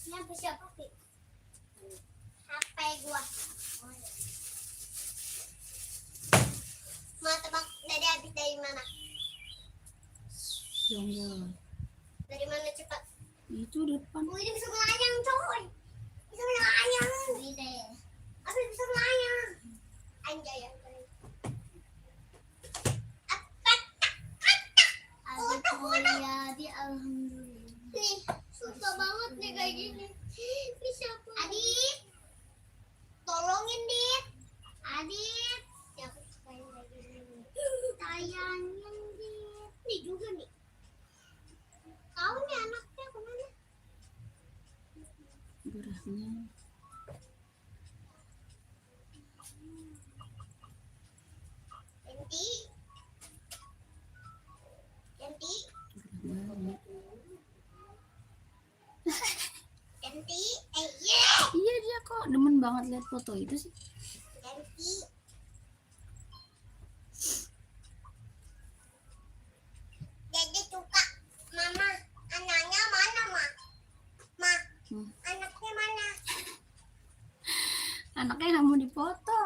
Ini apa siapa sih? HP gua. Mau tebak dari habis dari mana? Jonggol. Dari mana cepat? Itu depan. Oh, ini bisa melayang, coy. Bisa melayang. Bisa. Apa bisa melayang? Anjay, anjay. Alhamdulillah. Nih, susah banget nih kayak gini. Bisa apa? Adit, tolongin Dit. Adit, siapa kayak gini? Tayangin Dit. Nih juga nih. Tahu nih anaknya kemana? Gerahnya. Ganti. Ganti. Ganti. Iya dia kok demen banget lihat foto itu sih. Ganti. Jadi suka mama. Anaknya mana, Ma? Ma, anaknya mana? Anaknya nggak mau dipoto.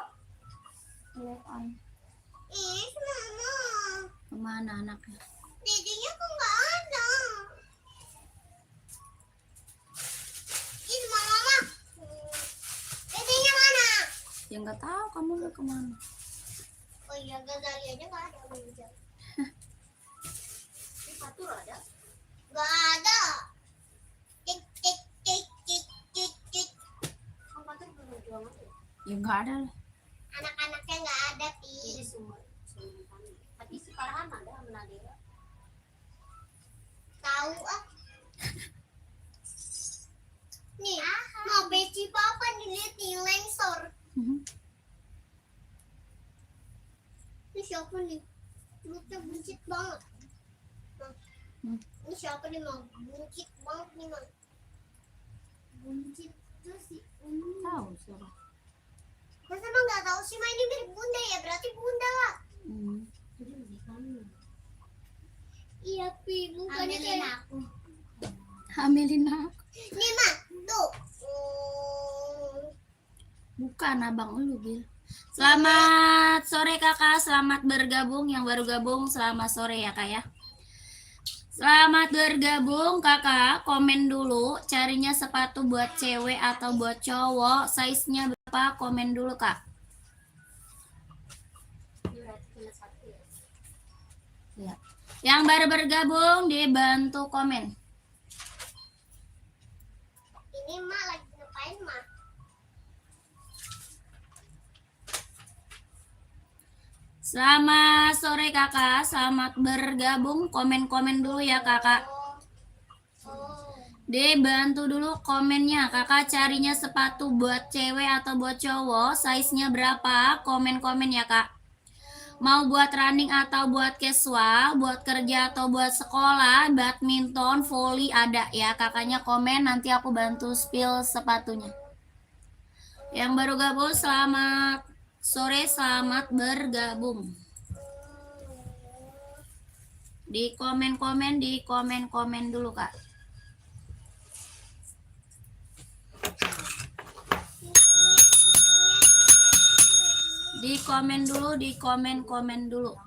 Lihat Ih, mama. kemana anaknya? Dedenya kok nggak ada? Ini mama. Dedenya mana? Ya nggak tahu kamu mau kemana. Oh iya, Gazalianya nggak ada. Ini Fatur ada? Nggak ada. Tik tik tik tik tik tik. Kamu Fatur belum jual aja? Ya nggak ada lah. Anak-anaknya nggak ada, Pi. Ini semua kami. Tapi si Farhan ada Menadira. Tahu ah. Nih, mau beci papa dilihat nih lensor. Ini siapa nih? Mulutnya buncit banget. Ini siapa nih, Mang? Buncit banget nih, Mang. Buncit terus si Tahu siapa? Masa Mang nggak tahu sih, Ma? Ini mirip bunda ya, berarti bunda lah. Jadi lebih kami. Iya, Pi, mukanya kayak aku. Hamilin aku. nih, Ma. Tuh. Bukan abang lu Bil. Selamat sore kakak, selamat bergabung. Yang baru gabung selamat sore ya kak ya. Selamat bergabung kakak. Komen dulu carinya sepatu buat cewek atau buat cowok. Size-nya berapa? Komen dulu kak. Ya. Yang baru bergabung dibantu komen. Ini Ma lagi ngapain, Ma? Selamat sore kakak, selamat bergabung. Komen-komen dulu ya kakak. Dibantu dulu komennya. Kakak carinya sepatu buat cewek atau buat cowok. Size-nya berapa? Komen-komen ya kak. Mau buat running atau buat casual, buat kerja atau buat sekolah, badminton, volley ada ya. Kakaknya komen, nanti aku bantu spill sepatunya. Yang baru gabung selamat sore, selamat bergabung. Di komen-komen dulu kak. Di komen dulu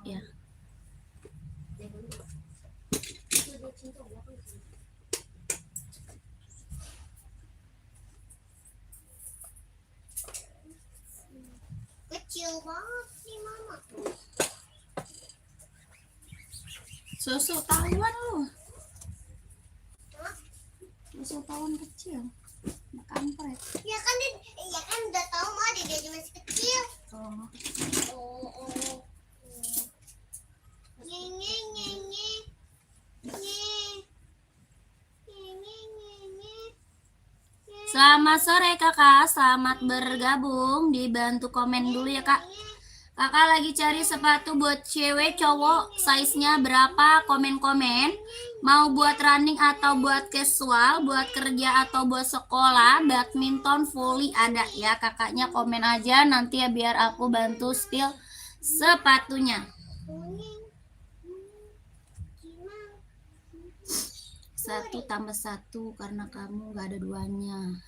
ya. Kecil banget sih, Mama. Susu tawon lu. Hah? Susu tawon kecil. Kampret. Ya kan udah tahu Ma, dia masih kecil. Oh. Selamat sore kakak, selamat bergabung. Dibantu komen dulu ya kak. Kakak lagi cari sepatu buat cewek cowok, size-nya berapa? Komen-komen. Mau buat running atau buat casual, buat kerja atau buat sekolah, badminton, volley ada ya. Kakaknya komen aja nanti ya biar aku bantu spill sepatunya. 1 tambah 1 karena kamu nggak ada duanya.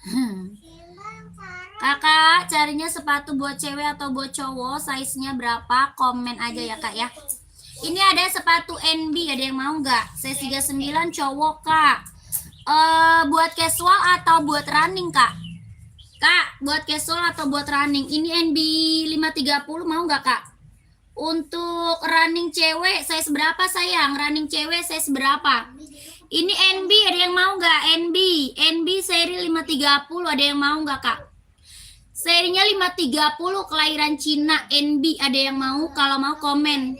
Kakak carinya sepatu buat cewek atau buat cowok, size-nya berapa? Komen aja ya kak ya. Ini ada sepatu NB, ada yang mau nggak? Size 39 cowok kak. Buat casual atau buat running kak? Kak, buat casual atau buat running? Ini NB 530 mau nggak kak? Untuk running cewek size berapa sayang? Running cewek size berapa? Ini NB, ada yang mau nggak? NB seri 530, ada yang mau nggak kak? Serinya 530 kelahiran Cina NB, ada yang mau? Kalau mau komen.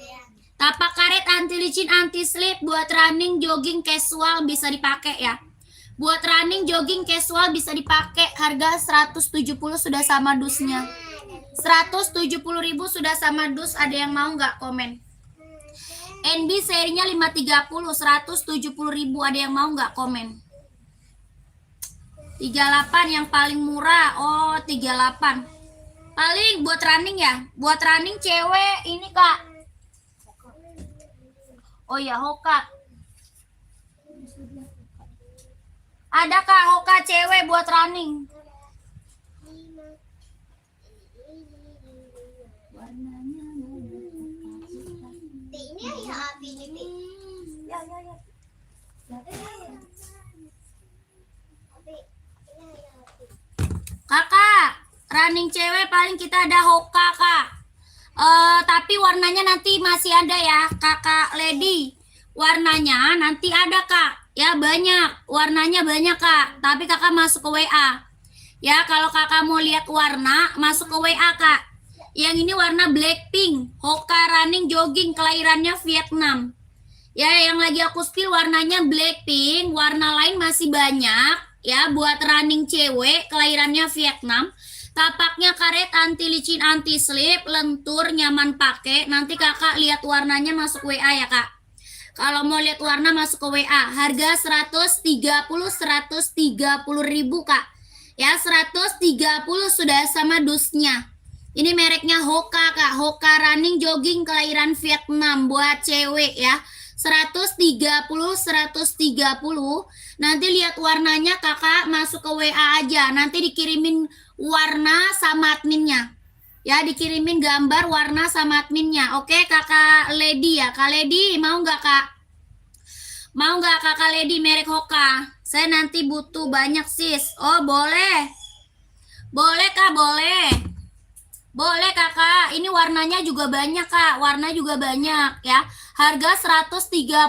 Tapak karet anti licin anti slip buat running jogging casual bisa dipakai ya. Buat running jogging casual bisa dipakai, harga 170 sudah sama dusnya. 170.000 sudah sama dus, ada yang mau nggak komen? NB serinya 530 170.000, ada yang mau nggak komen? 38 yang paling murah. Oh 38 paling buat running ya. Buat running cewek ini kak. Oh ya Hoka. Ada kak Hoka cewek buat running. Warnanya Ini ya api ini. Ya. Kakak, running cewek paling kita ada Hoka kak. Tapi warnanya nanti masih ada ya kakak Lady. Warnanya nanti ada kak. Ya banyak, warnanya banyak kak. Tapi kakak masuk ke WA. Ya kalau kakak mau lihat warna masuk ke WA kak. Yang ini warna Blackpink, Hoka running jogging kelahirannya Vietnam. Ya yang lagi aku spill warnanya Blackpink, warna lain masih banyak. Ya buat running cewek kelahirannya Vietnam. Tapaknya karet anti licin anti slip, lentur nyaman pakai. Nanti kakak lihat warnanya masuk WA ya kak. Kalau mau lihat warna masuk ke WA. Harga 130 ribu kak. Ya 130 sudah sama dusnya. Ini mereknya Hoka kak. Hoka running jogging kelahiran Vietnam buat cewek ya. 130. Nanti lihat warnanya kakak masuk ke WA aja. Nanti dikirimin warna sama adminnya. Ya dikirimin gambar warna sama adminnya. Oke kakak Lady ya. Kak Lady mau nggak kak? Mau nggak kakak Lady merek Hoka? Saya nanti butuh banyak sis. Oh boleh. Boleh kak boleh. Boleh kakak. Ini warnanya juga banyak kak. Warna juga banyak ya. Harga 130.000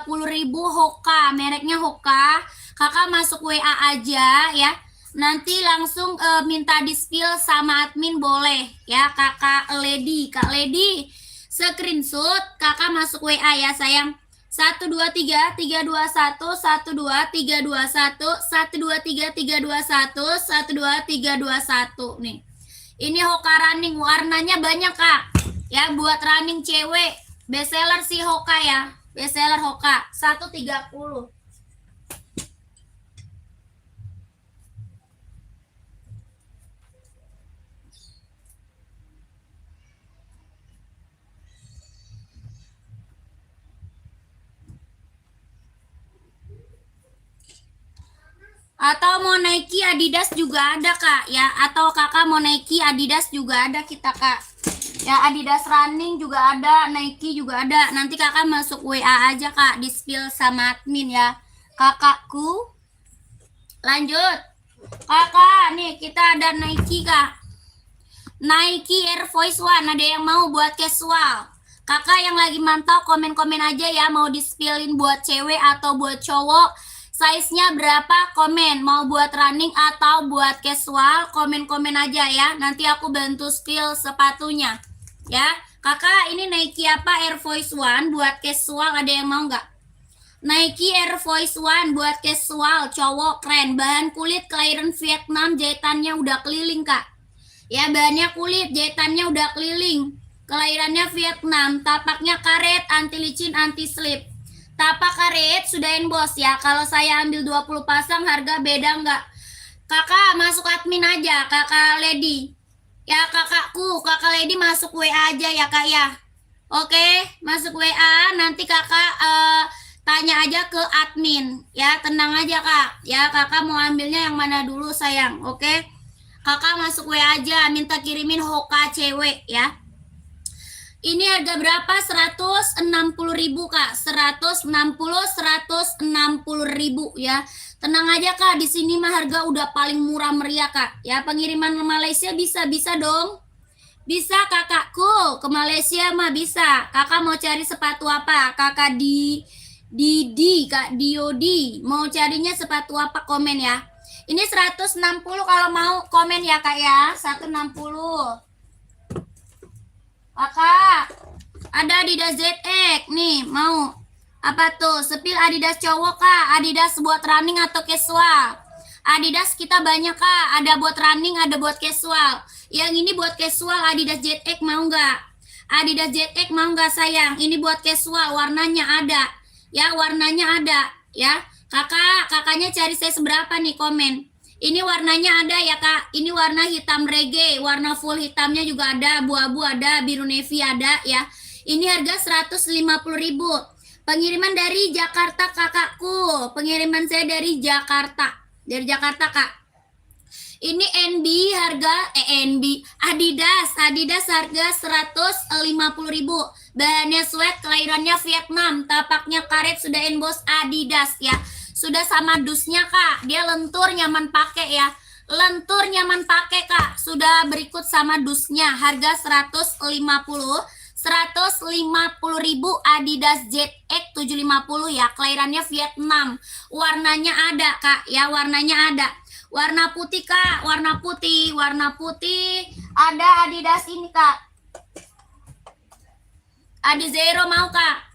Hoka. Mereknya Hoka. Kakak masuk WA aja ya. Nanti langsung minta di-spill sama admin boleh ya kakak Lady. Kak Lady screenshot kakak masuk WA ya sayang. 123 321 12321 123 321 12321 nih. Ini Hoka running warnanya banyak kak. Ya buat running cewek. Bestseller si Hoka ya. Bestseller Hoka 130. Atau mau Nike Adidas juga ada kak ya. Atau kakak mau Nike Adidas juga ada kita kak. Ya Adidas running juga ada, Nike juga ada. Nanti kakak masuk WA aja kak, di spill sama admin ya. Kakakku. Lanjut. Kakak nih kita ada Nike kak. Nike Air Force One, ada yang mau buat casual. Kakak yang lagi mantau komen-komen aja ya, mau di spillin buat cewek atau buat cowok. Size-nya berapa? Komen. Mau buat running atau buat casual, komen-komen aja ya. Nanti aku bantu spill sepatunya. Ya, kakak ini Nike apa? Air Force One buat casual, ada yang mau nggak? Nike Air Force One buat casual, cowok keren. Bahan kulit kelahiran Vietnam, jahitannya udah keliling kak. Ya, bahannya kulit, jahitannya udah keliling. Kelahirannya Vietnam, tapaknya karet, anti licin, anti slip. Tapak karet sudah emboss ya. Kalau saya ambil 20 pasang harga beda nggak? Kakak masuk admin aja, kakak Lady. Ya kakakku, kakak Lady masuk WA aja ya kak ya. Oke, masuk WA. Nanti kakak tanya tanya aja ke admin ya, tenang aja kak ya. Kakak mau ambilnya yang mana dulu sayang, oke? Kakak masuk WA aja, minta kirimin Hoka cewek ya. Ini harga berapa? 160.000 kak, 160.000 ya. Tenang aja kak, di sini mah harga udah paling murah meriah kak ya. Pengiriman ke Malaysia bisa dong. Bisa kakakku, ke Malaysia mah bisa. Kakak mau cari sepatu apa? Kakak Kak Diodi, mau carinya sepatu apa, komen ya. Ini 160 kalau mau komen ya kak ya, 160. Kakak, ada Adidas ZX nih, mau apa tuh? Sepil Adidas cowok kak, Adidas buat running atau casual? Adidas kita banyak kak, ada buat running, ada buat casual. Yang ini buat casual, Adidas ZX mau nggak? Adidas ZX mau nggak sayang? Ini buat casual, warnanya ada. Ya, warnanya ada. Ya, kakaknya cari saya seberapa nih, komen. Ini warnanya ada ya kak. Ini warna hitam reggae, warna full hitamnya juga ada, abu-abu ada, biru navy ada ya. Ini harga 150.000. Pengiriman dari Jakarta kakakku. Pengiriman saya dari Jakarta. Dari Jakarta kak. Ini Adidas harga 150.000. Bahannya sweat, kelahirannya Vietnam, tapaknya karet, sudah emboss Adidas ya. Sudah sama dusnya kak, dia lentur nyaman pakai ya. Lentur nyaman pakai kak, sudah berikut sama dusnya. Harga 150.000 Adidas ZX 750 ya. Kelahirannya Vietnam. Warnanya ada kak ya, warnanya ada. Warna putih kak, warna putih ada Adidas ini kak. Adizero mau kak?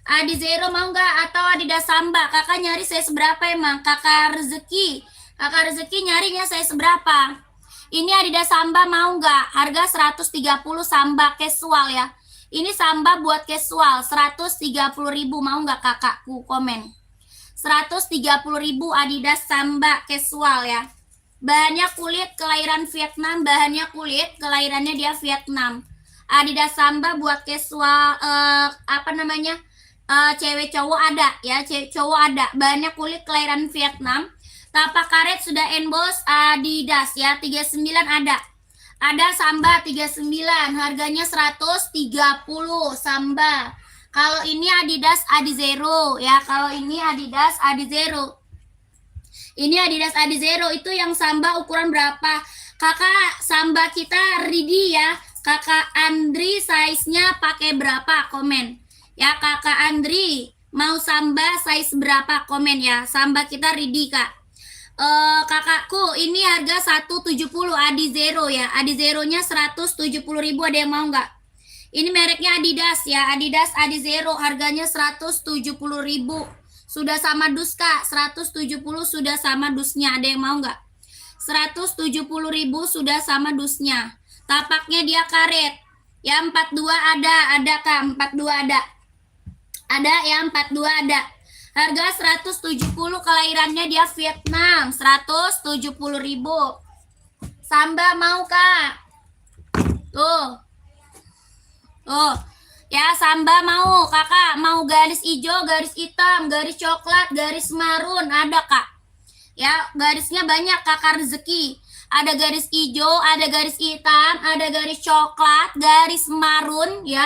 Adizero mau nggak? Atau Adidas Samba? Kakak nyari saya seberapa emang? Kakak Rezeki nyarinya saya seberapa? Ini Adidas Samba mau nggak? Harga 130 Samba casual ya. Ini Samba buat casual 130.000, mau nggak kakakku, komen. 130.000 Adidas Samba casual ya. Bahannya kulit, kelahiran Vietnam, bahannya kulit, kelahirannya dia Vietnam. Adidas Samba buat casual cewek cowok ada ya, cewek cowok ada. Bahannya kulit, kelahiran Vietnam. Tapak karet sudah emboss Adidas ya, 39 ada. Ada Samba 39, harganya 130 Samba. Kalau ini Adidas Adizero ya, kalau ini Adidas Adizero. Ini Adidas Adizero itu yang Samba ukuran berapa? Kakak Samba kita ready ya. Kakak Andri size-nya pakai berapa? Komen. Ya kakak Andri mau Samba size berapa? Komen ya. Samba kita ready kak. Kakakku ini harga 170 Adizero ya. Adizeronya 170.000, ada yang mau nggak? Ini mereknya Adidas ya, Adidas Adizero, harganya 170.000. Sudah sama dus kak, 170 sudah sama dusnya, ada yang mau nggak? 170.000 sudah sama dusnya. Tapaknya dia karet. Ya 42 ada kak, 42 ada. Ada ya, 42 ada. Harga 170, kelahirannya dia Vietnam, 170.000. Samba mau kak? Tuh. Oh, ya Samba mau, kakak mau garis hijau, garis hitam, garis coklat, garis marun, ada kak. Ya, garisnya banyak kakak Rezeki. Ada garis hijau, ada garis hitam, ada garis coklat, garis marun ya.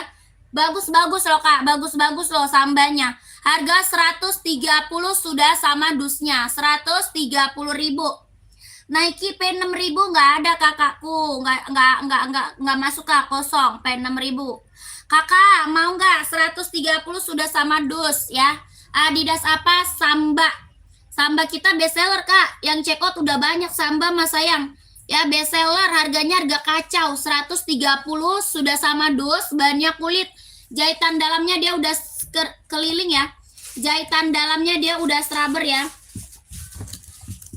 Bagus-bagus loh kak, bagus-bagus loh Sambanya. Harga 130 sudah sama dusnya, 130.000. Nike P6000 nggak ada kakakku, nggak masuk kak, kosong P6000. Kakak mau nggak? 130 sudah sama dus ya. Adidas apa? Samba. Samba kita bestseller kak. Yang check out udah banyak Samba mas sayang. Ya bestseller, harganya harga kacau. 130 sudah sama dus, bahannya kulit. Jahitan dalamnya dia udah keliling ya. Jahitan dalamnya dia udah scrubber ya.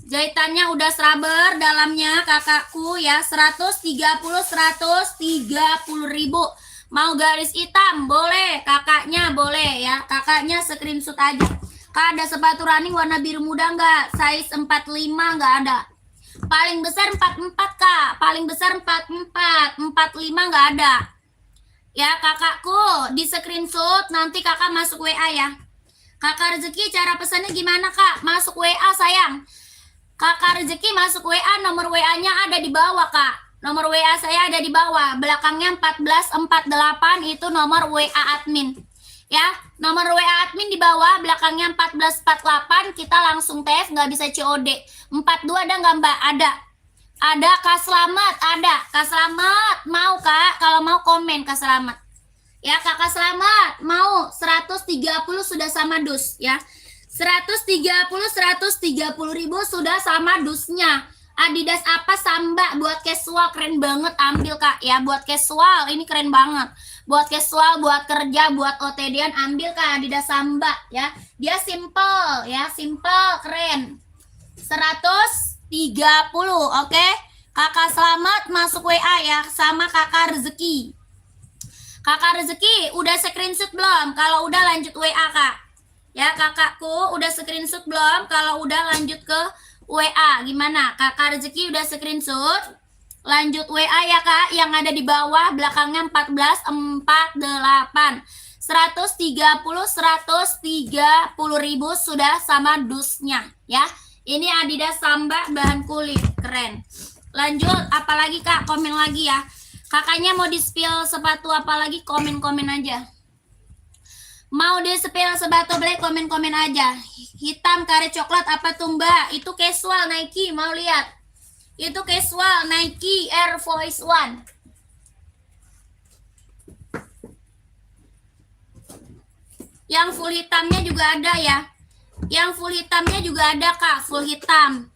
Jahitannya udah scrubber dalamnya kakakku ya. 130.000. Mau garis hitam boleh, kakaknya boleh ya. Kakaknya screenshot aja. Kak ada sepatu running warna biru muda nggak? Size 45 nggak ada. Paling besar 44 kak. Paling besar 44. 45 nggak ada. Ya kakakku di screenshot, nanti kakak masuk WA ya. Kakak Rezeki cara pesannya gimana Kak? Masuk WA sayang. Kakak Rezeki masuk WA, nomor WA-nya ada di bawah Kak. Nomor WA saya ada di bawah. Belakangnya 1448 itu nomor WA admin. Ya, nomor WA admin di bawah, belakangnya 1448, kita langsung TF, nggak bisa COD. 42 ada nggak Mbak? Ada. Ada Kak Selamat, ada. Kak Selamat, mau Kak? Kalau mau komen Kak Selamat. Ya, Kakak Selamat, mau 130 sudah sama dus ya. 130 ribu sudah sama dusnya. Adidas apa Samba buat casual keren banget, ambil Kak ya, buat casual ini keren banget. Buat casual, buat kerja, buat OTD-an ambil Kak Adidas Samba ya. Dia simple ya, simple keren. 130, oke? Kakak Selamat masuk WA ya sama Kakak Rezeki. Kakak Rezeki udah screenshot belum? Kalau udah lanjut WA Kak. Ya kakakku udah screenshot belum? Kalau udah lanjut ke WA. Gimana? Kakak Rezeki udah screenshot? Lanjut WA ya Kak, yang ada di bawah belakangnya 1448. 130 ribu sudah sama dusnya ya. Ini Adidas Samba bahan kulit, keren. Lanjut, apalagi Kak? Komen lagi ya. Kakaknya mau di-spill sepatu apalagi, komen-komen aja. Mau di-spill sepatu black, komen-komen aja. Hitam karet coklat apa tuh Mbak? Itu casual Nike, mau lihat. Itu casual Nike Air Force One. Yang full hitamnya juga ada ya. Yang full hitamnya juga ada Kak, full hitam.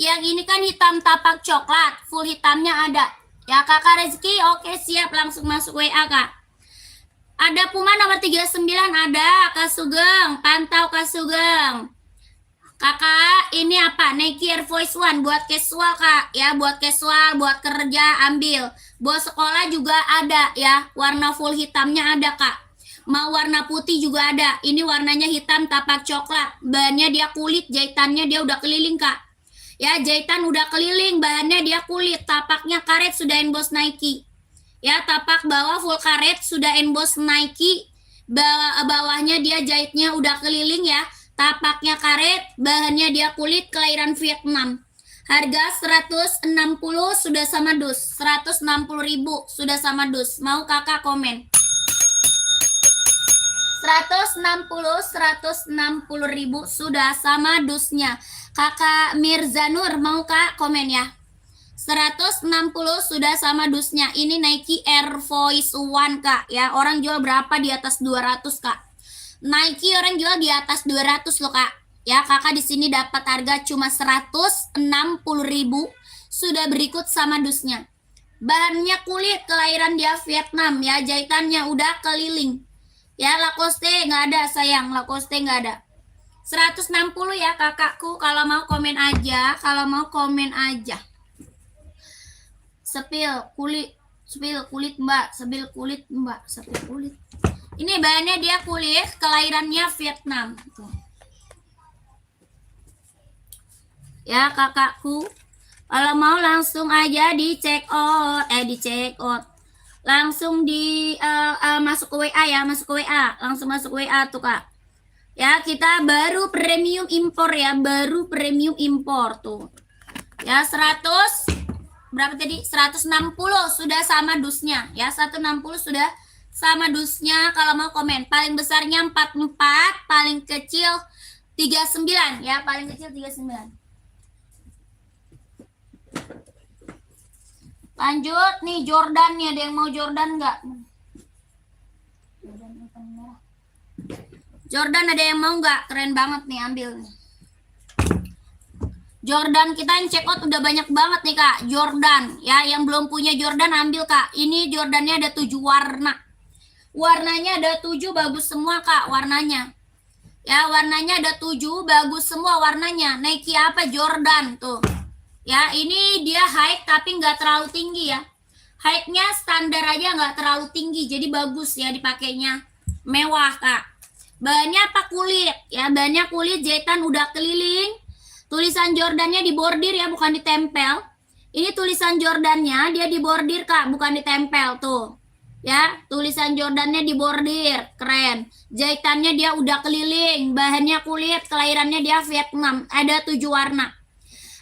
Yang ini kan hitam tapak coklat, full hitamnya ada. Ya Kakak Rezeki, oke siap, langsung masuk WA Kak. Ada Puma nomor 39, ada Kak Sugeng, pantau Kak Sugeng. Kakak, ini apa? Nike Air Force One buat casual Kak, ya buat casual, buat kerja ambil. Buat sekolah juga ada ya, warna full hitamnya ada Kak. Mau warna putih juga ada. Ini warnanya hitam tapak coklat. Bahannya dia kulit, jahitannya dia udah keliling Kak. Ya, jahitan udah keliling, bahannya dia kulit, tapaknya karet sudah emboss Nike. Ya, tapak bawah full karet sudah emboss Nike. Bawahnya dia jahitnya udah keliling ya. Tapaknya karet, bahannya dia kulit, kelahiran Vietnam. Harga 160 sudah sama dus. 160 ribu sudah sama dus. Mau Kakak komen? 160 ribu sudah sama dusnya. Kakak Mirzanur mau Kak komen ya. 160 sudah sama dusnya. Ini Nike Air Force One Kak ya. Orang jual berapa? Di atas 200 Kak. Nike orang jual di atas 200 loh Kak. Ya Kakak di sini dapat harga cuma 160 ribu sudah berikut sama dusnya. Bahannya kulit, kelahiran dia Vietnam ya. Jahitannya udah keliling. Ya Lacoste nggak ada sayang, Lacoste nggak ada. 160 ya kakakku, kalau mau komen aja, kalau mau komen aja. Sepil kulit Mbak, sepil kulit Mbak, sepil kulit. Ini bahannya dia kulit, kelahirannya Vietnam. Tuh. Ya kakakku, kalau mau langsung aja di check out, langsung di masuk ke WA ya, masuk ke WA, langsung masuk WA tuh Kak. Ya, kita baru premium impor ya, baru premium impor tuh. Ya, 100 berapa tadi? 160 sudah sama dusnya. Ya, 160 sudah sama dusnya. Kalau mau komen, paling besarnya 44, paling kecil 39 ya, paling kecil 39. Lanjut nih Jordan nih, ada yang mau Jordan nggak? Jordan ada yang mau nggak? Keren banget nih, ambil. Jordan kita yang check out udah banyak banget nih Kak. Jordan ya, yang belum punya Jordan ambil Kak. Ini Jordannya ada 7 warna. Warnanya ada 7, bagus semua Kak warnanya. Ya warnanya ada 7, bagus semua warnanya. Nike apa? Jordan tuh. Ya ini dia height tapi nggak terlalu tinggi ya. Heightnya standar aja, nggak terlalu tinggi. Jadi bagus ya dipakainya. Mewah Kak. Bahannya apa? Kulit ya, bahannya kulit, jahitan udah keliling. Tulisan Jordannya dibordir ya, bukan ditempel. Ini tulisan Jordannya dia dibordir Kak, bukan ditempel tuh. Ya, tulisan Jordannya dibordir, keren. Jahitannya dia udah keliling, bahannya kulit, kelahirannya dia Vietnam. Ada 7 warna.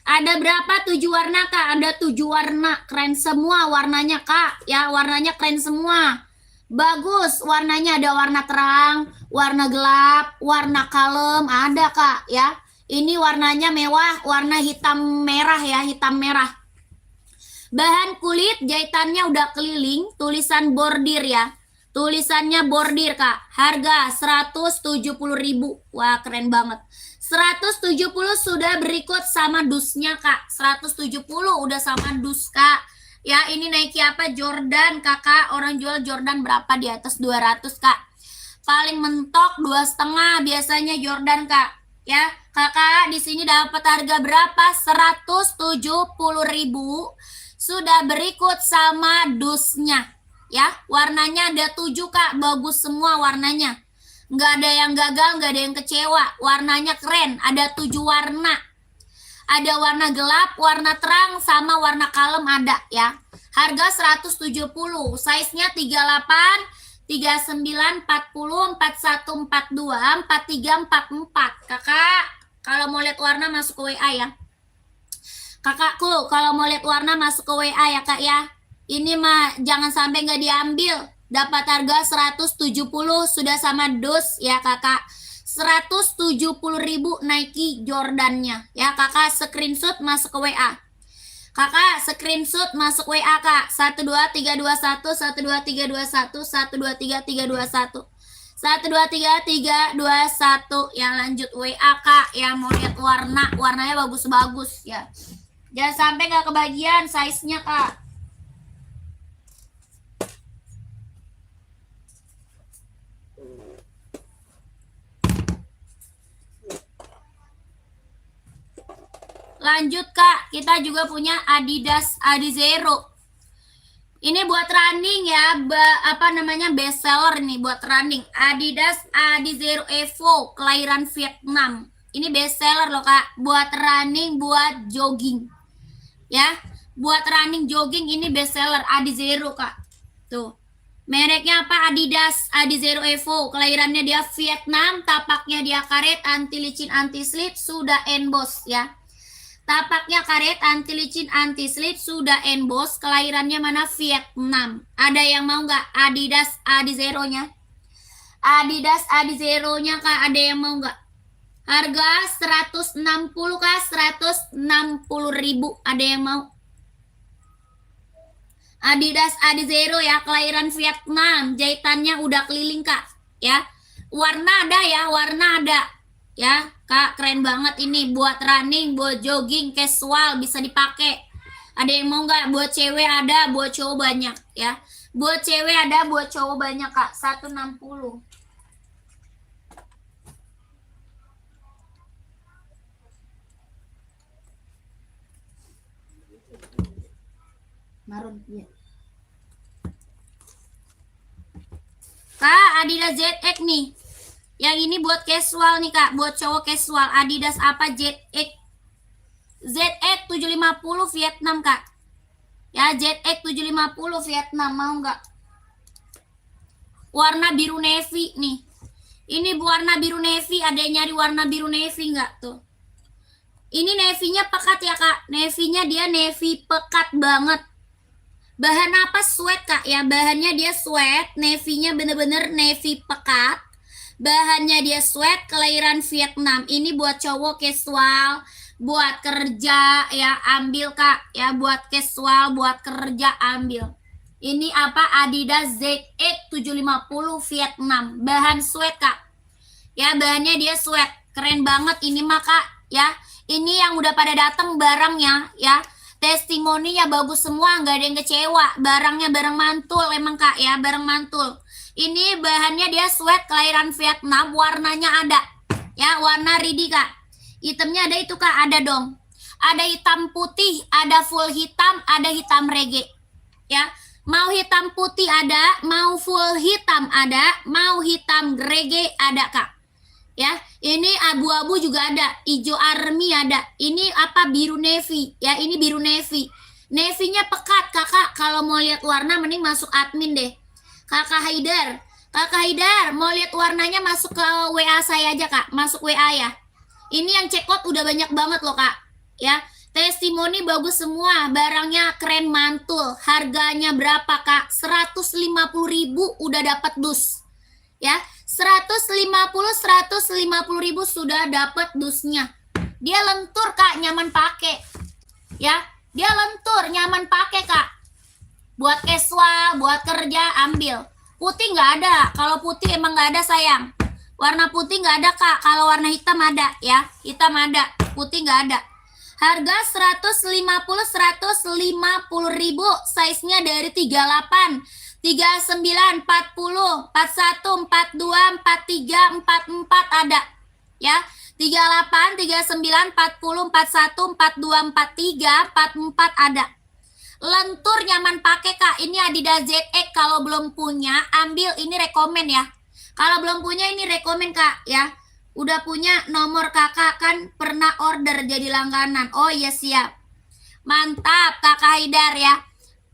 Ada berapa 7 warna, Kak? Ada 7 warna, keren semua warnanya, Kak. Ya, warnanya keren semua. Bagus, warnanya ada warna terang, warna gelap, warna kalem, ada, Kak, ya. Ini warnanya mewah, warna hitam merah ya, hitam merah. Bahan kulit jahitannya udah keliling, tulisan bordir ya. Tulisannya bordir, Kak. Harga 170.000. Wah, keren banget. 170 sudah berikut sama dusnya, Kak. 170 udah sama dus, Kak. Ya, ini Nike apa? Jordan, Kakak. Orang jual Jordan berapa? Di atas 200, Kak. Paling mentok 2,5 biasanya Jordan, Kak. Ya, Kakak di sini dapat harga berapa? 170.000. Sudah berikut sama dusnya. Ya, warnanya ada 7, Kak. Bagus semua warnanya. Nggak ada yang gagal, nggak ada yang kecewa. Warnanya keren, ada 7 warna. Ada warna gelap, warna terang, sama warna kalem ada ya. Harga 170, size-nya 38, 39, 40, 41, 42, 43, 44. Kakak, kalau mau lihat warna masuk ke WA ya. Kakakku, kalau mau lihat warna masuk ke WA ya, Kak ya. Ini mah jangan sampai nggak diambil. Dapat harga 170 sudah sama dus ya, Kakak. 170.000 Nike Jordannya ya, Kakak. Screenshot masuk ke WA. Kakak screenshot masuk WA, Kak. 12321 12321 12321 12321 yang lanjut WA, Kak. Yang mau lihat warnanya bagus-bagus ya. Jangan sampai nggak kebagian size-nya, Kak. Lanjut, Kak, kita juga punya Adidas Adizero. Ini buat running ya, best seller nih buat running. Adidas Adizero Evo, kelahiran Vietnam. Ini best seller loh, Kak, buat running, buat jogging. Ya, buat running jogging ini best seller Adizero, Kak. Tuh. Mereknya apa? Adidas Adizero Evo, kelahirannya dia Vietnam, tapaknya dia karet, anti licin, anti slip, sudah emboss ya. Tapaknya karet, anti licin, anti slip, sudah emboss. Kelahirannya mana? Vietnam. Ada yang mau nggak Adidas Adizero-nya? Adidas Adizero-nya, Kak, ada yang mau nggak? Harga 160, Kak. 160.000. Ada yang mau? Adidas Adizero ya, kelahiran Vietnam. Jahitannya udah keliling, Kak. Ya. Warna ada ya, warna ada. Ya, Kak, keren banget ini buat running, buat jogging, casual bisa dipakai. Ada yang mau nggak? Buat cewek ada, buat cowok banyak ya. Buat cewek ada, buat cowok banyak, Kak. 160. Marun ya. Kak, Adidas ZX nih. Yang ini buat casual nih, Kak, buat cowok casual. Adidas apa? ZX. ZX 750 Vietnam, Kak. Ya, ZX 750 Vietnam, mau nggak? Warna biru navy nih. Ini warna biru navy, ada yang nyari warna biru navy nggak tuh? Ini navy-nya pekat ya, Kak. Navy-nya dia navy pekat banget. Bahan apa? Sweat, Kak, ya. Bahannya dia sweat, navy-nya bener-bener navy pekat. Bahannya dia sweat, kelahiran Vietnam. Ini buat cowok casual, buat kerja ya, ambil, Kak. Ya, buat casual, buat kerja ambil. Ini apa? Adidas ZX 750 Vietnam. Bahan sweat, Kak. Ya, bahannya dia sweat. Keren banget ini mah, Kak, ya. Ini yang udah pada datang barangnya ya. Testimoninya bagus semua, nggak ada yang kecewa. Barangnya barang mantul emang, Kak, ya, barang mantul. Ini bahannya dia sweat, kelahiran Vietnam, warnanya ada. Ya, warna ready, Kak. Hitamnya ada itu, Kak, ada dong. Ada hitam putih, ada full hitam, ada hitam reggae. Ya, mau hitam putih ada, mau full hitam ada, mau hitam reggae ada, Kak. Ya, ini abu-abu juga ada, hijau army ada. Ini apa? Biru navy. Ya, ini biru navy. Navy-nya pekat, Kakak. Kalau mau lihat warna mending masuk admin deh. Kakak Haidar. Kakak Haidar, mau lihat warnanya masuk ke WA saya aja, Kak. Masuk WA ya. Ini yang check out udah banyak banget loh, Kak. Ya, testimoni bagus semua. Barangnya keren mantul. Harganya berapa, Kak? 150.000 udah dapat dus. Ya, 150.000 sudah dapat dusnya. Dia lentur, Kak, nyaman pakai. Ya, dia lentur, nyaman pakai, Kak. Buat casual, buat kerja, ambil. Putih nggak ada. Kalau putih emang nggak ada, sayang. Warna putih nggak ada, Kak. Kalau warna hitam ada, ya. Hitam ada, putih nggak ada. Harga 150.000. Size-nya dari 38, 39, 40, 41, 42, 43, 44 ada. Ya. 38, 39, 40, 41, 42, 43, 44 ada. Lentur, nyaman pakai, Kak. Ini Adidas ZX. Kalau belum punya, ambil. Ini rekomen ya. Kalau belum punya, ini rekomen, Kak, ya. Udah punya nomor Kakak kan pernah order jadi langganan. Oh iya, siap. Mantap, Kakak Haidar ya.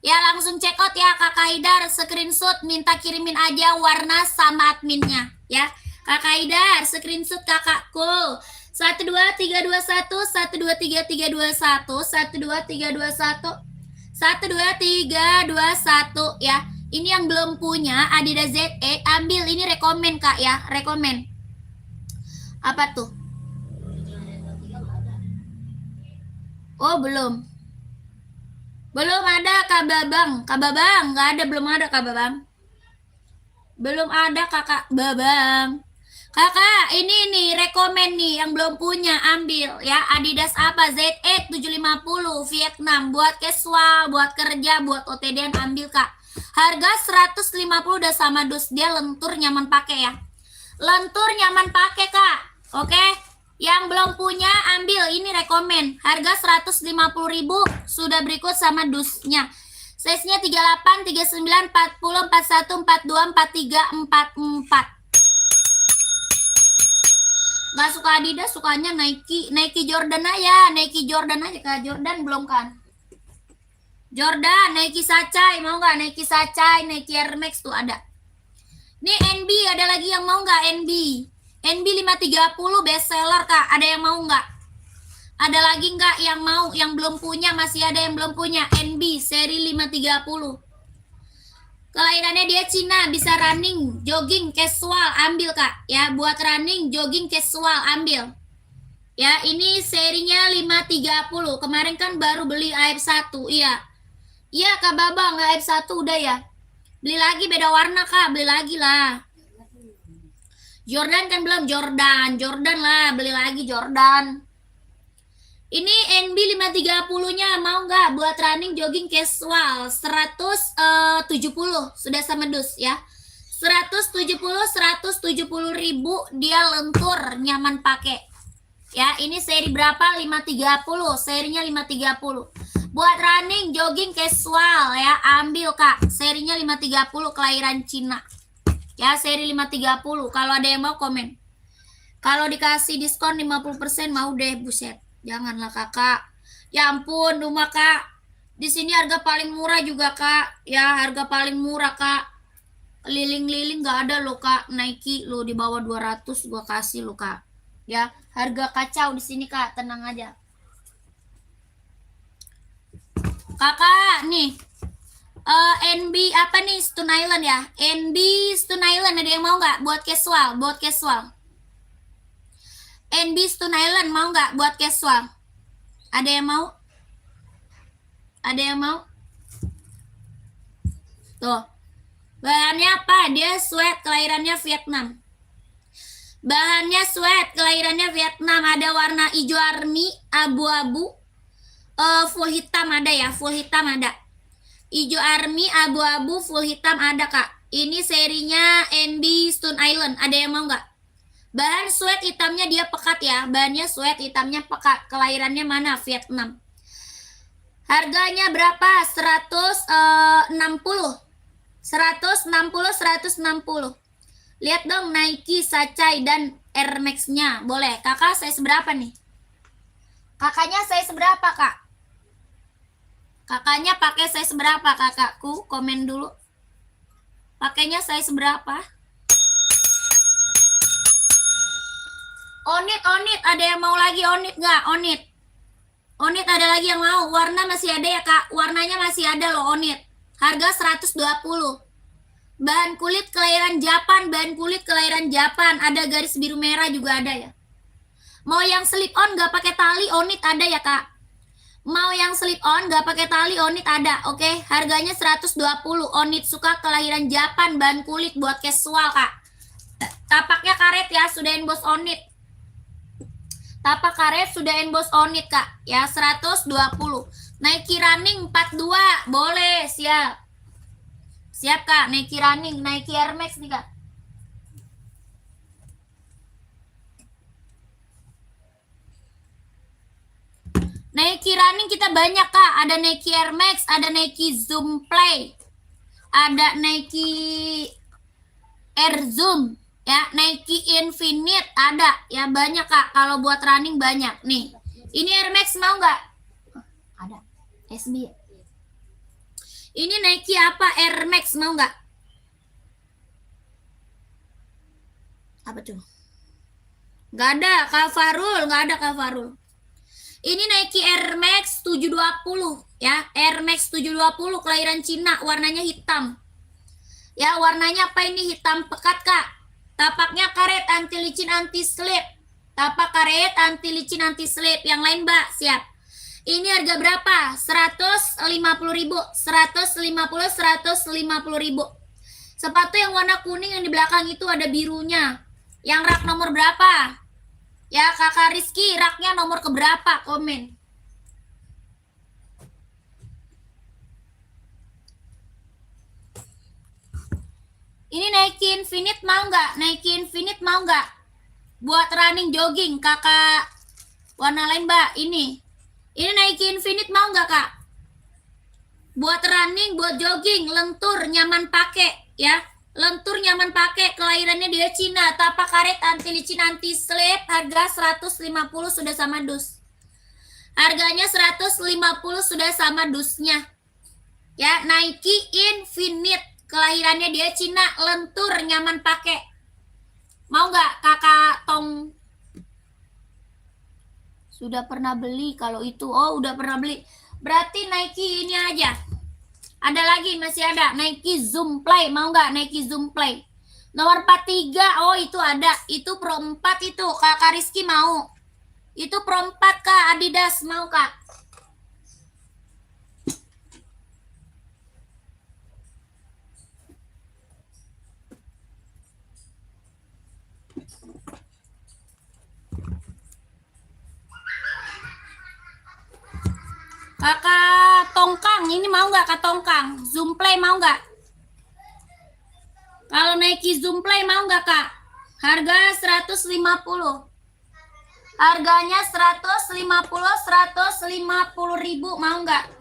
Ya, langsung check out ya, Kakak Haidar. Screenshot, minta kirimin aja warna sama adminnya ya. Kakak Haidar, screenshot kakakku. 12321, 12321, 12321, 12321 ya. Ini yang belum punya Adidas ZX, ambil. Ini rekomen, Kak ya, rekomen. Apa tuh? Oh, belum. Belum ada, Kak Babang. Kak Babang, nggak ada, belum ada, Kak Babang. Belum ada, Kakak Babang. Kakak, ini nih rekomen nih yang belum punya, ambil ya. Adidas apa? ZX 750 Vietnam, buat casual, buat kerja, buat OTD, ambil, Kak. Harga 150 udah sama dus. Dia lentur, nyaman pakai ya. Lentur, nyaman pakai, Kak. Oke. Yang belum punya, ambil. Ini rekomen. Harga 150.000 sudah berikut sama dusnya. Size-nya 38, 39, 40, 41, 42, 43, 44. Gak suka Adidas, sukanya Nike. Nike Jordan aja. Nike Jordan aja, Kak. Jordan belum kan? Jordan, Nike Sacai. Mau gak? Nike Sacai, Nike Air Max tuh ada. Nih NB, ada lagi yang mau gak NB? NB 530 best seller, Kak. Ada yang mau gak? Ada lagi nggak yang mau? Yang belum punya, masih ada yang belum punya. NB seri 530. Kelahirannya dia Cina, bisa running, jogging, casual, ambil, Kak. Ya, buat running, jogging, casual, ambil. Ya, ini serinya 530. Kemarin kan baru beli AF1, iya. Iya, Kak Babang, AF1 udah ya. Beli lagi beda warna, Kak, beli lagi lah. Jordan kan belum, Jordan lah, beli lagi Jordan. Ini NB 530-nya mau nggak buat running, jogging, casual 170 sudah sama dus ya. 170 170.000 dia lentur, nyaman pakai. Ya, ini seri berapa? 530, serinya 530. Buat running, jogging, casual ya, ambil, Kak. Serinya 530, kelahiran Cina. Ya, seri 530. Kalau ada yang mau komen. Kalau dikasih diskon 50% mau deh, buset. Janganlah, Kakak. Ya ampun, rumah, Kak. Di sini harga paling murah juga, Kak. Ya, harga paling murah, Kak. Liling-liling nggak ada loh, Kak. Nike lo di bawah 200 gua kasih lo, Kak. Ya, harga kacau di sini, Kak. Tenang aja. Kakak, nih. NB apa nih? Stone Island ya. NB Stone Island ada yang mau nggak buat casual? Buat casual. NB Stone Island mau nggak buat casual? Ada yang mau? Ada yang mau? Tuh. Bahannya apa? Dia sweat, kelahirannya Vietnam. Bahannya sweat, kelahirannya Vietnam. Ada warna hijau army, abu-abu, full hitam ada ya, full hitam ada. Hijau army, abu-abu, full hitam ada, Kak. Ini serinya NB Stone Island. Ada yang mau nggak? Bahan sweat, hitamnya dia pekat ya. Bahannya sweat, hitamnya pekat. Kelahirannya mana? Vietnam. Harganya berapa? 160. 160. Lihat dong Nike, Sacai, dan Air Max-nya. Boleh. Kakak size berapa nih? Kakaknya size berapa, Kak? Kakaknya pakai size berapa, kakakku? Komen dulu. Pakainya size berapa? Onit, ada yang mau lagi onit nggak? Onit. Onit ada lagi yang mau? Warna masih ada ya kak? Warnanya masih ada loh onit. Harga 120. Bahan kulit kelahiran Japan. Ada garis biru merah juga ada ya. Mau yang slip on nggak pakai tali onit ada ya kak? Mau yang slip on nggak pakai tali onit ada, oke? Harganya 120. Onit suka kelahiran Japan, bahan kulit buat casual kak. Tapaknya karet ya, sudah emboss onit. Tapak karet sudah emboss onit kak, ya 120. Nike running 42, boleh, siap. Siap kak, Nike running, Nike Air Max nih kak. Nike running kita banyak kak, ada Nike Air Max, ada Nike Zoom Play, ada Nike Air Zoom, ya Nike Infinite ada, ya banyak kak. Kalau buat running banyak nih. Ini Air Max mau nggak? Ada, SB. Ini Nike apa? Air Max mau nggak? Apa tuh? Nggak ada, Kak Farul, nggak ada Kak Farul. Ini Nike Air Max 720 ya, Air Max 720 kelahiran Cina, warnanya hitam. Ya, warnanya apa ini? Hitam pekat, Kak. Tapaknya karet, anti licin, anti slip. Tapak karet, anti licin, anti slip. Yang lain, Mbak, siap. Ini harga berapa? 150.000. 150.000. Sepatu yang warna kuning yang di belakang itu ada birunya. Yang rak nomor berapa? Ya, Kakak Rizky, raknya nomor keberapa? Komen. Ini Nike Infinite mau nggak? Nike Infinite mau nggak? Buat running jogging, kakak. Warna lain, Mbak. Ini Nike Infinite mau nggak, Kak? Buat running, buat jogging, lentur, nyaman pakai, ya. Lentur nyaman pakai, kelahirannya dia Cina, tapak karet, anti licin, anti slip, harga 150 sudah sama dus. Harganya 150 sudah sama dusnya. Ya, Nike Infinite, kelahirannya dia Cina, lentur nyaman pakai. Mau nggak kakak Tong? Sudah pernah beli kalau itu. Oh, udah pernah beli. Berarti Nike ini aja. Ada lagi, masih ada Nike Zoom Play, mau nggak Nike Zoom Play? Nomor 43, oh itu ada, itu Pro 4 itu, Kakak Rizky mau. Itu Pro 4 Kak, Adidas mau Kak? Kakak Tongkang, ini mau nggak Kak Tongkang? Zoom Play mau nggak? Kalau Nike Zoom Play mau nggak Kak? Harga 150. Harganya 150.000, mau nggak?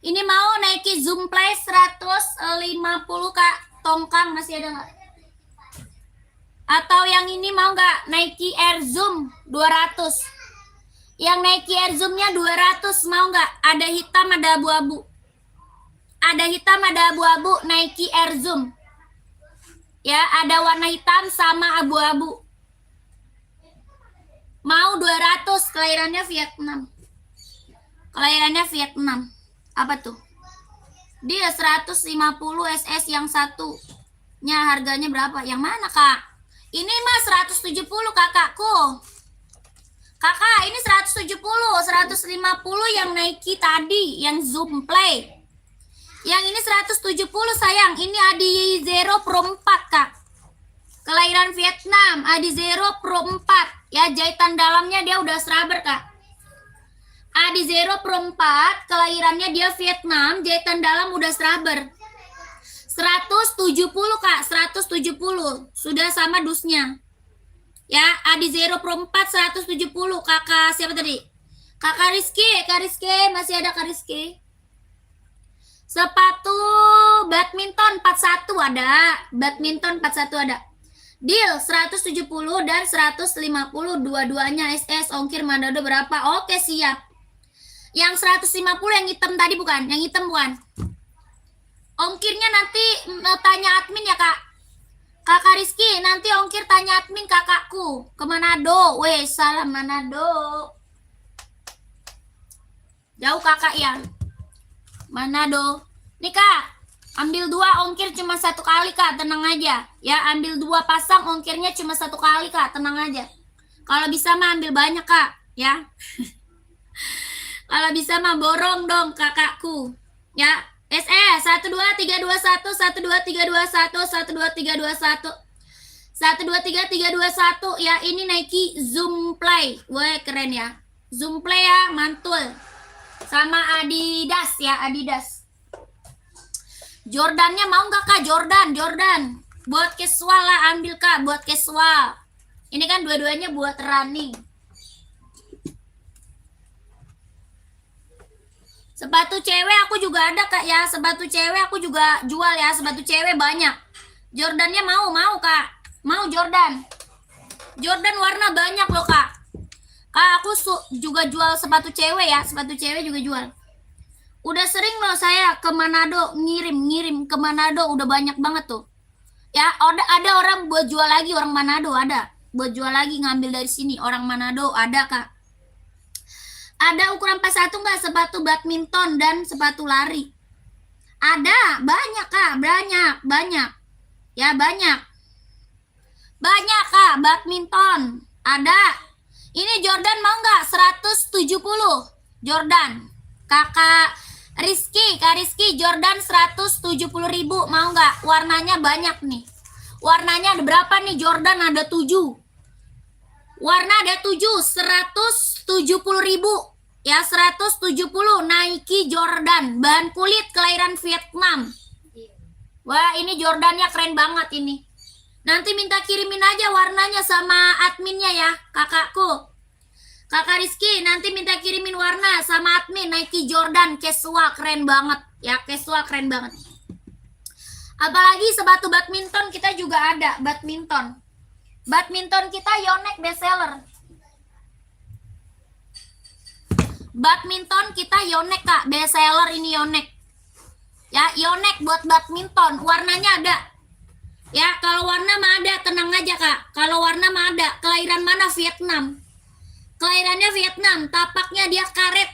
Ini mau Nike Zoom Play 150 Kak. Tongkang masih ada nggak? Atau yang ini mau nggak? Nike Air Zoom 200. Yang Nike Air Zoom-nya 200 mau nggak? Ada hitam, ada abu-abu. Ada hitam, ada abu-abu. Nike Air Zoom. Ya, ada warna hitam sama abu-abu. Mau 200, kelahirannya Vietnam. Kelahirannya Vietnam. Apa tuh? Dia 150 SS yang satunya harganya berapa? Yang mana Kak? Ini mah 170 kakakku. Kakak ini 170, 150 yang Nike tadi, yang Zoom Play. Yang ini 170 sayang, ini Adi Zero Pro 4 Kak. Kelahiran Vietnam, Adi Zero Pro 4. Ya, jahitan dalamnya dia udah rubber Kak. Adi Zero Pro 4, kelahirannya dia Vietnam, jahitan dalam udah rubber. 170 Kak, 170. Sudah sama dusnya. Ya, Adi Zero Pro 4 170. Kakak siapa tadi? Kakak Rizky, Kak Rizky, masih ada Kak Rizky. Sepatu badminton 41 ada. Badminton 41 ada. Deal 170 dan 150 dua-duanya SS. Ongkir Manado berapa? Oke, siap. Yang 150 yang hitam tadi bukan? Yang hitam bukan? Ongkirnya nanti tanya admin ya, Kak. Kakak Rizky, nanti ongkir tanya admin kakakku. Ke Manado. Weh, salam Manado. Jauh kakak ya. Manado. Nih Kak, ambil 2 ongkir cuma 1 kali Kak, tenang aja. Ya, ambil 2 pasang ongkirnya cuma 1 kali Kak, tenang aja. Kalau bisa mah ambil banyak Kak, ya. Kalau bisa mah borong dong kakakku. Ya, SE 1 2 3 2 1 1 2 3 2 1 1 2 3 2 1 1 2 3 3 2 1 ya, ini Nike Zoom Play. Wah, keren ya. Zoom Play ya, mantul. Sama Adidas ya, Adidas. Jordannya mau nggak Kak? Jordan. Buat casual lah, ambil Kak, buat casual. Ini kan dua-duanya buat running. Sepatu cewek aku juga ada Kak ya. Sepatu cewek aku juga jual ya. Sepatu cewek banyak. Jordannya mau Kak. Mau Jordan. Jordan warna banyak loh Kak. Kak, aku juga jual sepatu cewek ya. Sepatu cewek juga jual. Udah sering loh saya ke Manado ngirim ke Manado, udah banyak banget tuh. Ya, ada orang buat jual lagi, orang Manado ada. Buat jual lagi ngambil dari sini, orang Manado ada Kak. Ada ukuran 41 nggak sepatu badminton dan sepatu lari? Ada, banyak Kak, banyak. Ya, banyak. Banyak Kak, badminton. Ada. Ini Jordan mau nggak? 170 Jordan. Kak Rizky Jordan 170.000 mau nggak? Warnanya banyak nih. Warnanya ada berapa nih Jordan? Ada 7. Warna ada 7, 170.000. Ya, 170 Nike Jordan. Bahan kulit kelahiran Vietnam. Wah, ini Jordannya keren banget ini. Nanti minta kirimin aja warnanya sama adminnya ya, kakakku. Kakak Rizky, nanti minta kirimin warna sama admin Nike Jordan casual, keren banget. Ya, casual keren banget. Apalagi sepatu badminton kita juga ada, badminton. Badminton kita Yonex bestseller. Badminton kita Yonex Kak, bestseller ini Yonex. Ya, Yonex buat badminton, warnanya ada. Ya, kalau warna mah ada, tenang aja Kak. Kalau warna mah ada. Kelahiran mana? Vietnam. Kelahirannya Vietnam, tapaknya dia karet.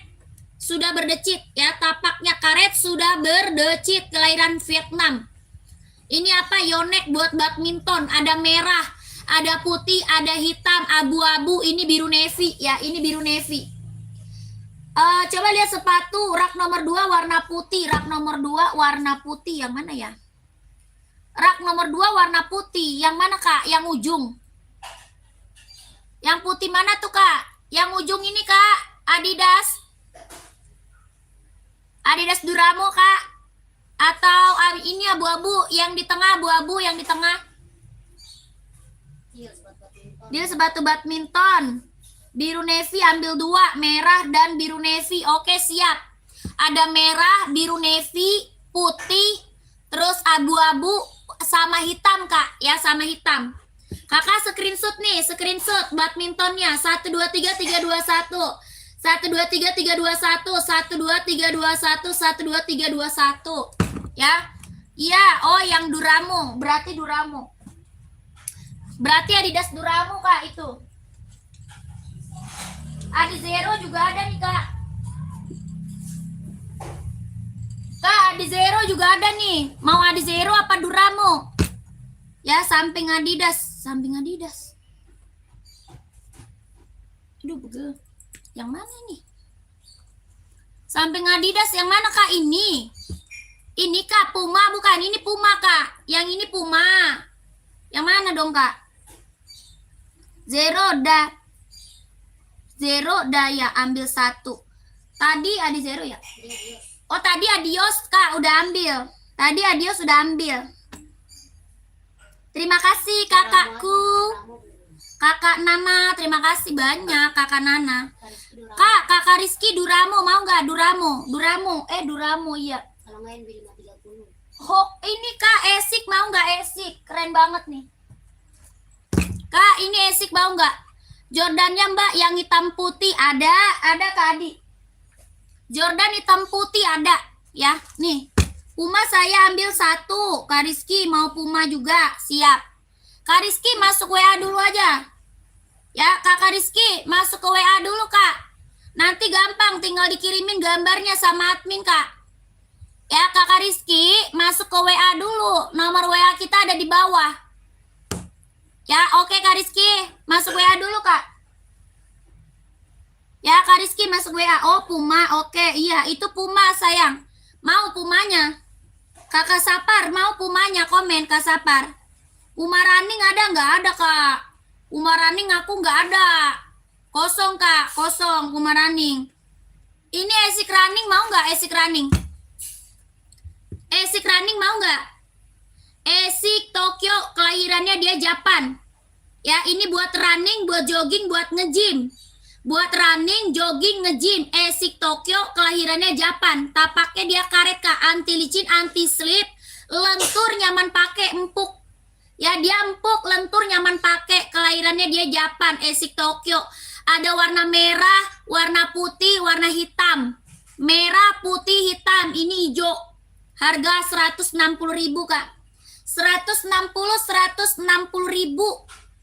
Sudah berdecit ya, tapaknya karet sudah berdecit, kelahiran Vietnam. Ini apa? Yonex buat badminton, ada merah, ada putih, ada hitam, abu-abu, ini biru navy ya, ini biru navy. Coba lihat sepatu rak nomor 2 warna putih, rak nomor 2 warna putih yang mana ya? Rak nomor 2 warna putih. Yang mana Kak? Yang ujung. Yang putih mana tuh Kak? Yang ujung ini Kak. Adidas. Adidas Duramo Kak. Atau ini abu-abu. Yang di tengah abu-abu, yang di tengah. Dia sepatu badminton. Biru navy ambil 2. Merah dan biru navy. Oke, siap. Ada merah, biru navy, putih, terus abu-abu, sama hitam Kak, ya, sama hitam. Kakak screenshot nih, screenshot badmintonnya 1 2 3 3 2 1. 1 2 3 3 2 1, 1 2 3 2 1, 1 2 3 2 1. Ya. Iya, oh yang Duramo, berarti Duramo. Berarti Adidas Duramo Kak itu. Adizero juga ada nih Kak. Kak, Adizero juga ada nih. Mau Adizero apa Duramo? Ya, samping Adidas. Samping Adidas. Aduh, begel. Yang mana nih? Samping Adidas yang mana Kak? Ini. Ini Kak, Puma bukan? Ini Puma Kak. Yang ini Puma. Yang mana dong Kak? Zero dah ya, ambil 1. Tadi Adizero ya? Oh, tadi Adios Kak, udah ambil. Tadi Adios udah ambil. Terima kasih kakakku. Kakak Nana, terima kasih banyak Kakak Nana. Kakak Rizky Duramo, mau nggak Duramo? Duramo iya. Tambahin B530. Oh, ini Kak, esik mau nggak esik? Keren banget nih. Kak, ini esik mau nggak? Jordannya Mbak yang hitam putih ada Kak Adi. Jordan hitam putih ada, ya. Nih, Puma saya ambil 1. Kak Rizky mau Puma juga, siap. Kak Rizky masuk WA dulu aja. Ya, Kak Rizky masuk ke WA dulu Kak. Nanti gampang, tinggal dikirimin gambarnya sama admin Kak. Ya, Kakak Rizky masuk ke WA dulu. Nomor WA kita ada di bawah. Ya, oke Kak Rizky, masuk WA dulu Kak. Ya, Kak Rizky masuk WA. Oh, Puma, oke. Iya, itu Puma sayang. Mau Pumanya. Kakak Sapar, mau Pumanya, komen Kak Sapar. Puma running ada nggak? Ada Kak. Puma running aku nggak ada. Kosong Kak, kosong Puma running. Ini esik running mau nggak esik running? Esik running mau nggak? Esik Tokyo, kelahirannya dia Japan. Ya, ini buat running, buat jogging, buat nge-gym. Buat running, jogging, nge-gym. Esik Tokyo, kelahirannya Japan. Tapaknya dia karet Kak, anti licin, anti slip. Lentur, nyaman pakai, empuk. Ya, dia empuk, lentur, nyaman pakai. Kelahirannya dia Japan, esik Tokyo. Ada warna merah, warna putih, warna hitam. Merah, putih, hitam. Ini hijau. Harga 160.000 Kak. 160.000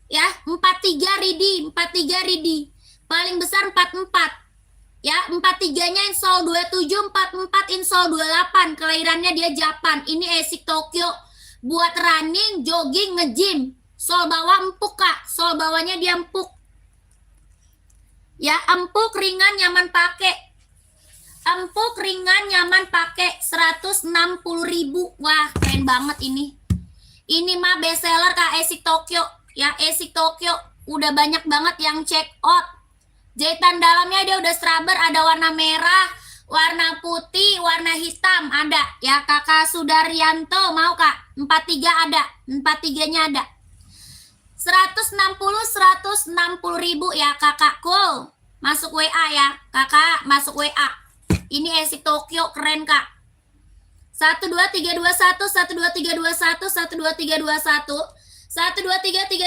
ya, 43 ridi. Paling besar 44. Ya, 43-nya insol 27, 44 insol 28. Kelahirannya dia Japan. Ini esik Tokyo buat running, jogging, nge-gym. Sol bawah empuk Kak. Sol bawahnya dia empuk. Ya, empuk, ringan, nyaman pakai. Empuk, ringan, nyaman pakai. 160.000. Wah, keren banget ini. Ini mah best seller Kak, esik Tokyo. Ya, esik Tokyo udah banyak banget yang check out. Jahitan dalamnya dia udah scrubber, ada warna merah, warna putih, warna hitam ada. Ya, Kakak Sudaryanto mau Kak? 43 ada. 43-nya ada. 160.000 ya Kakakku. Masuk WA ya. Kakak masuk WA. Ini esik Tokyo keren Kak. 12321 12321 12321 12321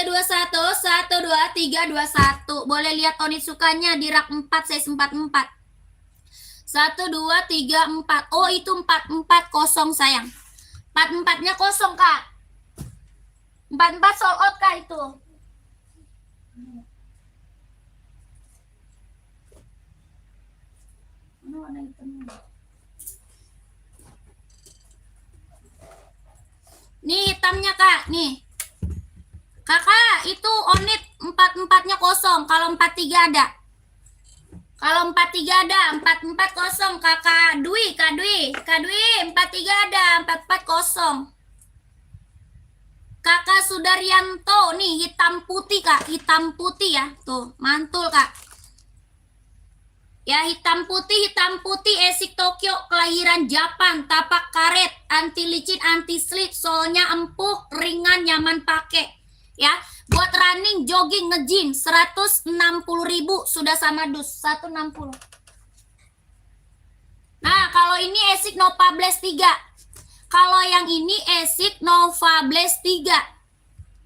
12321. Boleh lihat Onitsukanya di rak 4 size 44. 1234. Oh, itu 44 kosong sayang. 44-nya kosong Kak. 44 sold out Kak itu. Mana warna hitamnya? Nih hitamnya Kak, nih. Kakak, itu Onit 44-nya kosong, kalau 43 ada. Kalau 43 ada, 44 kosong Kakak Dwi, Kak Dwi 43 ada, 44 kosong. Kakak Sudaryanto nih hitam putih Kak, hitam putih ya. Tuh, mantul Kak. Ya, hitam putih esik Tokyo, kelahiran Japan, tapak karet, anti licin, anti slip, solnya empuk, ringan, nyaman pakai. Ya, buat running, jogging, nge-gym 160.000 sudah sama dus 160. Nah, kalau ini esik Nova Blast 3. Kalau yang ini esik Nova Blast 3.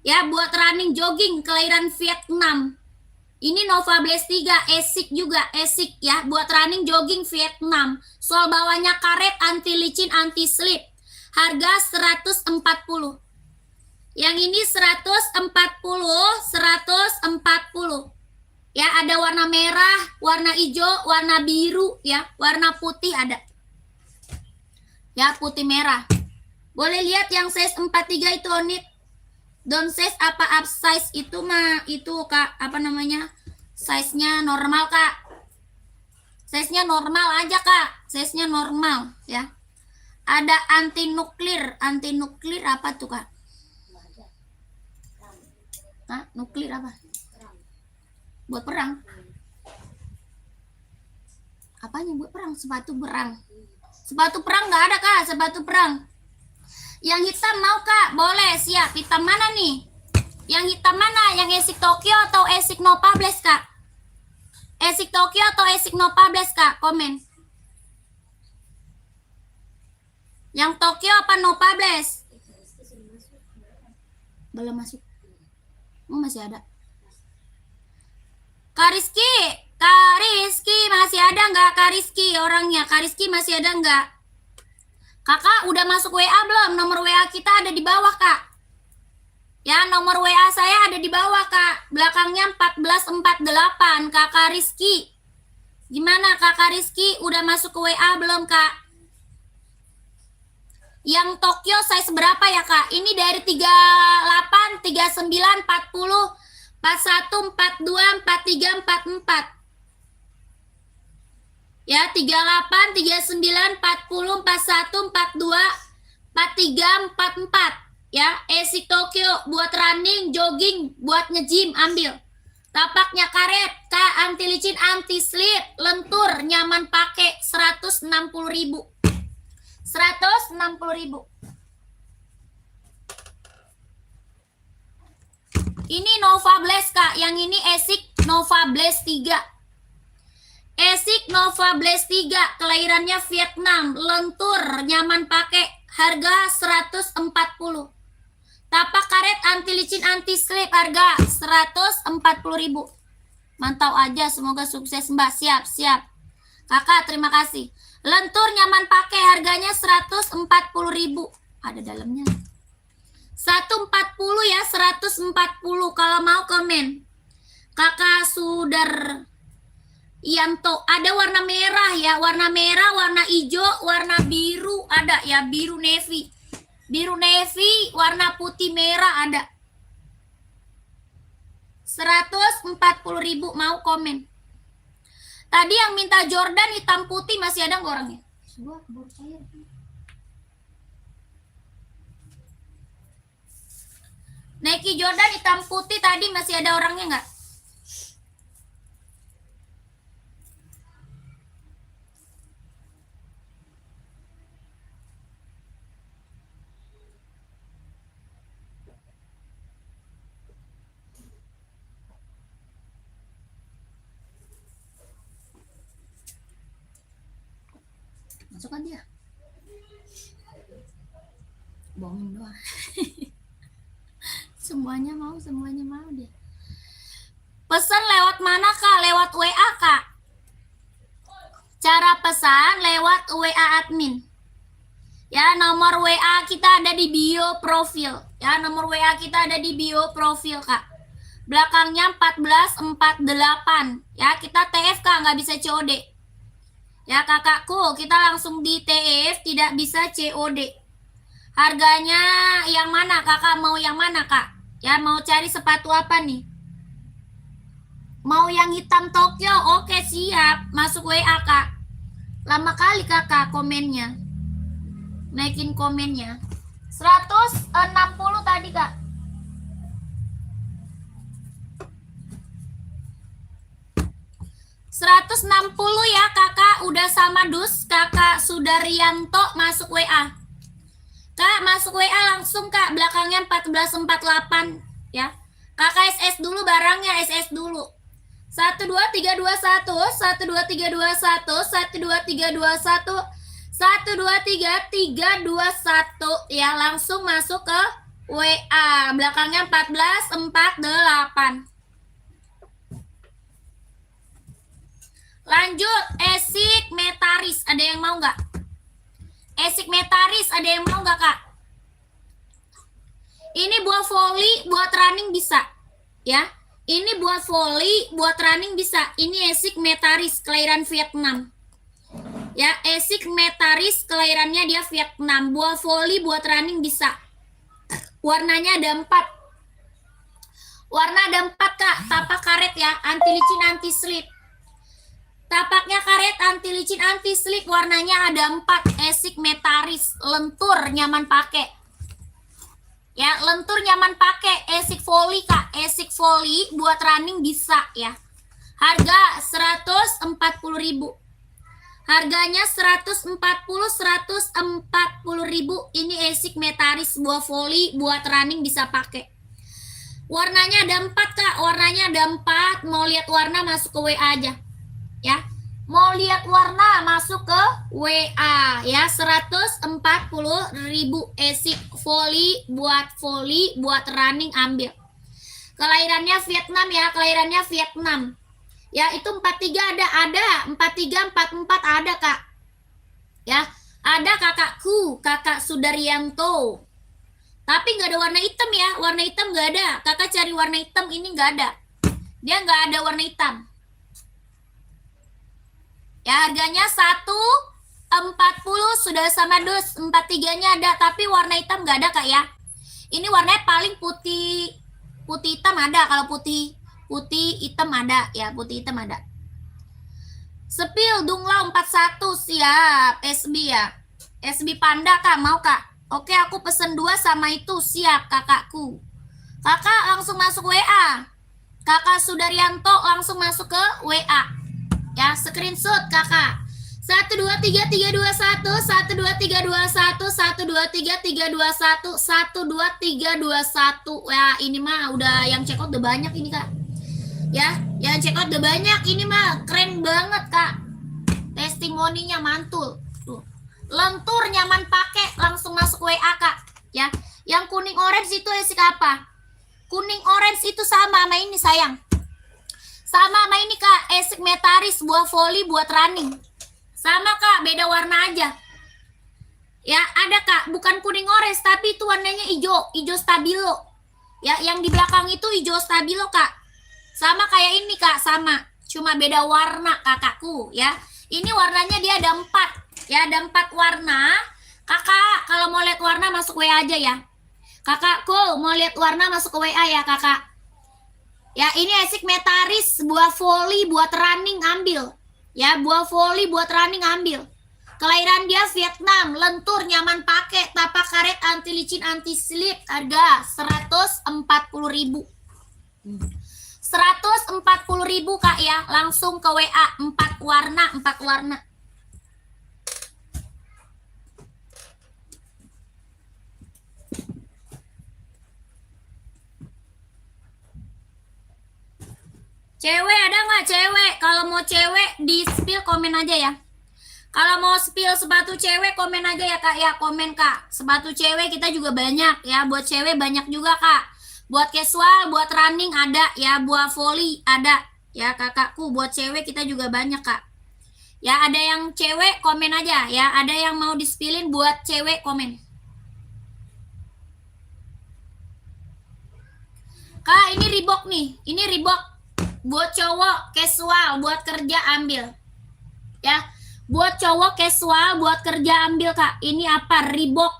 Ya, buat running, jogging, kelahiran Vietnam. Ini Nova Blast 3, esik juga, esik ya, buat running, jogging, Vietnam. Sol bawahnya karet, anti licin, anti slip. Harga 140. Yang ini 140. Ya, ada warna merah, warna hijau, warna biru ya, warna putih ada. Ya, putih merah. Boleh lihat yang size 43 itu Onit. Down size apa up size itu mah itu Kak, apa namanya? Size-nya normal Kak. Size-nya normal aja Kak. Size-nya normal ya. Ada anti nuklir apa tuh Kak? Hah? Nuklir apa? Buat perang. Apanya buat perang? Sepatu perang. Sepatu perang nggak ada Kak, sepatu perang. Yang hitam mau Kak? Boleh, siap. Hitam mana nih? Yang hitam mana? Yang esik Tokyo atau esik Nova Blast Kak? Esik Tokyo atau esik Nova Blast Kak? Komen. Yang Tokyo apa Nova Blast? Belum masuk. Masih ada. Kariski masih ada nggak Kariski orangnya? Kariski masih ada nggak? Kakak udah masuk WA belum? Nomor WA kita ada di bawah, Kak. Ya, nomor WA saya ada di bawah, Kak. Belakangnya 1448, Kakak Rizky. Gimana, Kakak Rizky? Udah masuk ke WA belum, Kak? Yang Tokyo size berapa ya, Kak? Ini dari 38, 39, 40, 41, 42, 43, 44. Ya, 38, 39, 40, 41, 42, 43, 44. Ya, Esik Tokyo buat running, jogging, buat nge-gym ambil. Tapaknya karet, Kak, anti licin, anti slip, lentur, nyaman pakai 160.000. 160.000. Ini Nova Blast, Kak. Yang ini Esik Nova Blast 3. Esik Nova Blast 3, kelahirannya Vietnam, lentur, nyaman pakai, harga 140. Tapak karet anti licin anti slip, harga 140.000. Mantau aja, semoga sukses Mbak. Siap. Kakak terima kasih. Lentur nyaman pakai, harganya 140.000. Ada dalamnya. 140 ya, 140 kalau mau komen. Kakak Sudar Yanto, ada warna merah ya, warna merah, warna hijau, warna biru ada ya, biru navy, warna putih merah ada. 140.000 mau komen. Tadi yang minta Jordan hitam putih masih ada nggak orangnya? Nike Jordan hitam putih tadi masih ada orangnya nggak? Masuk aja. Bohongin doang. semuanya mau dia. Pesan lewat mana, Kak? Lewat WA, Kak. Cara pesan lewat WA admin. Ya, nomor WA kita ada di bio profil. Ya, nomor WA kita ada di bio profil, Kak. Belakangnya 1448. Ya, kita TF, Kak, nggak bisa COD. Ya, kakakku, kita langsung di TF, tidak bisa COD. Harganya yang mana, Kakak? Mau yang mana, Kak? Ya, mau cari sepatu apa nih? Mau yang hitam Tokyo? Oke, siap. Masuk WA, Kak. Lama kali, Kakak, komennya. Naikin komennya. 160 tadi, Kak. $160 ya, Kakak. Udah sama dus, Kakak Sudaryanto masuk WA. Kak, masuk WA langsung, Kak. Belakangnya 1448 ya. Kakak SS dulu barangnya, SS dulu. 12321, 12321, 12321, 12331 ya, langsung masuk ke WA. Belakangnya 1448. Lanjut, Esik Metaris. Ada yang mau nggak? Esik Metaris, ada yang mau nggak, Kak? Ini buat volley, buat running bisa. Ya, ini buat volley, buat running bisa. Ini Esik Metaris, kelahiran Vietnam. Ya, Esik Metaris, kelahirannya dia Vietnam. Buat volley, buat running bisa. Warnanya ada 4. Warna ada 4, Kak. Tapak karet ya, anti licin, anti slip. Tapaknya karet, anti licin, anti slip, warnanya ada 4. Esik Metaris, lentur, nyaman pakai. Ya, lentur nyaman pakai. Esik volley, Kak. Esik volley buat running bisa ya. Harga 140.000. Harganya 140.000. Ini Esik Metaris buat volley, buat running bisa pakai. Warnanya ada 4, Kak. Warnanya ada 4. Mau lihat warna masuk ke WA aja. Ya, Mau lihat warna masuk ke WA ya 140.000 esik volley buat running ambil. Kelahirannya Vietnam ya, kelahirannya Vietnam. Ya itu 43 ada 43 44 ada Kak. Ya, ada kakakku, Kakak Sudaryanto. Tapi nggak ada warna hitam ya, warna hitam nggak ada. Kakak cari warna hitam ini nggak ada. Dia nggak ada warna hitam. Ya harganya 140 sudah sama dus. 43-nya ada tapi warna hitam nggak ada Kak ya. Ini warnanya paling putih hitam ada. Kalau putih hitam ada ya, putih hitam ada. Sepil Dunglau 41 siap. SB ya. SB Panda Kak mau Kak. Oke aku pesen 2 sama itu siap kakakku. Kakak langsung masuk WA. Kakak Sudaryanto langsung masuk ke WA. Ya, screenshot kakak. 123321 12321 123321 12321. Ya, ini mah udah yang check out udah banyak ini Kak. Ya, yang check out udah banyak ini mah keren banget Kak. Testimoninya mantul. Tuh. Lentur nyaman pakai langsung masuk WA Kak. Ya, yang kuning orange itu esik apa? Kuning orange itu sama ini sayang. Sama ini Kak, esik metaris buah volley buat running. Sama Kak, beda warna aja. Ya, ada Kak, bukan kuning orange tapi itu warnanya hijau stabilo. Ya, yang di belakang itu hijau stabilo Kak. Sama kayak ini Kak, sama. Cuma beda warna kakakku ya. Ini warnanya dia ada 4. Ya, ada 4 warna. Kakak, kalau mau lihat warna masuk WA aja ya. Kakakku, mau lihat warna masuk ke WA ya Kakak. Ya, ini esik metaris buah volley buat running ambil. Ya, buah volley buat running ambil. Kelahiran dia Vietnam, lentur nyaman pakai, tapak karet anti licin anti slip, harga 140.000. 140.000 Kak ya, langsung ke WA 4 warna. Cewek ada nggak cewek? Kalau mau cewek di spill komen aja ya. Kalau mau spill sepatu cewek komen aja ya Kak ya, komen Kak. Sepatu cewek kita juga banyak ya, buat cewek banyak juga Kak. Buat casual, buat running ada ya, buat volley ada ya kakakku. Buat cewek kita juga banyak Kak. Ya ada yang cewek komen aja ya, ada yang mau di spillin buat cewek komen. Kak ini Reebok nih, ini Reebok. Buat cowok casual, buat kerja ambil. Ya, buat cowok casual, buat kerja ambil Kak. Ini apa? Reebok.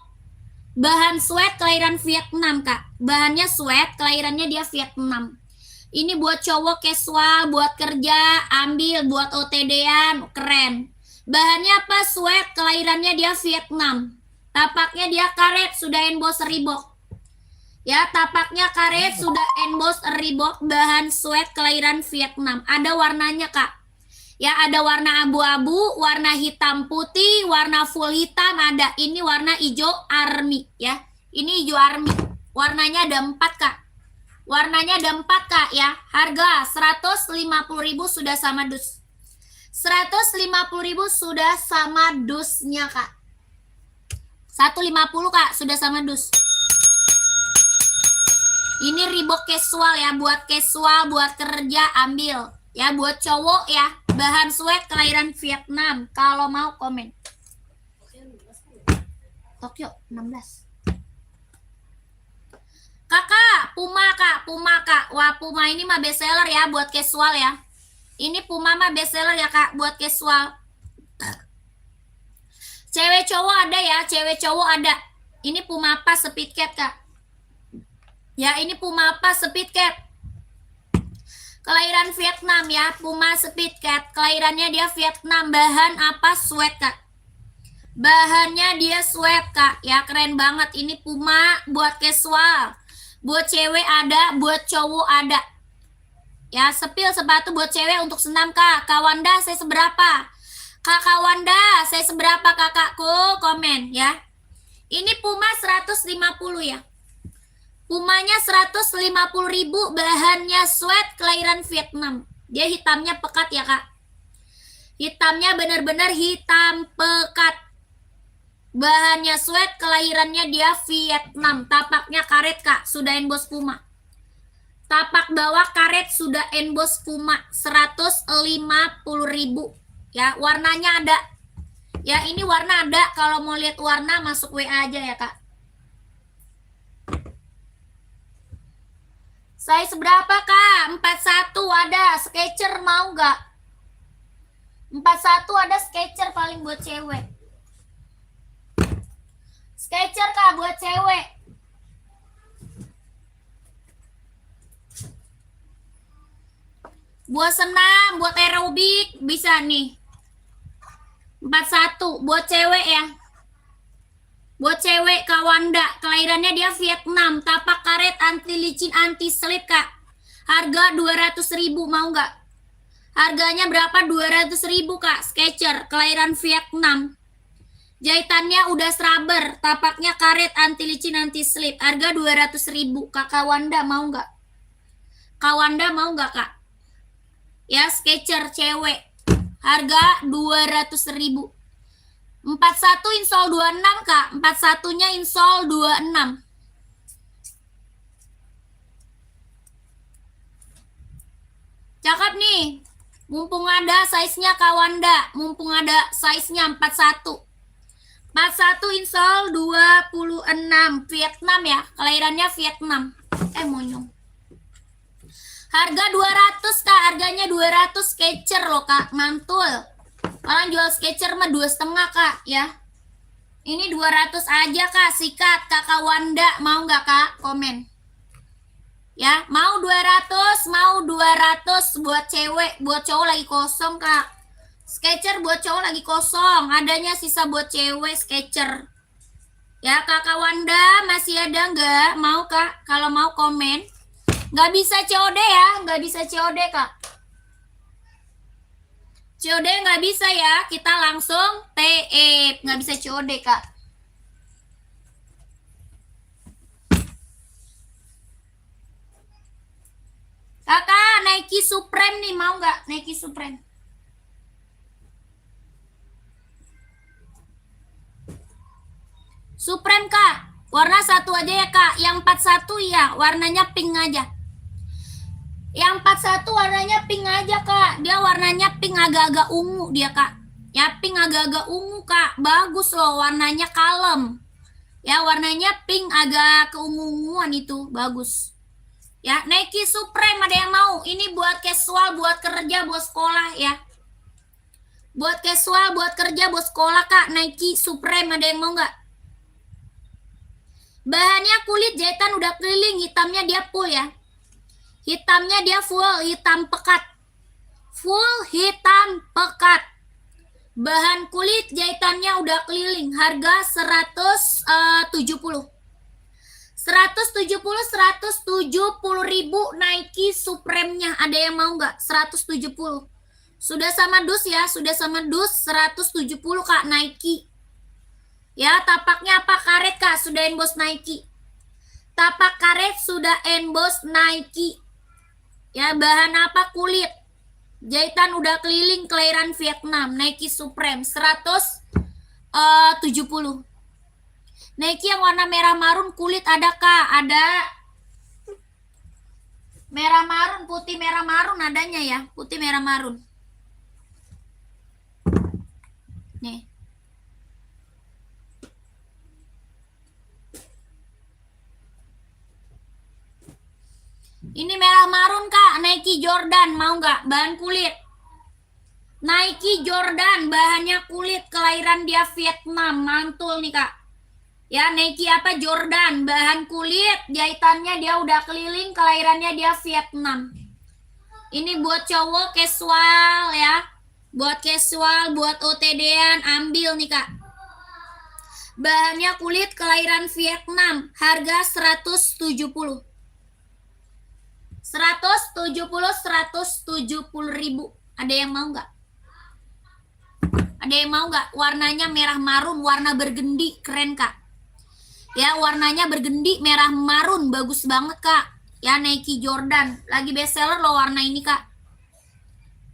Bahan sweat kelahiran Vietnam Kak. Bahannya sweat, kelahirannya dia Vietnam. Ini buat cowok casual, buat kerja ambil, buat OTD-an, keren. Bahannya apa? Sweat, kelahirannya dia Vietnam. Tapaknya dia karet, sudah emboss Reebok. Ya, tapaknya karet sudah emboss Reebok, bahan sweat kelahiran Vietnam. Ada warnanya Kak. Ya, ada warna abu-abu, warna hitam putih, warna full hitam ada. Ini warna hijau army ya. Ini hijau army. Warnanya ada 4 Kak. Warnanya ada 4 Kak ya. Harga 150.000 sudah sama dus. 150.000 sudah sama dusnya Kak. 150 Kak sudah sama dus. Ini Reebok casual ya, buat casual, buat kerja ambil. Ya, buat cowok ya, bahan sweat kelahiran Vietnam. Kalau mau komen. Tokyo 16. Kakak, Puma Kak. Wah, Puma ini mah best seller ya buat casual ya. Ini Puma mah best seller ya Kak buat casual. Cewek cowok ada ya, cewek cowok ada. Ini Puma apa speed cat Kak. Ya, ini Puma apa speed cat. Kelahiran Vietnam ya, Puma speed cat. Kelahirannya dia Vietnam, bahan apa? Sweat Kak. Bahannya dia sweat Kak. Ya, keren banget. Ini Puma buat casual. Buat cewek ada, buat cowok ada. Ya, sepil sepatu buat cewek untuk senam Kak. Kak Wanda, saya seberapa? Kak Wanda, saya seberapa kakakku? Komen ya. Ini Puma 150 ya. Pumanya 150.000, bahannya sweat kelahiran Vietnam. Dia hitamnya pekat ya Kak. Hitamnya benar-benar hitam pekat. Bahannya sweat, kelahirannya dia Vietnam. Tapaknya karet Kak, sudah emboss Puma. Tapak bawah karet sudah emboss Puma 150.000. Ya, warnanya ada. Ya, ini warna ada. Kalau mau lihat warna masuk WA aja ya Kak. Size berapa Kak? 41 ada. Sketcher mau nggak? 41 ada Sketcher paling buat cewek. Sketcher Kak buat cewek. Buat senam, buat aerobik bisa nih. 41 buat cewek ya. Buat cewek Kak Wanda, kelahirannya dia Vietnam, tapak karet, anti licin, anti slip Kak. Harga 200.000, mau nggak? Harganya berapa? 200.000 Kak, Sketcher, kelahiran Vietnam. Jahitannya udah rubber, tapaknya karet, anti licin, anti slip. Harga 200.000. Kak Wanda mau nggak? Kak Wanda mau nggak Kak? Ya, Sketcher cewek. Harga 200.000. 41 insol 26 Kak. 41-nya insol 26. Cakep nih. Mumpung ada size-nya Kak Wanda. Mumpung ada size-nya 41. 41 insol 26. Vietnam ya. Kelahirannya Vietnam. Monyong. Harga 200 Kak. Harganya 200 Sketcher loh Kak. Mantul. Orang jual Sketcher mah 2,5 Kak ya. Ini 200 aja Kak. Sikat Kakak Wanda. Mau nggak Kak? Komen. Ya, mau 200, mau 200 buat cewek, buat cowok lagi kosong Kak. Sketcher buat cowok lagi kosong. Adanya sisa buat cewek Sketcher. Ya, Kakak Wanda masih ada nggak? Mau Kak? Kalau mau komen. Nggak bisa COD ya, nggak bisa COD Kak. COD nggak bisa ya, kita langsung TE, nggak bisa COD Kak. Kakak, Nike Supreme nih, mau nggak Nike Supreme? Supreme Kak, warna satu aja ya Kak. Yang 41 ya, warnanya pink aja. Yang 41 warnanya pink aja Kak. Dia warnanya pink agak-agak ungu dia Kak. Ya pink agak-agak ungu Kak. Bagus loh, warnanya kalem. Ya warnanya pink agak keungu-unguan itu. Bagus. Ya Nike Supreme ada yang mau. Ini buat casual, buat kerja, buat sekolah ya. Buat casual, buat kerja, buat sekolah Kak. Nike Supreme ada yang mau nggak? Bahannya kulit jahitan udah keliling. Hitamnya dia full ya. Hitamnya dia full, hitam pekat. Full hitam pekat. Bahan kulit jahitannya udah keliling. Harga 170. 170 Nike Supreme-nya. Ada yang mau nggak? 170. Sudah sama dus ya, sudah sama dus 170 Kak Nike. Ya, tapaknya apa? Karet Kak, sudah emboss Nike. Tapak karet sudah emboss Nike. Ya, bahan apa? Kulit. Jahitan udah keliling, kelahiran Vietnam. Nike Supreme 170. Nike yang warna merah marun kulit ada Kak? Ada. Merah marun, putih merah marun adanya ya. Putih merah marun. Nih. Ini merah marun Kak, Nike Jordan, mau nggak? Bahan kulit. Nike Jordan, bahannya kulit, kelahiran dia Vietnam, mantul nih Kak. Ya, Nike apa? Jordan, bahan kulit, jahitannya dia udah keliling, kelahirannya dia Vietnam. Ini buat cowok casual ya. Buat casual, buat OTD-an, ambil nih Kak. Bahannya kulit, kelahiran Vietnam, harga 170. 170 Ada yang mau nggak? Ada yang mau nggak? Warnanya merah marun, warna bergendi, keren Kak. Ya, warnanya bergendi merah marun, bagus banget Kak. Ya, Nike Jordan, lagi bestseller loh warna ini Kak.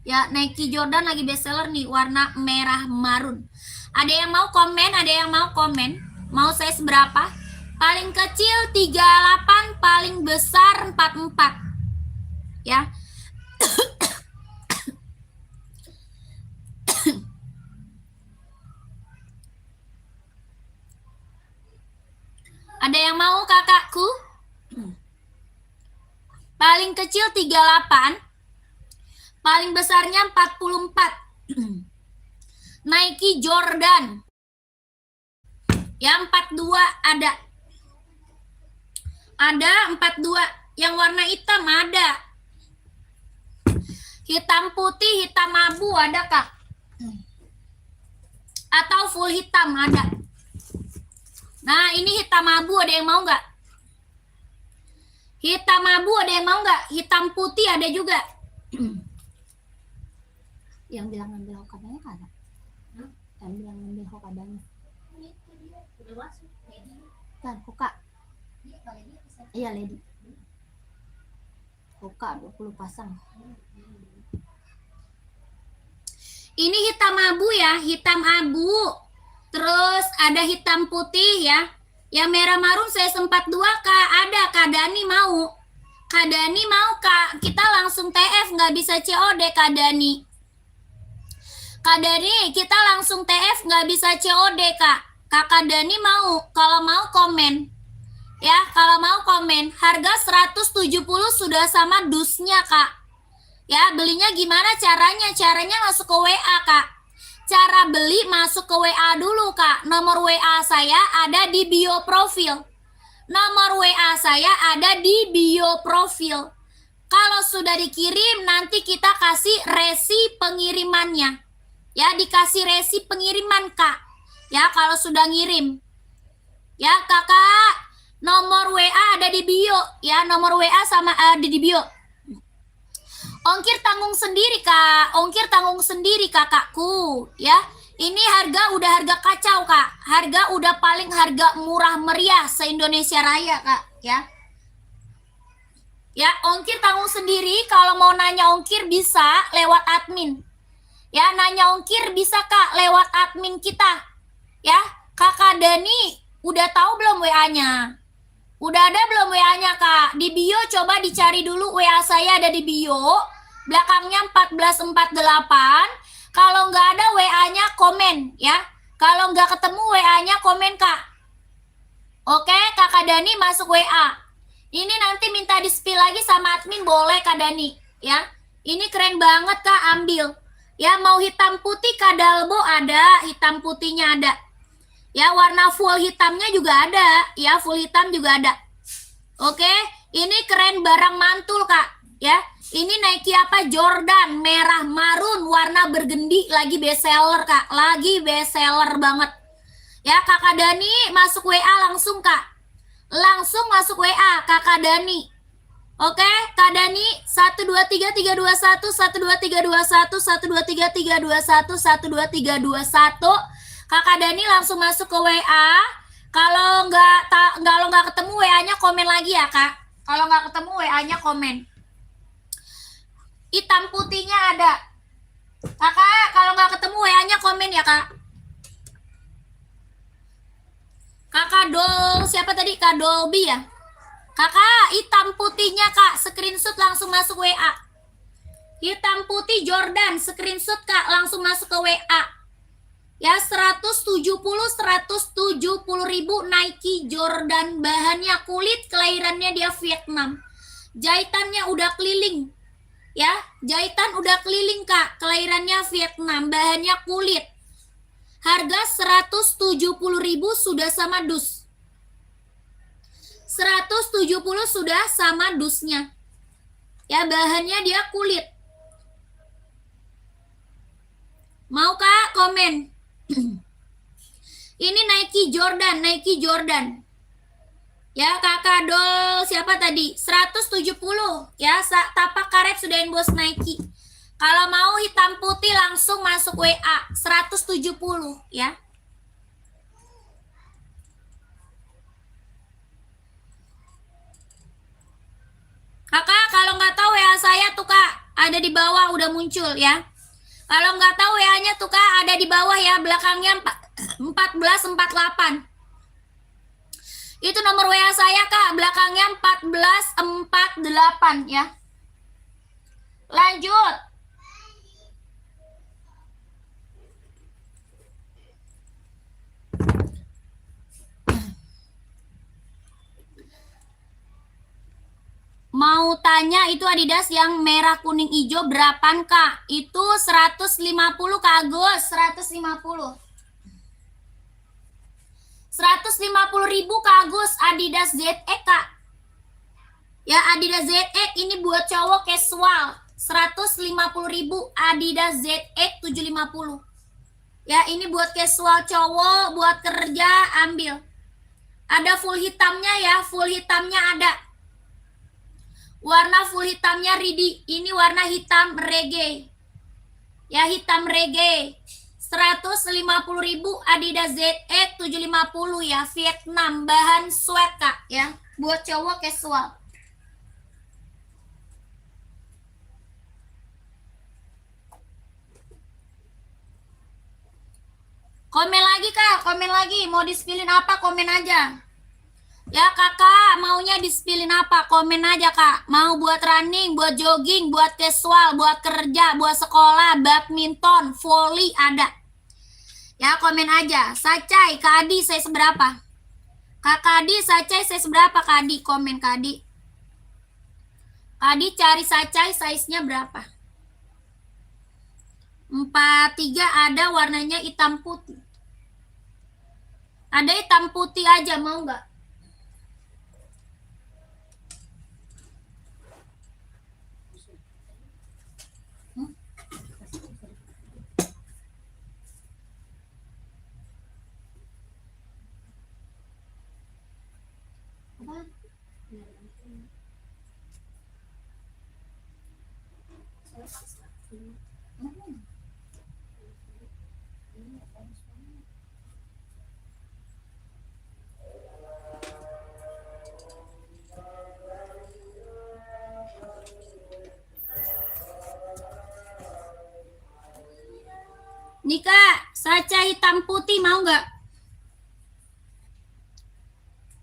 Ya, Nike Jordan lagi bestseller nih, warna merah marun. Ada yang mau komen? Ada yang mau komen? Mau size berapa? Paling kecil 38, paling besar 44. Ya. Ada yang mau kakakku? Paling kecil 38, paling besarnya 44. Nike Jordan. Yang 42 ada. Ada 42. Yang warna hitam ada. Hitam putih, hitam abu ada, Kak. Atau full hitam ada. Nah, ini hitam abu, ada yang mau nggak? Hitam abu ada yang mau nggak? Hitam putih ada juga. Yang bilang ngambil hokadanya kan? Yang bilang ngambil hokadanya. Udah masuk. Kan, hoka. Iya, lady. Hoka 20 pasang. Ini hitam abu ya, hitam abu. Terus ada hitam putih ya. Yang merah marun saya sempat 2 Kak. Ada Kak Dani mau. Kak Dani mau Kak. Kita langsung TF, nggak bisa COD Kak Dani. Kak Dani kita langsung TF, nggak bisa COD Kak. Kakak Dani mau. Kalau mau komen. Ya, kalau mau komen. Harga 170 sudah sama dusnya Kak. Ya, belinya gimana caranya? Caranya masuk ke WA Kak. Cara beli masuk ke WA dulu Kak. Nomor WA saya ada di bio profil. Nomor WA saya ada di bio profil. Kalau sudah dikirim nanti kita kasih resi pengirimannya. Ya, dikasih resi pengiriman Kak. Ya, kalau sudah ngirim. Ya, Kakak, nomor WA ada di bio. Ya, nomor WA sama ada di bio. Ongkir tanggung sendiri Kak, ongkir tanggung sendiri kakakku ya. Ini harga udah harga kacau Kak, harga udah paling harga murah meriah se-Indonesia Raya Kak ya. Ya, ongkir tanggung sendiri. Kalau mau nanya ongkir bisa lewat admin. Ya, nanya ongkir bisa Kak lewat admin kita. Ya, Kakak Dani udah tahu belum WA-nya? Udah ada belum WA-nya Kak? Di bio coba dicari dulu, WA saya ada di bio. Belakangnya 1448. Kalau nggak ada WA-nya komen ya. Kalau nggak ketemu WA-nya komen Kak. Oke, Kakak Dani masuk WA. Ini nanti minta di-spill lagi sama admin boleh Kak Dani ya. Ini keren banget Kak, ambil. Ya, mau hitam putih Kak Dalbo ada, hitam putihnya ada. Ya, warna full hitamnya juga ada. Ya, full hitam juga ada. Oke, ini keren barang mantul Kak. Ya, ini Nike apa? Jordan, merah marun, warna bergendi, lagi bestseller Kak. Lagi bestseller banget. Ya, Kakak Dani masuk WA langsung Kak. Langsung masuk WA Kakak Dani. Oke, Kak Dani 123321 12321 1233321 12321. Kakak Dani langsung masuk ke WA. Kalau nggak ketemu WA-nya komen lagi ya Kak. Kalau nggak ketemu WA-nya komen. Hitam putihnya ada. Kakak, kalau nggak ketemu WA-nya komen ya Kak. Kakak Dol, siapa tadi? Kak Dolby ya? Kakak, hitam putihnya Kak, screenshot langsung masuk WA. Hitam putih Jordan, screenshot Kak, langsung masuk ke WA. Ya, 170 ribu Nike Jordan, bahannya kulit, kelahirannya dia Vietnam. Jahitannya udah keliling. Ya, jahitan udah keliling Kak, kelahirannya Vietnam, bahannya kulit. Harga 170 ribu sudah sama dus. 170 sudah sama dusnya. Ya, bahannya dia kulit. Mau Kak komen? Ini Nike Jordan, Nike Jordan. Ya, Kakak Dol siapa tadi? 170 ya, tapak karet sudah bos Nike. Kalau mau hitam putih langsung masuk WA 170 ya. Kakak kalau nggak tahu WA saya tuh Kak, Ada di bawah udah muncul ya. Kalau nggak tahu WA-nya tuh Kak, ada di bawah ya, belakangnya 1448. Itu nomor WA saya Kak, belakangnya 1448 ya. Lanjut. Mau tanya itu Adidas yang merah kuning hijau berapaan Kak? Itu 150 Kak Agus, 150. 150.000 Kak Agus, Adidas ZX Kak. Ya Adidas ZX ini buat cowok casual. 150.000 Adidas ZX 750. Ya ini buat casual cowok, buat kerja ambil. Ada full hitamnya ya, full hitamnya ada. Warna full hitamnya Ridi, ini warna hitam reggae. Ya hitam reggae. 150.000 Adidas ZX 750 ya, Vietnam, bahan sweat Kak ya, buat cowok casual. Komen lagi Kak, komen lagi, mau dispilin apa komen aja. Ya Kakak, maunya dispilin apa? Komen aja Kak. Mau buat running, buat jogging, buat casual, buat kerja, buat sekolah, badminton, volley ada. Ya komen aja. Sacai, Kak Adi saya seberapa? Kak Adi, Sacai saya seberapa Kak Adi? Komen Kak Adi. Kak Adi cari Sacai size-nya berapa? 43 ada warnanya hitam putih. Ada hitam putih aja, mau nggak? Nih Kak, Sacai hitam putih mau nggak?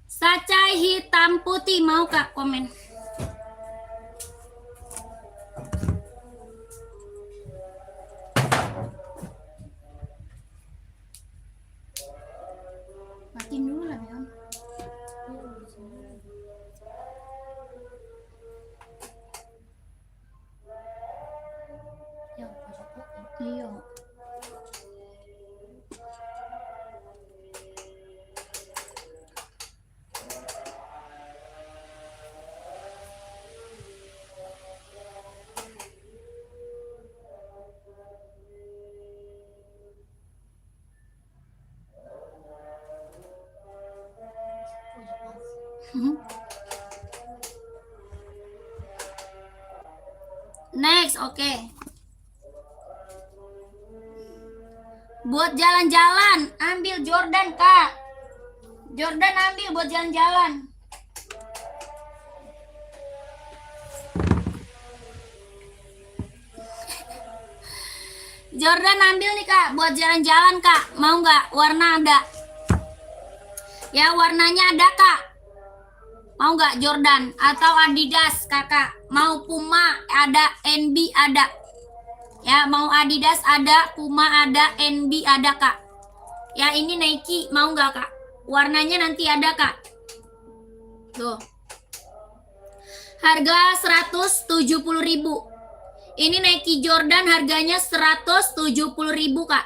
Sacai hitam putih mau Kak, komen. Matiin dulu lah ya. Iya. Next, oke. Buat jalan-jalan, ambil Jordan Kak. Jordan ambil buat jalan-jalan. Jordan ambil nih Kak, buat jalan-jalan Kak. Mau nggak? Warna ada. Ya warnanya ada Kak. Mau nggak Jordan atau Adidas Kakak? Mau Puma ada, NB ada. Ya mau Adidas ada, Puma ada, NB ada Kak. Ya ini Nike mau nggak Kak? Warnanya nanti ada Kak. Tuh. Harga 170.000. Ini Nike Jordan harganya 170.000 Kak.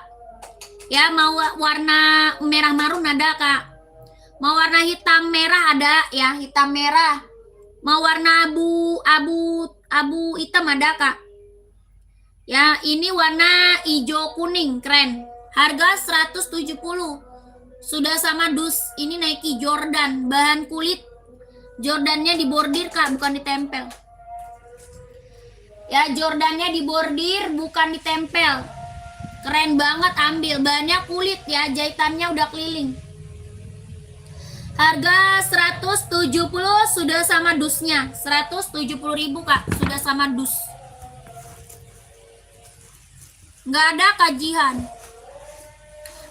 Ya mau warna merah marun ada Kak. Mau warna hitam merah ada ya, hitam merah. Mau warna abu hitam ada Kak. Ya, ini warna hijau kuning, keren. Harga 170. Sudah sama dus. Ini Nike Jordan, bahan kulit. Jordannya dibordir Kak, bukan ditempel. Ya, Jordannya dibordir, bukan ditempel. Keren banget, ambil. Bahannya kulit ya, jahitannya udah keliling. Harga 170 sudah sama dusnya. 170.000 Kak, sudah sama dus. Nggak ada kajian.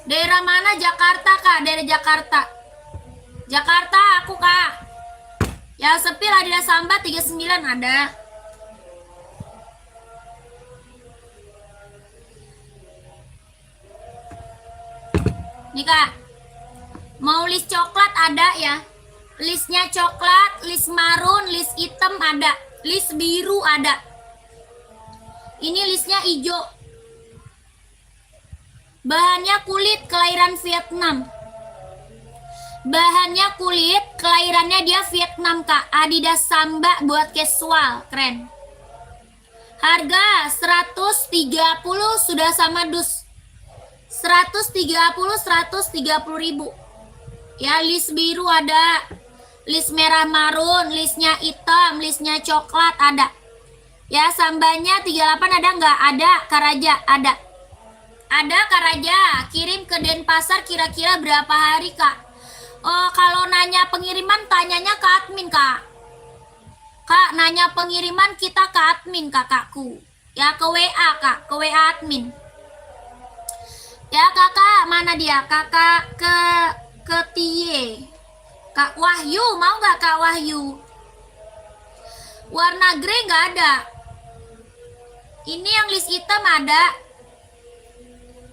Daerah mana? Jakarta kak, daerah Jakarta. Jakarta aku kak. Yang sepil Adidas Samba 39 ada. Nih kak, mau list coklat ada ya. Listnya coklat, list marun, list hitam ada, list biru ada. Ini listnya hijau. Bahannya kulit, kelahiran Vietnam. Bahannya kulit, kelahirannya dia Vietnam kak. Adidas Samba buat casual, keren. Harga 130 sudah sama dus. 130 ribu. Ya, list biru ada, list merah marun, listnya hitam, listnya coklat ada. Ya, Sambanya 38 ada nggak? Ada, Karaja ada. Ada Karaja, kirim ke Denpasar kira-kira berapa hari kak? Oh, kalau nanya pengiriman tanyanya ke admin kak. Kak, nanya pengiriman kita ke admin kakakku. Ya, ke WA kak, ke WA admin. Ya kakak, mana dia? Kakak ke Tie. Kak Wahyu, mau nggak Kak Wahyu? Warna grey nggak ada. Ini yang list hitam ada.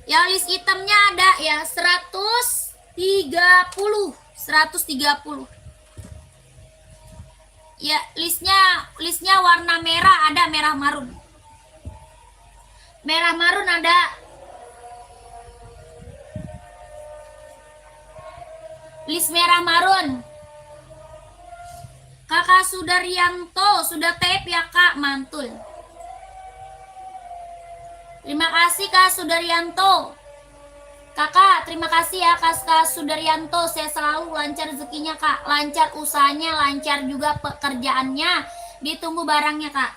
Yang list hitamnya ada ya 130. Ya, listnya warna merah ada, merah marun. Merah marun ada. List merah marun. Kakak Sudaryanto sudah tap ya kak, mantul. Terima kasih kak Sudaryanto. Kakak terima kasih ya kak Sudaryanto. Saya selalu lancar rezekinya kak, lancar usahanya, lancar juga pekerjaannya. Ditunggu barangnya kak.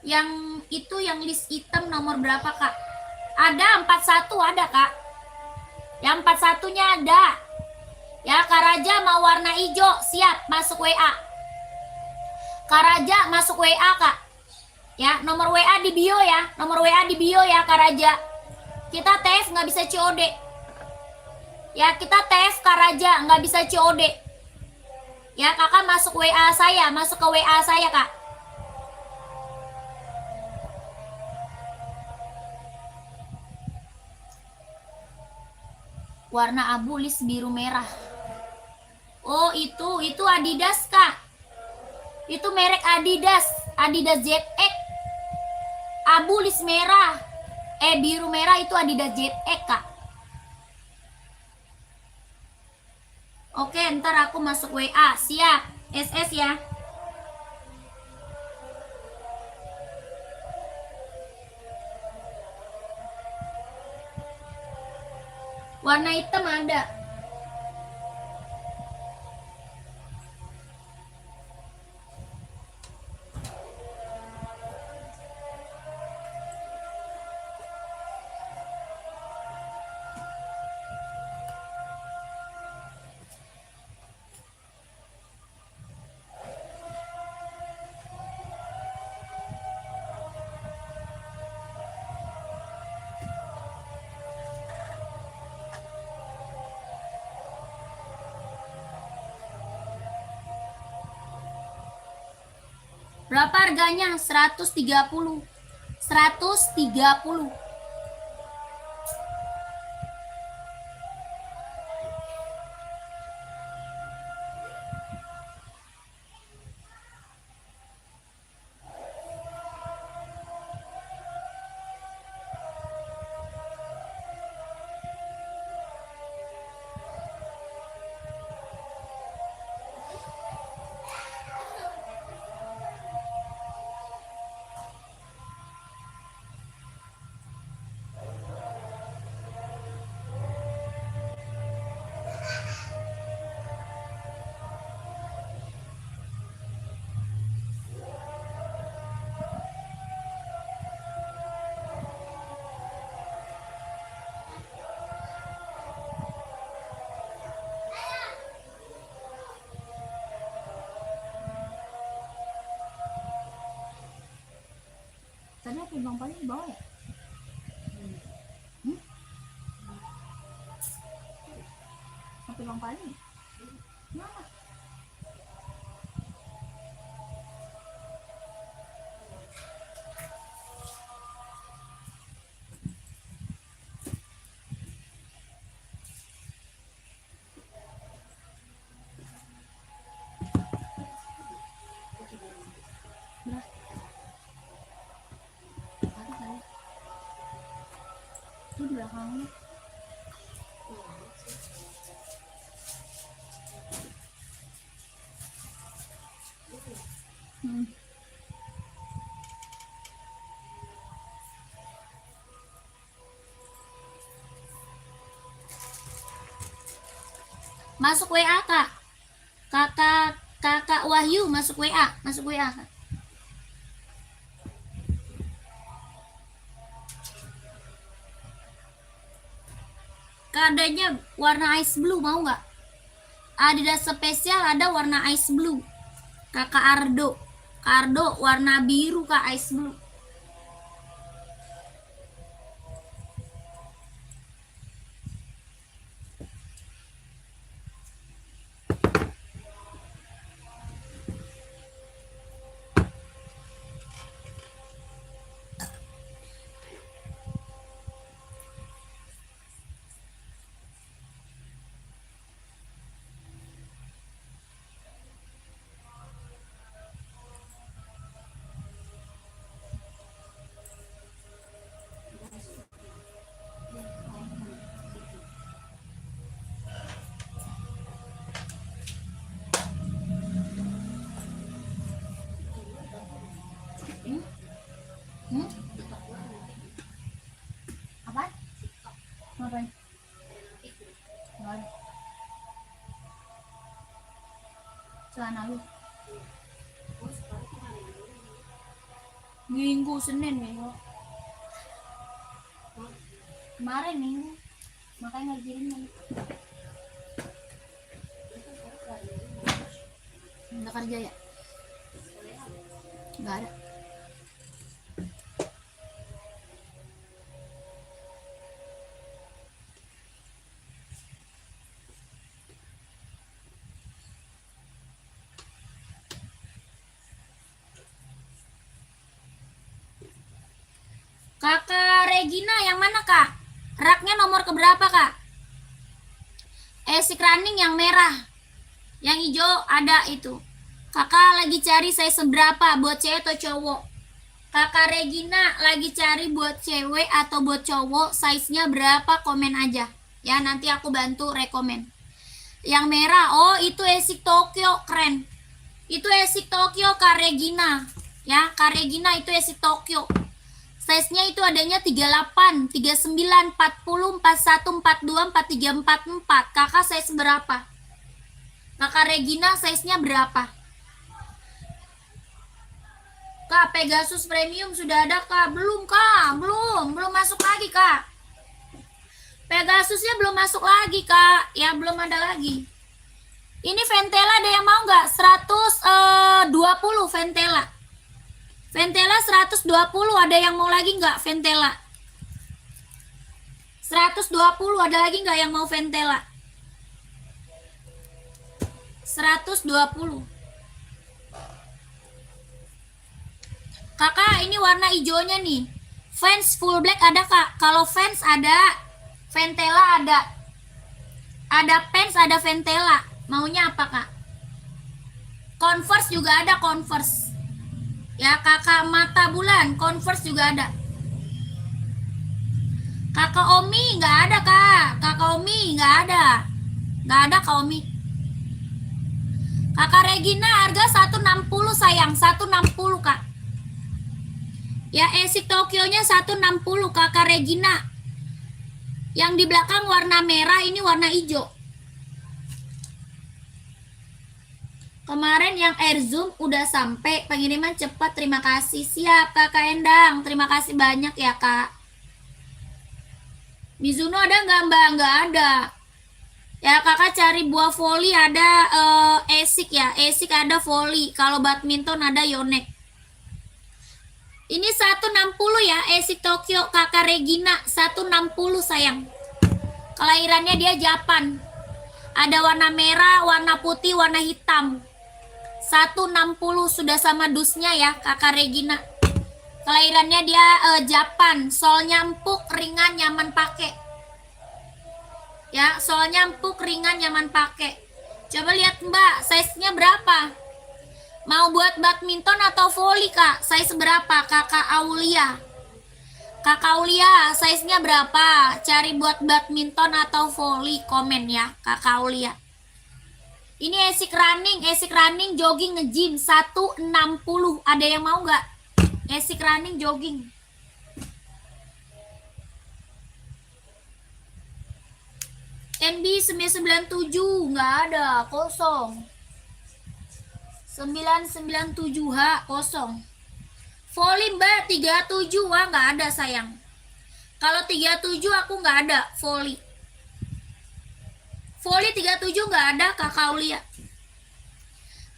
Yang itu yang list hitam nomor berapa kak? Ada 41 ada kak. Yang 41-nya ada. Ya, Karaja mau warna hijau, siap masuk WA. Karaja masuk WA, Kak. Ya, nomor WA di bio ya. Nomor WA di bio ya, Karaja. Kita TF nggak bisa COD. Ya, kita TF Karaja nggak bisa COD. Ya, kakak masuk WA saya, masuk ke WA saya, Kak. Warna abu list biru merah. Oh, itu Adidas, Kak. Itu merek Adidas, Adidas ZX. Abu list merah. Biru merah itu Adidas ZX, Kak. Oke, ntar aku masuk WA. Siap. SS ya. Warna hitam ada. Berapa harganya? 130. 130. Tadi apa Bang Pali di bawah ya? Apa Bang Pali? Kenapa? Itu di belakangnya. Masuk WA Kak. Kakak Wahyu masuk WA, Kak. Adanya warna ice blue, mau nggak? Adidas spesial ada warna ice blue. Kakak Ardo warna biru Kak, ice blue. Apa? Ngapain? Nggak ada. Celana lu. Minggu Senin Minggu. Kemarin Minggu. Makanya ngerjain. Nggak kerja ya? Nggak ada. Kakak Regina yang mana Kak? Raknya nomor keberapa Kak? Esik running yang merah. Yang hijau ada itu. Kakak lagi cari size seberapa buat cewek atau cowok? Kakak Regina lagi cari buat cewek atau buat cowok, size-nya berapa, komen aja. Ya, nanti aku bantu rekomen. Yang merah, oh itu Esik Tokyo, keren. Itu Esik Tokyo Kak Regina. Ya, Kak Regina itu Esik Tokyo. Size-nya itu adanya 38, 39, 40, 41, 42, 43, 44. Kakak size berapa? Kakak Regina size-nya berapa? Kak, Pegasus Premium sudah ada Kak? Belum Kak, belum masuk lagi Kak. Pegasusnya belum masuk lagi Kak, ya belum ada lagi. Ini Ventela ada yang mau nggak? 120 Ventela. Ventela 120, ada yang mau lagi nggak Ventela? 120, ada lagi nggak yang mau Ventela? 120. Kakak, ini warna hijaunya nih. Vans full black ada Kak? Kalau Vans ada, Ventela ada. Ada Pants, ada Ventela. Maunya apa Kak? Converse juga ada, Converse. Ya, Kakak Mata Bulan, Converse juga ada. Kakak Omi nggak ada Kak. Kakak Omi nggak ada. Nggak ada Kak Omi. Kakak Regina harga 160 sayang, 160 Kak. Ya, Esik Tokyo-nya 160 Kakak Regina. Yang di belakang warna merah, ini warna hijau. Kemarin yang Air Zoom udah sampai, pengiriman cepat, terima kasih. Siap Kakak Endang, terima kasih banyak ya Kak. Mizuno ada nggak Mbak? Nggak ada. Ya Kakak cari buah volley ada Esik ya, Esik ada volley. Kalau badminton ada Yonex. Ini 160 ya, Esik Tokyo kakak Regina 160 sayang. Kelahirannya dia Japan. Ada warna merah, warna putih, warna hitam. 160 sudah sama dusnya ya kakak Regina. Kelahirannya dia Japan. Solnya empuk, ringan, nyaman pakai. Ya, solnya empuk, ringan, nyaman pakai. Coba lihat Mbak, size-nya berapa? Mau buat badminton atau volley kak? Size berapa kakak Aulia? Kakak Aulia, size-nya berapa? Cari buat badminton atau volley, komen ya kakak Aulia. Ini Esik running jogging nge-gym 160. Ada yang mau nggak? Esik running jogging. NB 997 nggak ada, kosong. 997H kosong. Volley Mbak 37, wah nggak ada sayang. Kalau 37 aku nggak ada volley. Volley 37 nggak ada kakak Aulia.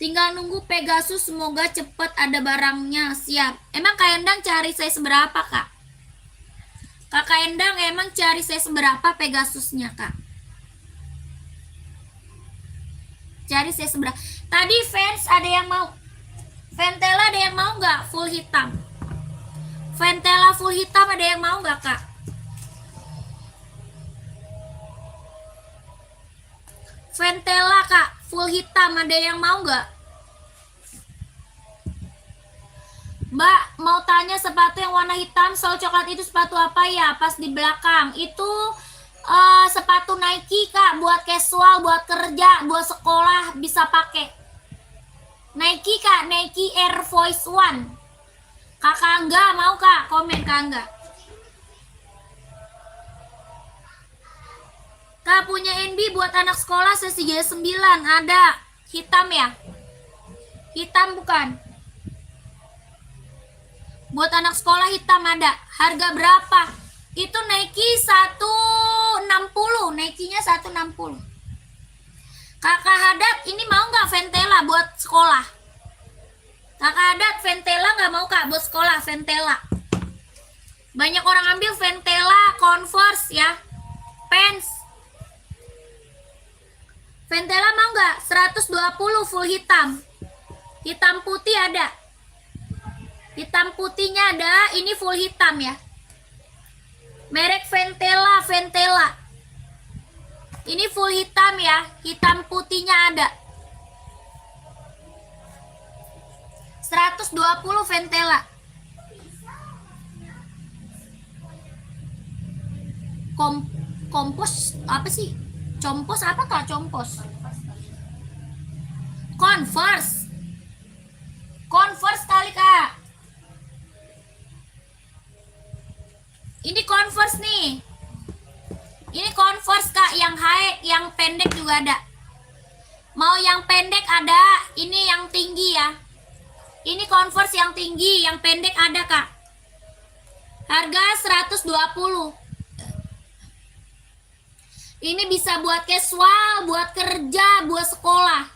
Tinggal nunggu Pegasus, semoga cepet ada barangnya. Siap. Emang Kak Endang cari size berapa kak? Kakak Endang emang cari size berapa Pegasusnya kak? Cari size berapa? Tadi fans ada yang mau. Ventela ada yang mau nggak full hitam? Ventela full hitam ada yang mau nggak kak? Ventela kak full hitam ada yang mau nggak? Mbak mau tanya sepatu yang warna hitam sol coklat itu sepatu apa ya? Pas di belakang itu sepatu Nike kak, buat casual, buat kerja, buat sekolah bisa pakai. Nike kak, Nike Air Force One. Kakak Angga mau kak? Komen Kak Angga. Kak punya NB buat anak sekolah C39 ada. Hitam ya? Hitam bukan? Buat anak sekolah hitam ada. Harga berapa? Itu Nike 160. Nike-nya 160. Kakak Hadat ini mau nggak Ventela buat sekolah? Kakak Hadat Ventela nggak mau kak buat sekolah Ventela? Banyak orang ambil Ventela, Converse ya, pants. Ventela mau nggak? 120 full hitam. Hitam putih ada. Hitam putihnya ada. Ini full hitam ya. Merek Ventela, Ventela. Ini full hitam ya, hitam putihnya ada. 120 Ventela. Kompos apa sih? Compos apa kak? Compos. Converse. Converse kali kak. Ini Converse nih. Ini Converse kak, yang high, yang pendek juga ada. Mau yang pendek ada, ini yang tinggi ya. Ini Converse yang tinggi, yang pendek ada kak. Harga 120. Ini bisa buat casual, buat kerja, buat sekolah.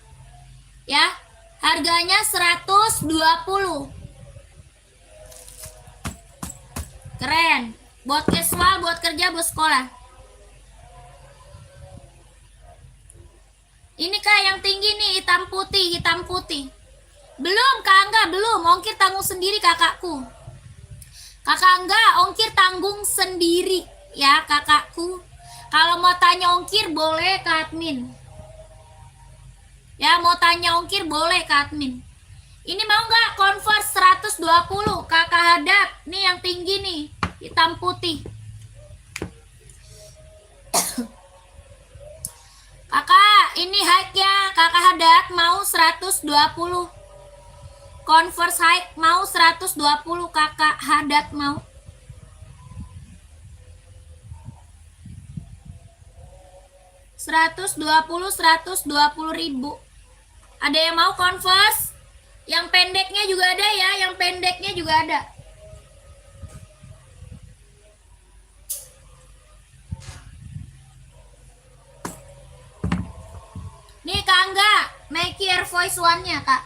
Ya, harganya 120. Keren. Buat casual, buat kerja, buat sekolah. Ini kak yang tinggi nih, hitam putih, hitam putih. Belum kak Angga, belum. Ongkir tanggung sendiri kakakku. Kakak Angga, ongkir tanggung sendiri ya kakakku. Kalau mau tanya ongkir boleh ke admin. Ya mau tanya ongkir boleh ke admin. Ini mau nggak Converse 120 kakak Hadat. Nih yang tinggi nih, hitam putih. Kakak, ini high-nya kakak Hadat mau 120. Converse high mau 120 kakak Hadat mau. Seratus dua puluh ribu. Ada yang mau Converse? Yang pendeknya juga ada ya, yang pendeknya juga ada. Nih Kak Angga, Nike Air Force One-nya Kak.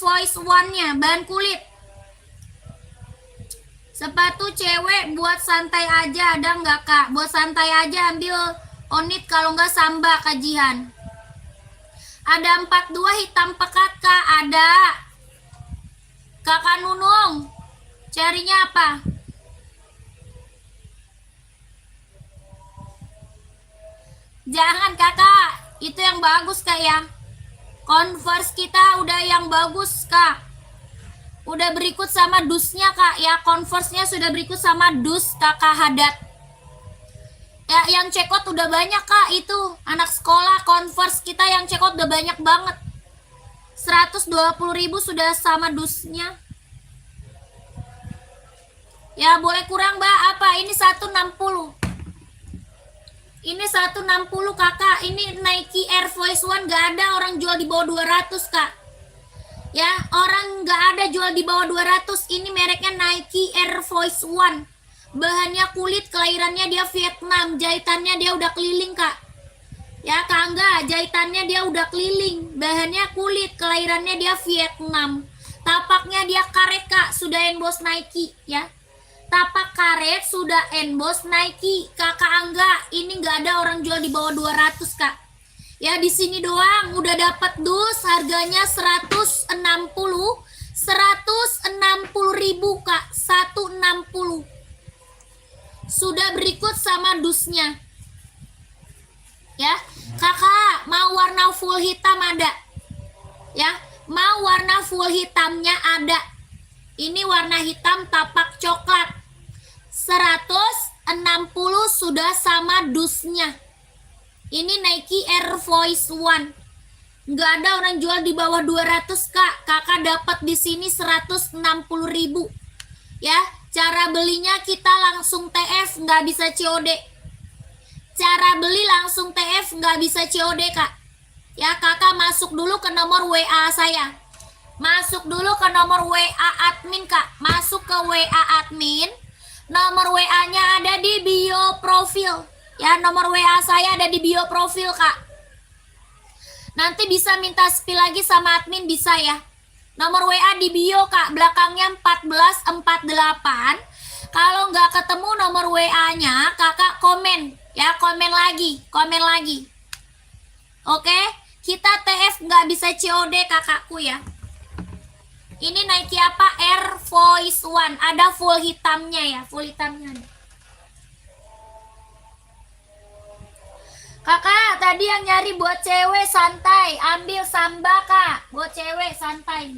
Voice One-nya, bahan kulit. Sepatu cewek buat santai aja, ada nggak kak? Buat santai aja ambil Onit, kalau nggak Samba kajian. Ada 42 hitam pekat kak, ada. Kakak Nunung, carinya apa? Jangan kakak, itu yang bagus kak ya. Converse kita udah yang bagus kak. Udah berikut sama dusnya kak ya, Converse-nya sudah berikut sama dus kakak Hadat. Ya yang cekot udah banyak kak, itu anak sekolah Converse kita yang cekot udah banyak banget. 120.000 sudah sama dusnya. Ya boleh kurang mbak, apa ini 160. Ini 160 kakak, ini Nike Air Force One gak ada orang jual di bawah 200 kak. Ya, orang nggak ada jual di bawah 200. Ini mereknya Nike Air Force One. Bahannya kulit, kelahirannya dia Vietnam. Jahitannya dia udah keliling, Kak. Ya, Kak Angga, jahitannya dia udah keliling. Bahannya kulit, kelahirannya dia Vietnam. Tapaknya dia karet, Kak. Sudah emboss Nike, ya. Tapak karet sudah emboss Nike. Kakak Angga, ini nggak ada orang jual di bawah 200, Kak. Ya di sini doang udah dapat dus, harganya 160 ribu kak, 160. Sudah berikut sama dusnya. Ya kakak mau warna full hitam ada? Ya mau warna full hitamnya ada. Ini warna hitam tapak coklat, 160 sudah sama dusnya. Ini Nike Air Force One. Nggak ada orang jual di bawah 200 kak. Kakak dapat di sini 160.000. Ya, cara belinya kita langsung TF, nggak bisa COD. Cara beli langsung TF, nggak bisa COD kak. Ya, kakak masuk dulu ke nomor WA saya. Masuk dulu ke nomor WA admin kak. Masuk ke WA admin. Nomor WA-nya ada di bio profil. Ya, nomor WA saya ada di bio profil, Kak. Nanti bisa minta spill lagi sama admin, bisa ya. Nomor WA di bio, Kak. Belakangnya 1448. Kalau nggak ketemu nomor WA-nya, Kakak komen. Ya, komen lagi. Komen lagi. Oke? Kita TF nggak bisa COD, kakakku ya. Ini Nike apa? Air Force One. Ada full hitamnya ya. Full hitamnya ada. Kakak, tadi yang nyari buat cewek santai, ambil Samba kak, buat cewek santai.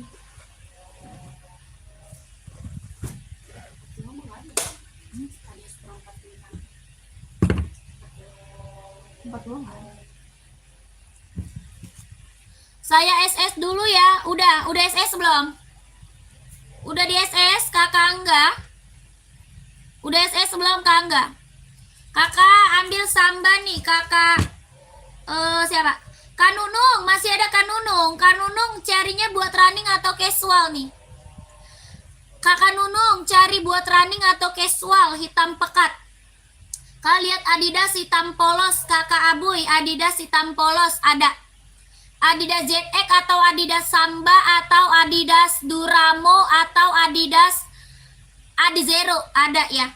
Saya SS dulu ya, udah SS belum? Udah di SS kakak enggak? Udah SS belum kak enggak? Kakak ambil Samba nih kakak. Siapa? Kak Nunung, masih ada Kak Nunung. Kak Nunung carinya buat running atau casual nih? Kakak Nunung cari buat running atau casual hitam pekat. Kak lihat Adidas hitam polos, kakak Abuy, Adidas hitam polos ada. Adidas ZX atau Adidas Samba atau Adidas Duramo atau Adidas Adizero ada ya.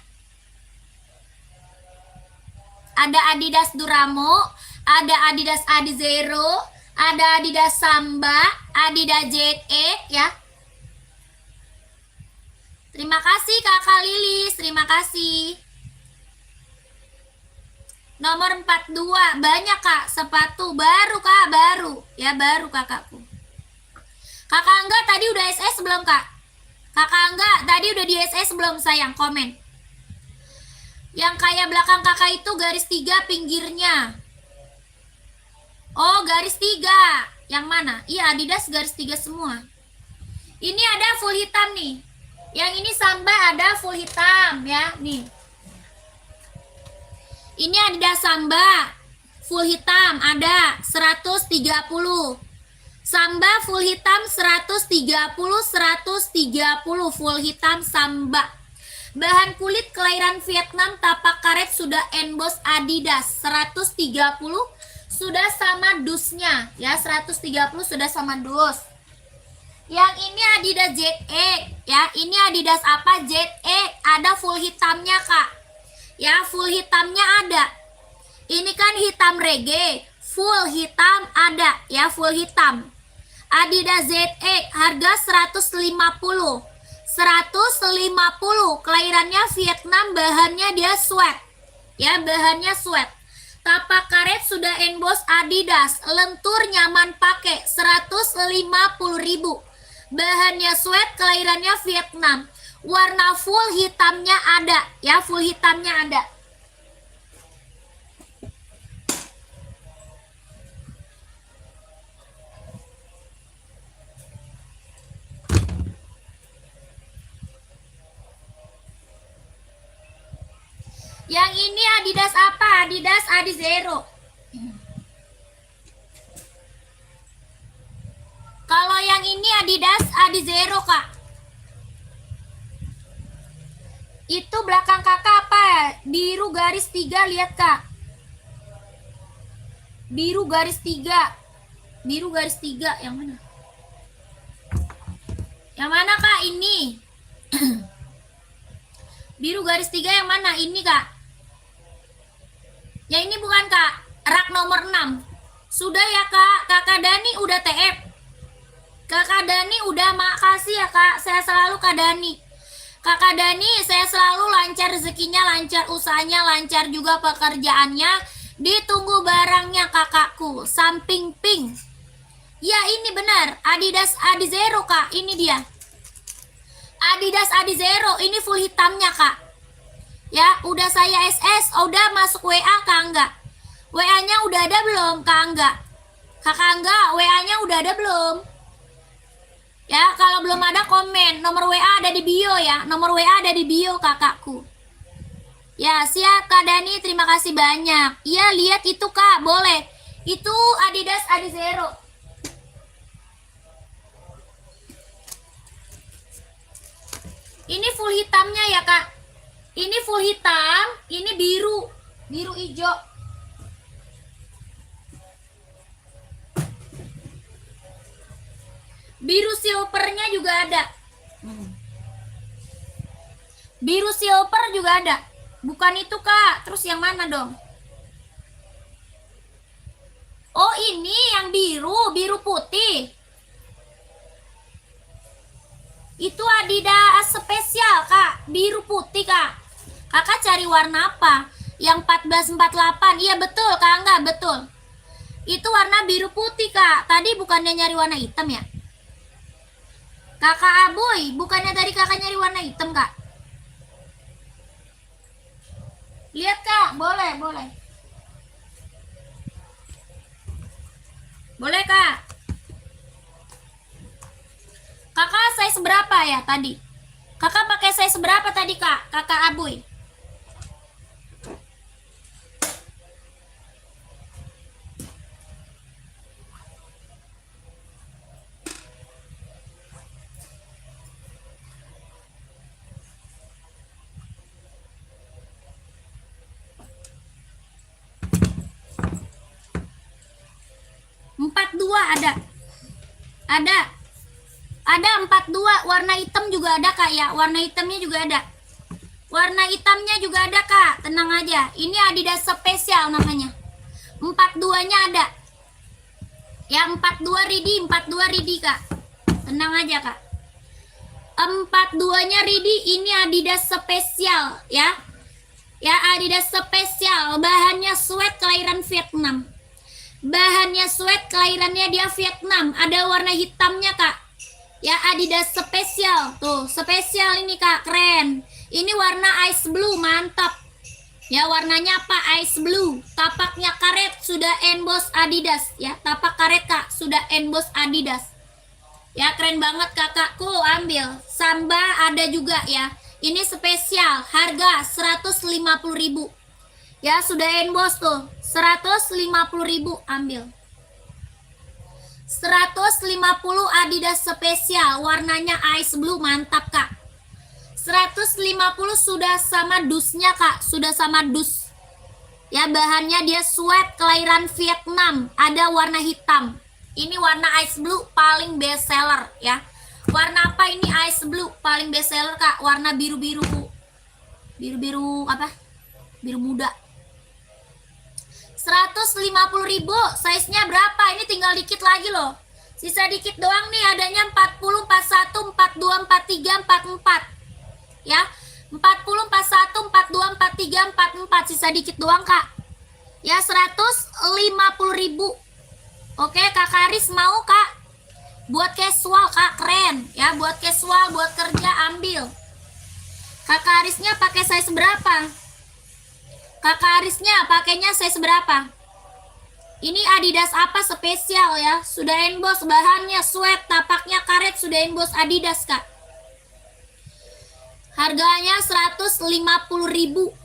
Ada Adidas Duramo, ada Adidas Adizero, ada Adidas Samba, Adidas ZX ya. Terima kasih kakak Lilis, terima kasih. Nomor 42, banyak kak sepatu baru kak, baru ya, baru kakakku. Kakak Angga tadi udah SS belum kak? Kakak Angga tadi udah di SS belum sayang? Komen. Yang kayak belakang kakak itu garis 3 pinggirnya. Oh garis 3, yang mana? Iya Adidas garis 3 semua. Ini ada full hitam nih. Yang ini Samba ada full hitam ya, nih. Ini Adidas Samba full hitam ada 130. Samba full hitam 130 full hitam Samba. Bahan kulit kelahiran Vietnam, tapak karet sudah emboss Adidas 130 sudah sama dusnya ya, 130 sudah sama dus. Yang ini Adidas ZX ya. Ini Adidas apa? ZX. Ada full hitamnya kak. Ya full hitamnya ada. Ini kan hitam reggae. Full hitam ada ya, full hitam. Adidas ZX harga 150. 150. Kelahirannya Vietnam, bahannya dia sweat. Ya, bahannya sweat. Tapak karet sudah emboss Adidas, lentur nyaman pakai 150.000. Bahannya sweat, kelahirannya Vietnam. Warna full hitamnya ada, ya full hitamnya ada. Yang ini Adidas apa? Adidas Adizero. Kalau yang ini Adidas Adizero kak. Itu belakang kakak apa? Biru garis 3, lihat kak. Biru garis 3. Biru garis 3 yang mana? Yang mana kak? Ini. Biru garis 3 yang mana? Ini kak. Ya ini bukan kak, rak nomor 6. Sudah ya kak, kakak Dani udah TF. Kakak Dani udah, makasih ya kak, saya selalu kak Dani. Kakak Dani, saya selalu lancar rezekinya, lancar usahanya, lancar juga pekerjaannya. Ditunggu barangnya kakakku, samping pink. Ya ini benar, Adidas Adizero kak, ini dia. Adidas Adizero, ini full hitamnya kak. Ya, udah saya SS, udah masuk WA kak enggak? WA-nya udah ada belum kak enggak? Kakak enggak, WA-nya udah ada belum? Ya, kalau belum ada komen, nomor WA ada di bio ya. Nomor WA ada di bio kakakku. Ya, siap Kak Dani, terima kasih banyak. Iya, lihat itu kak, boleh. Itu Adidas Adizero. Ini full hitamnya ya kak. Ini full hitam, ini biru, biru hijau. Biru silvernya juga ada. Biru silver juga ada. Bukan itu kak, terus yang mana dong? Oh ini yang biru, biru putih. Itu Adidas spesial kak, biru putih kak. Kakak cari warna apa? Yang 1448, iya betul kak, enggak betul. Itu warna biru putih kak. Tadi bukannya nyari warna hitam ya? Kakak Aboy, bukannya tadi kakak nyari warna hitam kak? Lihat kak, boleh, boleh. Boleh kak. Kakak size berapa ya tadi? Kakak pakai size berapa tadi kak? Kakak Aboy. Ada. Ada 42, warna hitam juga ada kak ya. Warna hitamnya juga ada. Warna hitamnya juga ada kak. Tenang aja. Ini Adidas spesial namanya. 42-nya ada. Ya 42 ready kak. Tenang aja kak. 42-nya ready, ini Adidas spesial ya. Ya Adidas spesial. Bahannya sweat, kelahiran Vietnam. Bahannya sweat, kelahirannya dia Vietnam. Ada warna hitamnya kak. Ya Adidas spesial. Tuh spesial ini kak, keren. Ini warna ice blue, mantap. Ya warnanya apa? Ice blue. Tapaknya karet, sudah emboss Adidas. Ya tapak karet kak, sudah emboss Adidas. Ya keren banget kakakku, ambil. Samba ada juga ya. Ini spesial, harga 150.000. Ya sudah emboss tuh, 150.000, ambil. 150 Adidas spesial, warnanya ice blue, mantap kak. 150 sudah sama dusnya kak, sudah sama dus. Ya bahannya dia sweat, kelahiran Vietnam, ada warna hitam. Ini warna ice blue paling best seller ya. Warna apa ini? Ice blue paling best seller kak. Warna biru-biru apa? Biru muda. 150.000. Size-nya berapa? Ini tinggal dikit lagi loh. Sisa dikit doang nih, adanya 40, 41, 42, 43, 44. Ya. 40, 41, 42, 43, 44. Sisa dikit doang, Kak. Ya, 150.000. Oke, Kak Karis mau, Kak? Buat casual, Kak, keren. Ya, buat casual, buat kerja ambil. Kak Karisnya pakai size berapa? Kak Karisnya pakainya size berapa? Ini Adidas apa spesial ya? Sudah emboss bahannya sweat, tapaknya karet, sudah emboss Adidas, Kak. Harganya 150.000.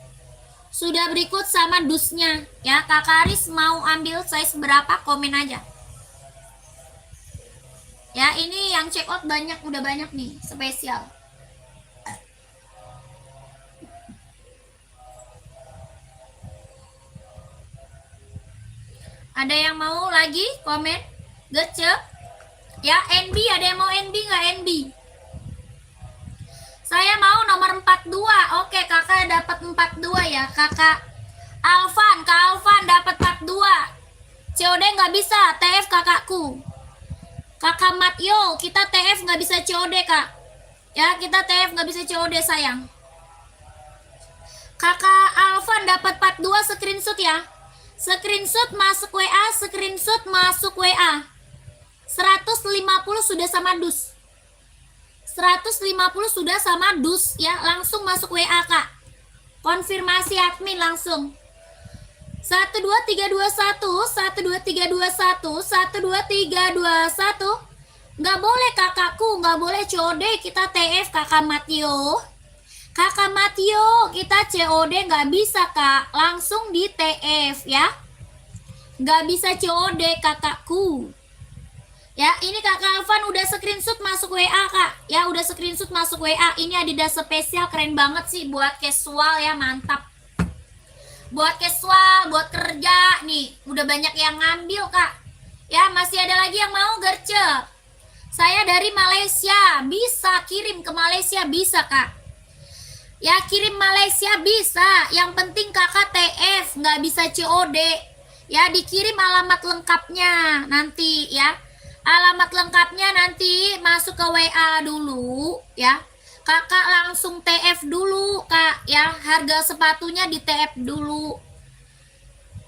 Sudah berikut sama dusnya ya. Kak Karis mau ambil size berapa? Komen aja. Ya, ini yang check out banyak, udah banyak nih, spesial. Ada yang mau lagi komen? Gecep? Ya, NB, ada yang mau NB nggak NB? Saya mau nomor 42. Oke, kakak dapat 42 ya. Kakak Alvan, Kak Alvan dapat 42. COD nggak bisa, TF kakakku. Kakak Matyo, kita TF nggak bisa COD, Kak. Ya, kita TF nggak bisa COD, sayang. Kakak Alvan dapat 42, screenshot ya. Screenshot masuk WA, screenshot masuk WA. 150 sudah sama dus. 150 sudah sama dus ya, langsung masuk WA, Kak. Konfirmasi admin langsung. 12321, 12321, 12321. Nggak boleh kakakku, nggak boleh COD, kita TF Kakak Matio. Kakak Matio, kita COD nggak bisa, Kak. Langsung di TF ya. Nggak bisa COD kakakku. Ya, ini Kakak Alvan udah screenshot masuk WA, Kak. Ya, udah screenshot masuk WA. Ini Adidas spesial, keren banget sih buat casual ya, mantap. Buat casual, buat kerja nih. Udah banyak yang ngambil, Kak. Ya, masih ada lagi yang mau gercep. Saya dari Malaysia, bisa kirim ke Malaysia, bisa, Kak. Ya, kirim Malaysia bisa. Yang penting kakak TF, nggak bisa COD. Ya, dikirim alamat lengkapnya nanti ya. Alamat lengkapnya nanti masuk ke WA dulu ya. Kakak langsung TF dulu, Kak ya. Harga sepatunya di TF dulu.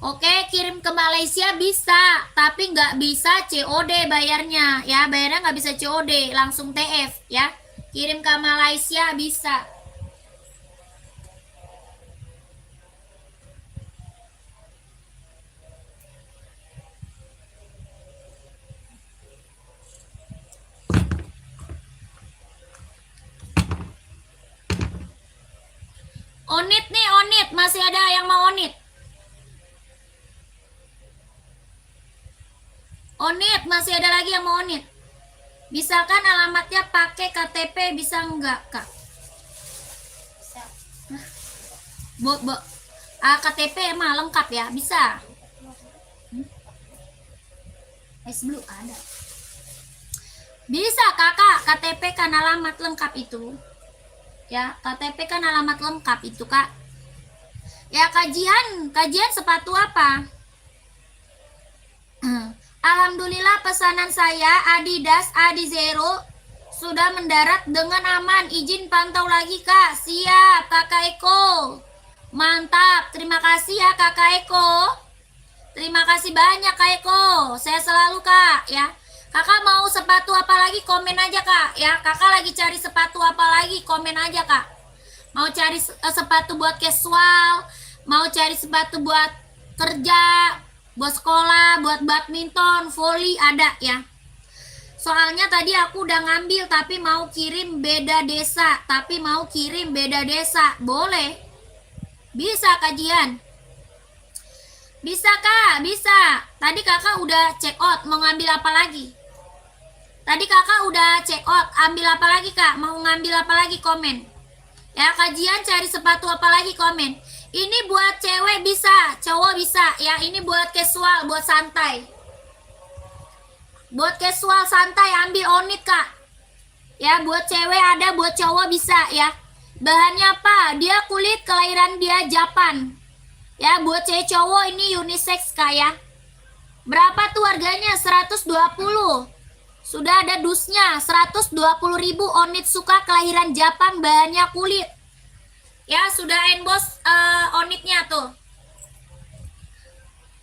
Oke, kirim ke Malaysia bisa, tapi nggak bisa COD bayarnya ya. Bayarnya nggak bisa COD, langsung TF ya. Kirim ke Malaysia bisa. Onit nih, onit. Masih ada yang mau onit? Onit, masih ada lagi yang mau onit? Misalkan alamatnya pakai KTP, bisa enggak, Kak? Bisa. KTP emang lengkap ya? Bisa. Es blue ada. Bisa, Kakak. KTP kan alamat lengkap itu. Ya, KTP kan alamat lengkap itu, Kak. Ya, kajian sepatu apa? Alhamdulillah pesanan saya Adidas Adizero sudah mendarat dengan aman. Izin pantau lagi, Kak. Siap, Kakak Eko. Mantap, terima kasih ya Kakak Eko. Terima kasih banyak, Kak Eko. Saya selalu, Kak, ya. Kakak mau sepatu apa lagi, komen aja, Kak ya. Kakak lagi cari sepatu apa lagi, komen aja, Kak. Mau cari sepatu buat casual, mau cari sepatu buat kerja, buat sekolah, buat badminton, volley, ada ya. Soalnya tadi aku udah ngambil, tapi mau kirim beda desa. Boleh? Bisa kajian? Bisa, Kak, bisa. Tadi kakak udah check out, mau ngambil apa lagi? Tadi kakak udah check out, ambil apa lagi, Kak? Mau ngambil apa lagi, komen. Ya, kajian cari sepatu apa lagi, komen. Ini buat cewek bisa, cowok bisa. Ya, ini buat casual, buat santai. Buat casual santai, ambil onit, Kak. Ya, buat cewek ada, buat cowok bisa ya. Bahannya apa? Dia kulit kelahiran dia Japan. Ya, buat cewek cowok ini unisex Kak ya. Berapa tuh harganya? 120. Sudah ada dusnya, 120.000 Onitsuka kelahiran Japan, bahannya kulit. Ya, sudah emboss onitnya tuh.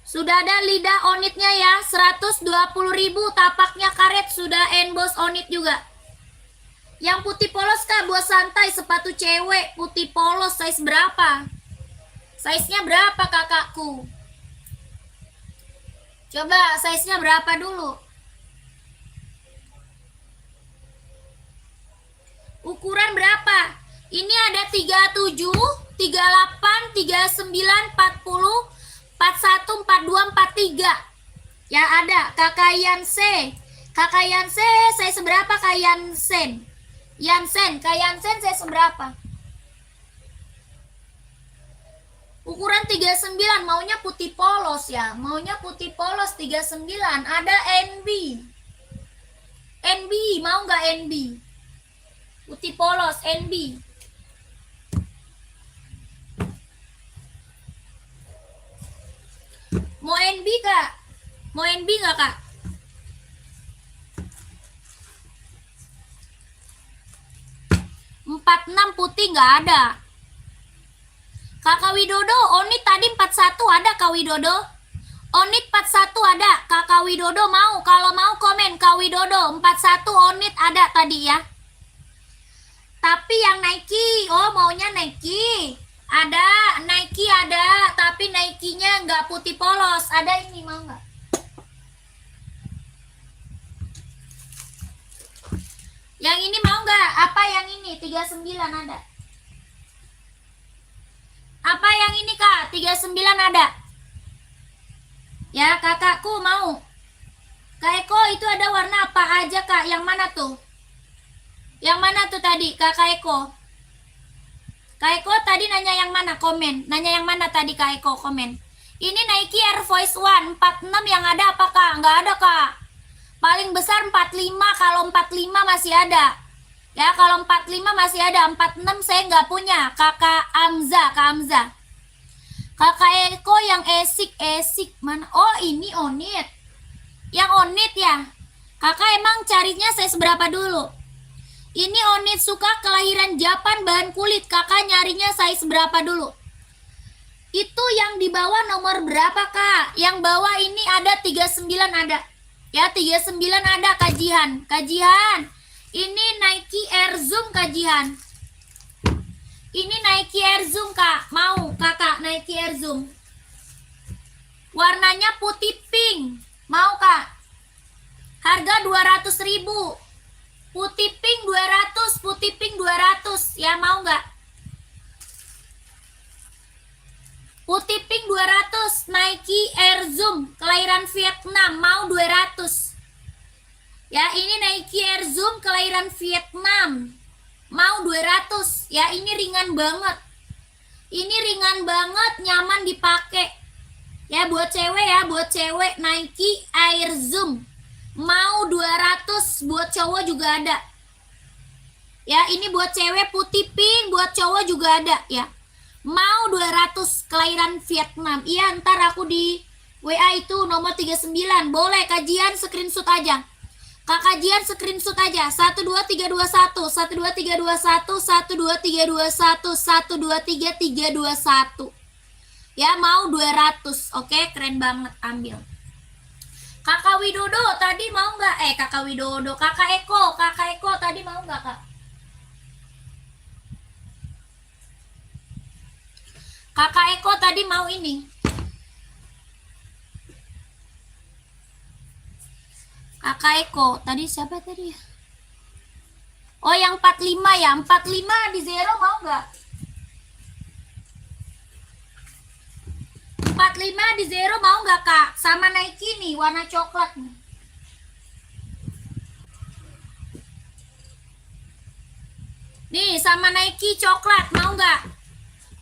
Sudah ada lidah onitnya ya, 120.000 tapaknya karet, sudah emboss onit juga. Yang putih polos Kak, buat santai, sepatu cewek putih polos, size berapa? Size-nya berapa kakakku? Coba size-nya berapa dulu? Ukuran berapa? Ini ada 37, 38, 39, 40, 41, 42, 43. Ya ada. Kakak Yanse. Kakak Yanse saya seberapa Kak Yansen? Kak Yansen saya seberapa? Ukuran 39, maunya putih polos ya. Maunya putih polos 39. Ada NB. NB, mau nggak NB? Putih polos, NB. Mau NB Kak? Mau NB nggak Kak? Empat enam putih nggak ada. Kakak Widodo, Onit tadi 41 ada Kak Widodo? Onit 41 ada, Kakak Widodo mau? Kalau mau komen Kak Widodo, 41 Onit ada tadi ya. Tapi yang Nike, oh maunya Nike. Ada, Nike ada, tapi Nike-nya nggak putih polos. Ada ini mau nggak? Yang ini mau nggak? Apa yang ini? 39 ada. Apa yang ini Kak? 39 ada. Ya kakakku mau. Kak Eko itu ada warna apa aja Kak? Yang mana tuh? Yang mana tuh tadi Kak Eko? Kak Eko tadi nanya yang mana? Komen. Nanya yang mana tadi Kak Eko? Komen. Ini Nike Air Force One 46 yang ada apa Kak? Nggak ada Kak. Paling besar 45. Kalau 45 masih ada. Ya kalau 45 masih ada. 46 saya nggak punya. Kakak Amza. Kak Amza. Kakak Eko yang esik mana? Oh ini Onit. Yang Onit ya. Kakak emang carinya saya seberapa dulu? Ini Onitsuka kelahiran Japan, bahan kulit. Kakak nyarinya size berapa dulu? Itu yang di bawah nomor berapa Kak? Yang bawah ini ada 39 ada. Ya 39 ada kajian. Kajian. Ini Nike Air Zoom kajian. Ini Nike Air Zoom Kak. Mau Kakak Nike Air Zoom. Warnanya putih pink. Mau Kak? Harga 200.000. Putih pink 200, putih pink 200. Ya mau nggak? Putih pink 200, Nike Air Zoom kelahiran Vietnam, mau 200. Ya ini Nike Air Zoom kelahiran Vietnam, mau 200. Ya ini ringan banget. Ini ringan banget, nyaman dipakai. Ya buat cewek ya, buat cewek Nike Air Zoom. Mau 200, buat cowok juga ada. Ya, ini buat cewek putih pink, buat cowok juga ada ya. Mau 200 kelahiran Vietnam. Iya, ntar aku di WA itu nomor 39. Boleh kajian screenshot aja. Kak kajian screenshot aja. 12321, 12321, 12321, 12321. Ya, mau 200. Oke, keren banget, ambil. Kakak Widodo tadi mau nggak? Kakak Widodo, Kakak Eko tadi mau nggak Kak? Kakak Eko tadi mau ini. Kakak Eko tadi siapa tadi ya? Oh yang 45 ya, 45 di zero mau nggak? 45 di zero mau nggak Kak? Sama Nike nih warna coklat nih. Nih sama Nike coklat mau nggak?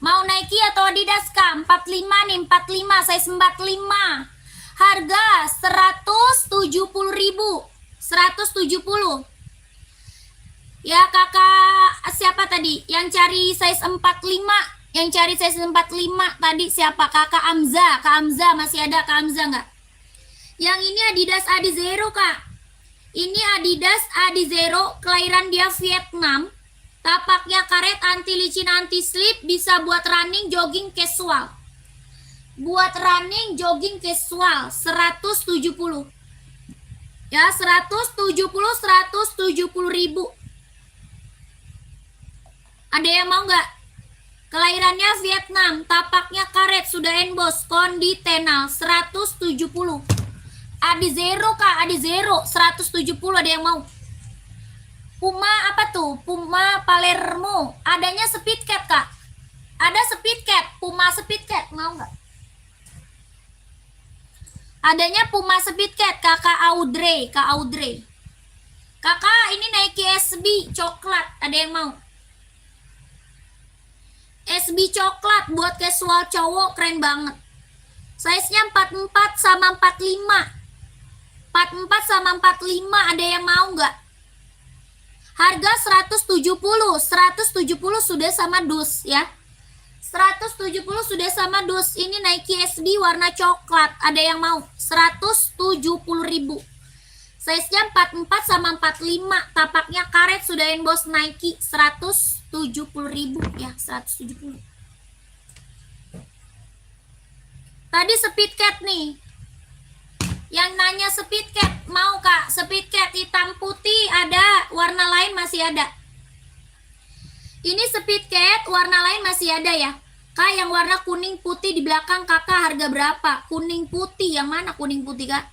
Mau Nike atau Adidas Kak? 45 nih, 45 size 45. Harga 170.000. 170. Ya kakak siapa tadi? Yang cari size 45. Yang cari size 45 tadi siapa? Kakak Amza. Kak Amza masih ada Kak Amza nggak? Yang ini Adidas Adizero kak. Ini Adidas Adizero, kelahiran dia Vietnam. Tapaknya karet, anti licin, anti slip, bisa buat running, jogging casual. Buat running, jogging casual 170. Ya 170 ribu. Ada yang mau nggak? Kelahirannya Vietnam, tapaknya karet, sudah emboss, kondi tenal 170. Adizero kak, Adizero 170, ada yang mau? Puma apa tuh? Puma Palermo, adanya speed cat kak. Ada speed cat, Puma speed cat, mau nggak? Adanya Puma speed cat, kakak Audrey, kak Audrey. Kakak ini Nike SB coklat, ada yang mau? SB coklat buat casual cowok, keren banget. Size-nya 44 sama 45. 44 sama 45, ada yang mau nggak? Harga 170. 170 sudah sama dus ya. 170 sudah sama dus. Ini Nike SB warna coklat, ada yang mau? 170.000. Size-nya 44 sama 45, tapaknya karet, sudah emboss Nike 170.000 ya, 170. Tadi speed cat nih. Yang nanya speed cat, mau kak? Speed cat hitam putih ada, warna lain masih ada. Ini speed cat warna lain masih ada ya. Kak yang warna kuning putih di belakang kakak harga berapa? Kuning putih, yang mana kuning putih kak?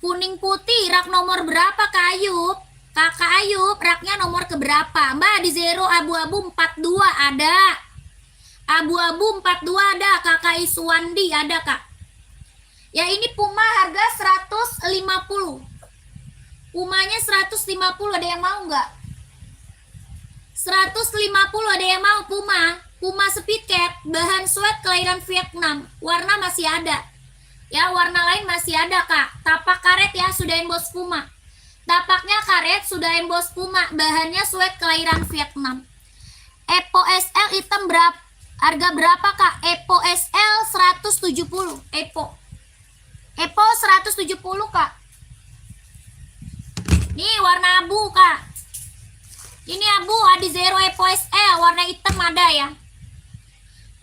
Kuning putih rak nomor berapa Kak Ayub? Kakak Ayub raknya nomor keberapa? Mbak di zero abu-abu 42 ada. Abu-abu 42 ada. Kakak Iswandi ada kak. Ya ini Puma harga 150. Pumanya 150, ada yang mau nggak? 150 ada yang mau Puma. Puma speed cat, bahan sweat, kelahiran Vietnam. Warna masih ada. Ya warna lain masih ada kak. Tapak karet ya, sudah emboss Puma. Tapaknya karet, sudah emboss Puma. Bahannya sweat, kelahiran Vietnam. Epo SL hitam berapa? Harga berapa kak? Epo SL 170. Epo 170 kak. Nih warna abu kak. Ini abu Adizero Epo SL warna hitam ada ya.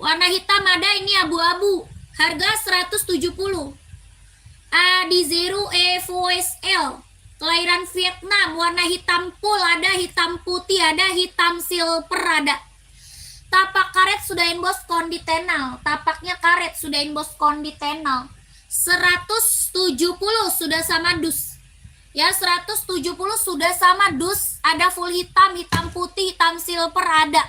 Warna hitam ada, ini abu-abu. Harga 170. Adizero Evo SL, kelahiran Vietnam, warna hitam full ada, hitam putih ada, hitam silver ada. Tapak karet sudah emboss kondi tenal. Tapaknya karet sudah emboss kondi tenal. 170 sudah sama dus. Ya 170 sudah sama dus. Ada full hitam, hitam putih, hitam silver ada.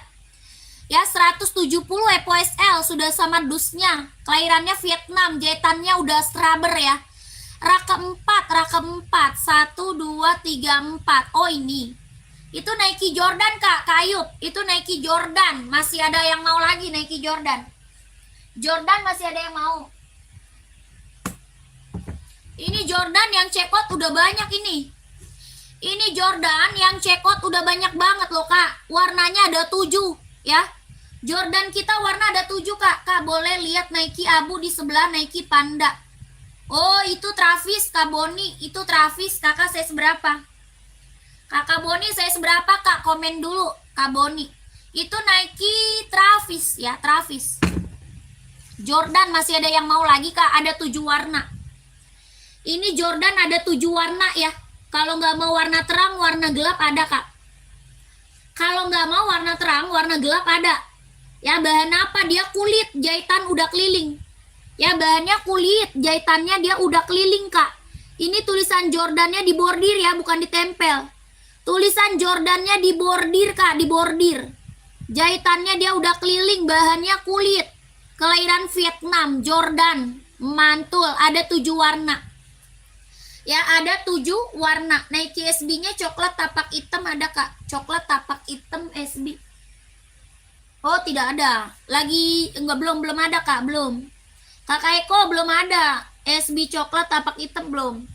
Ya 170 Epo SL sudah sama dusnya. Kelahirannya Vietnam, jahitannya udah scrubber ya. Rak keempat. 1, 2, 3, 4. Oh ini. Itu Nike Jordan kak, Kayub. Itu Nike Jordan. Masih ada yang mau lagi Nike Jordan. Jordan masih ada yang mau. Ini Jordan yang cekot udah banyak ini. Ini Jordan yang cekot udah banyak banget loh kak. Warnanya ada 7 ya. Jordan kita warna ada 7 kak. Kak boleh lihat Nike abu di sebelah Nike Panda. Oh itu Travis Kak Boni. Itu Travis, kakak size berapa? Kakak Boni size berapa kak? Komen dulu Kak Boni. Itu Nike Travis ya, Travis. Jordan masih ada yang mau lagi kak. Ada 7 warna. Ini Jordan ada 7 warna ya. Kalau nggak mau warna terang, warna gelap ada kak. Kalau nggak mau warna terang, warna gelap ada. Ya bahan apa? Dia kulit, jahitan udah keliling. Ya bahannya kulit, jahitannya dia udah keliling kak. Ini tulisan Jordannya di bordir ya, bukan ditempel. Tulisan Jordannya di bordir kak, di bordir. Jahitannya dia udah keliling, bahannya kulit. Kelahiran Vietnam, Jordan, mantul, ada 7 warna. Ya ada 7 warna. Nike SB-nya coklat tapak hitam ada kak. Coklat tapak hitam SB. Oh tidak ada. Lagi enggak, belum ada kak, belum. Kakak Eko belum ada. SB coklat tapak hitam belum.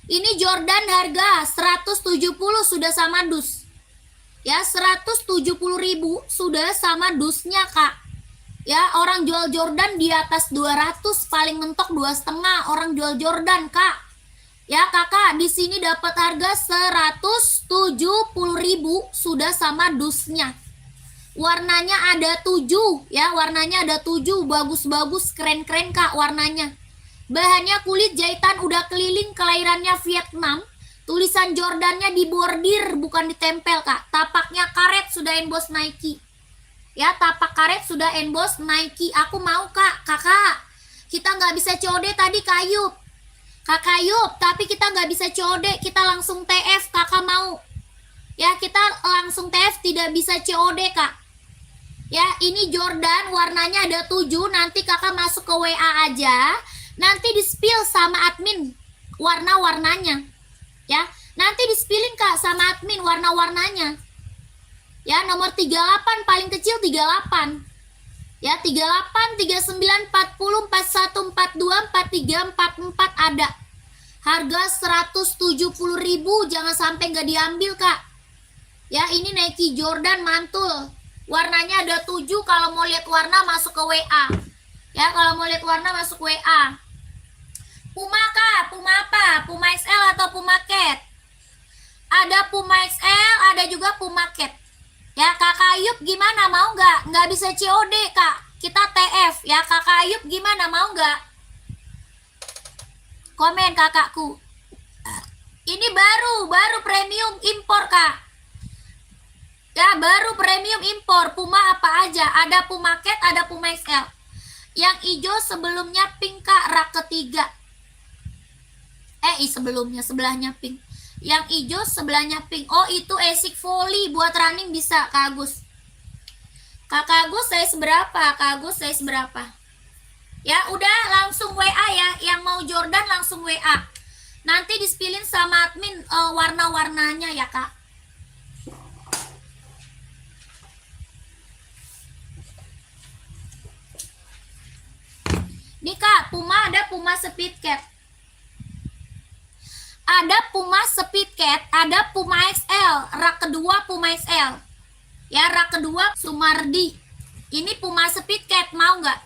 Ini Jordan harga 170 sudah sama dus. Ya, 170.000 sudah sama dusnya, Kak. Ya, orang jual Jordan di atas 200, paling mentok 2,5 orang jual Jordan, Kak. Ya, Kakak di sini dapat harga 170.000 sudah sama dusnya. Warnanya ada 7 ya, warnanya ada 7, bagus-bagus, keren-keren, Kak, warnanya. Bahannya kulit jahitan udah keliling, kelahirannya Vietnam. Tulisan Jordannya dibordir, bukan ditempel, Kak. Tapaknya karet, sudah emboss Nike. Ya, tapak karet sudah emboss Nike. Aku mau, Kak. Kakak, kita nggak bisa COD tadi, Kak Ayub. Kakak Ayub, tapi kita nggak bisa COD, kita langsung TF. Kakak mau? Ya, kita langsung TF, tidak bisa COD, Kak. Ya, ini Jordan, warnanya ada 7. Nanti kakak masuk ke WA aja. Nanti di-spill sama admin warna-warnanya. Ya, nanti di-spillin, Kak, sama admin warna-warnanya. Ya, nomor 38 paling kecil 38. Ya, 38, 39, 40, 41, 42, 43, 44 ada. Harga 170.000, jangan sampai nggak diambil, Kak. Ya, ini Nike Jordan mantul. Warnanya ada 7, kalau mau lihat warna masuk ke WA. Ya, kalau mau lihat warna masuk WA. Puma, Kak, Puma apa? Puma XL atau Puma Cat? Ada Puma XL, ada juga Puma Cat. Ya, Kakak Ayub gimana, mau nggak? Nggak bisa COD, Kak. Kita TF. Ya, Kakak Ayub gimana, mau nggak? Komen, kakakku. Ini baru premium impor, Kak. Ya, baru premium impor. Puma apa aja? Ada Puma Cat, ada Puma XL. Yang hijau sebelumnya pink, Kak, rak ketiga. Sebelahnya pink. Yang hijau sebelahnya pink. Oh, itu Asics Volley buat running bisa, Kak Agus. Kakak Agus size berapa? Kak Agus size berapa? Ya, udah langsung WA ya. Yang mau Jordan langsung WA. Nanti di-spillin sama admin warna-warnanya ya, Kak. Nih, Kak, Puma ada Puma Speed Cat. Ada Puma Speed Cat, ada Puma XL, rak kedua Puma XL. Ya, rak kedua Sumardi. Ini Puma Speed Cat, mau nggak?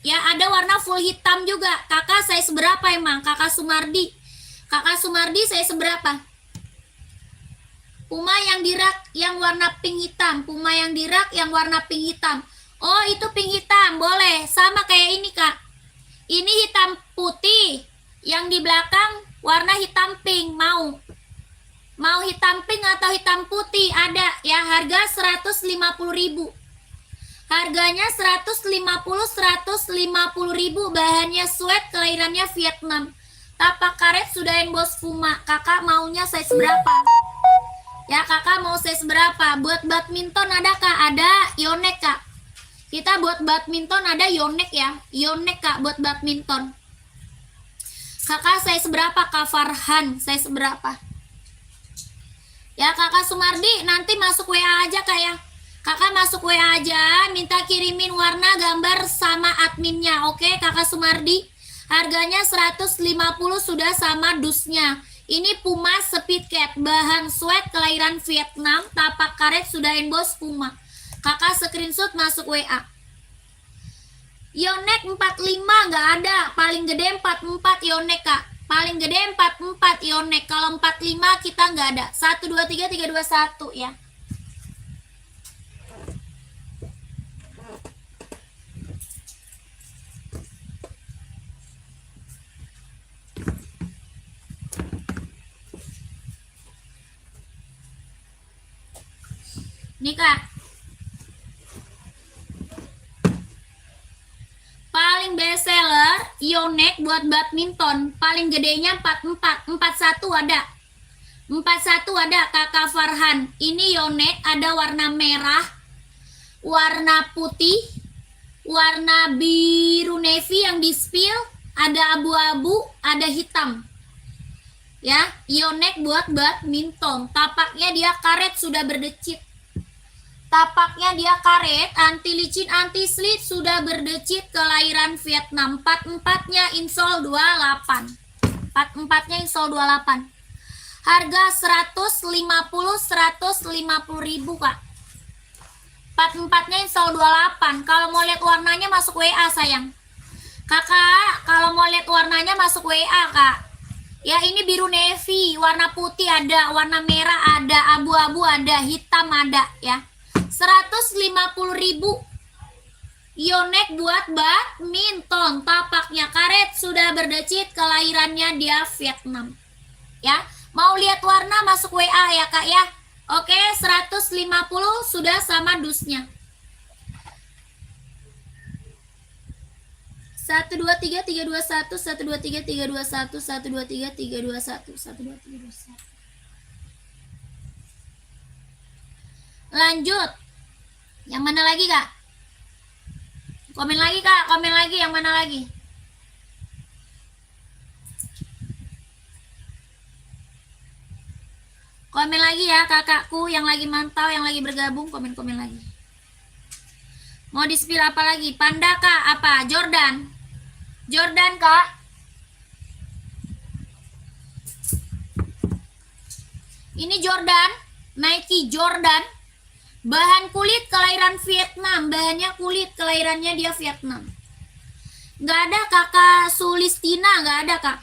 Ya, ada warna full hitam juga. Kakak size berapa emang? Kakak Sumardi. Kakak Sumardi size berapa? Puma yang di rak yang warna pink hitam. Puma yang di rak yang warna pink hitam. Oh, itu pink hitam, boleh. Sama kayak ini, Kak. Ini hitam putih. Yang di belakang warna hitam pink, mau hitam pink atau hitam putih? Ada ya, harga 150.000. Harganya 150.000, bahannya sweat, kelahirannya Vietnam. Tapak karet sudah emboss Puma. Kakak maunya size berapa? Ya, kakak mau size berapa? Buat badminton ada, Kak? Ada Yonex, Kak. Kita buat badminton ada Yonex ya. Yonex, Kak, buat badminton. Kakak size berapa, Kak Farhan? Size berapa? Ya, Kakak Sumardi nanti masuk WA aja, Kak ya. Kakak masuk WA aja, minta kirimin warna gambar sama adminnya. Oke, Kakak Sumardi. Harganya 150 sudah sama dusnya. Ini Puma Speed Cat, bahan sweat, kelahiran Vietnam, tapak karet sudah emboss Puma. Kakak screenshot masuk WA. Yonex 45 nggak ada, paling gede 44 Yonex, Kak. Paling gede 44 Yonex. Kalau 45 kita nggak ada. 1 2 3 3 2 1 ya. Nih, Kak. Paling best seller Yonex buat badminton, paling gedenya 44, 41 ada. 41 ada, Kakak Farhan. Ini Yonex ada warna merah, warna putih, warna biru navy yang di spill, ada abu-abu, ada hitam. Ya, Yonex buat badminton. Tapaknya dia karet sudah berdecit. Tapaknya dia karet, anti licin, anti slip, sudah berdecit, kelahiran Vietnam. 44-nya insol 28. 44-nya install 28. Harga 150 ribu Kak. 44-nya install 28. Kalau mau lihat warnanya masuk WA sayang. Kakak, kalau mau lihat warnanya masuk WA Kak. Ya ini biru navy, warna putih ada, warna merah ada, abu-abu ada, hitam ada ya. 150.000. Yonex buat badminton, tapaknya karet, sudah berdecit, kelahirannya dia Vietnam. Ya, mau lihat warna masuk WA ya Kak ya. Oke, 150 sudah sama dusnya. 1 2 3 3 2 1 1 2 3 3 2 1 1 2 3 3 2 1 1 2 3 2 1. Lanjut. Yang mana lagi Kak? Komen lagi Kak, komen lagi, yang mana lagi? Komen lagi ya kakakku yang lagi mantau, yang lagi bergabung, komen-komen lagi. Mau di-spill apa lagi? Panda Kak, apa? Jordan. Jordan Kak. Ini Jordan, Nike Jordan. Bahan kulit kelahiran Vietnam, bahannya kulit kelahirannya dia Vietnam. Nggak ada Kakak Sulistina, nggak ada Kak.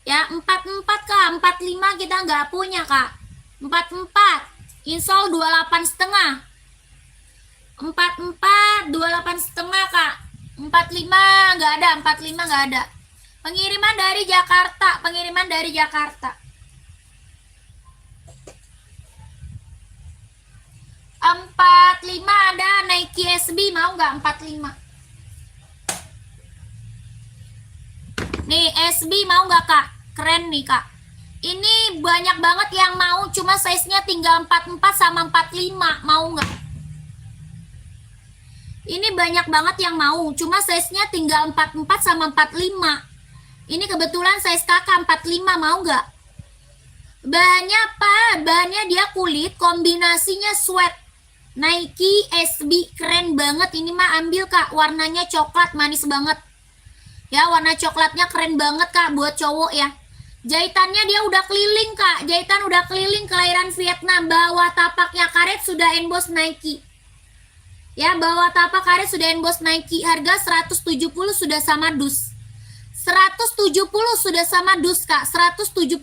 Ya 44 Kak, 45 kita nggak punya Kak. 44, install 28 setengah. 44, 28 setengah Kak. 45 nggak ada, 45 nggak ada. Pengiriman dari Jakarta, pengiriman dari Jakarta. 45 ada Nike SB, mau nggak 45? Nih SB mau nggak Kak? Keren nih Kak. Ini banyak banget yang mau, cuma size-nya tinggal 44 sama 45, mau nggak? Ini banyak banget yang mau, cuma size-nya tinggal 44 sama 45. Ini kebetulan size kakak 45, mau nggak? Bahannya apa? Bahannya dia kulit, kombinasinya sweat. Nike SB, keren banget. Ini mah ambil Kak, warnanya coklat, manis banget. Ya, warna coklatnya keren banget Kak, buat cowok ya. Jahitannya dia udah keliling Kak, jahitan udah keliling kelahiran Vietnam. Bawah tapaknya karet sudah emboss Nike. Ya, bawah tapak karet sudah emboss Nike. Harga 170 sudah sama dus. 170 sudah sama dus Kak, 170.000.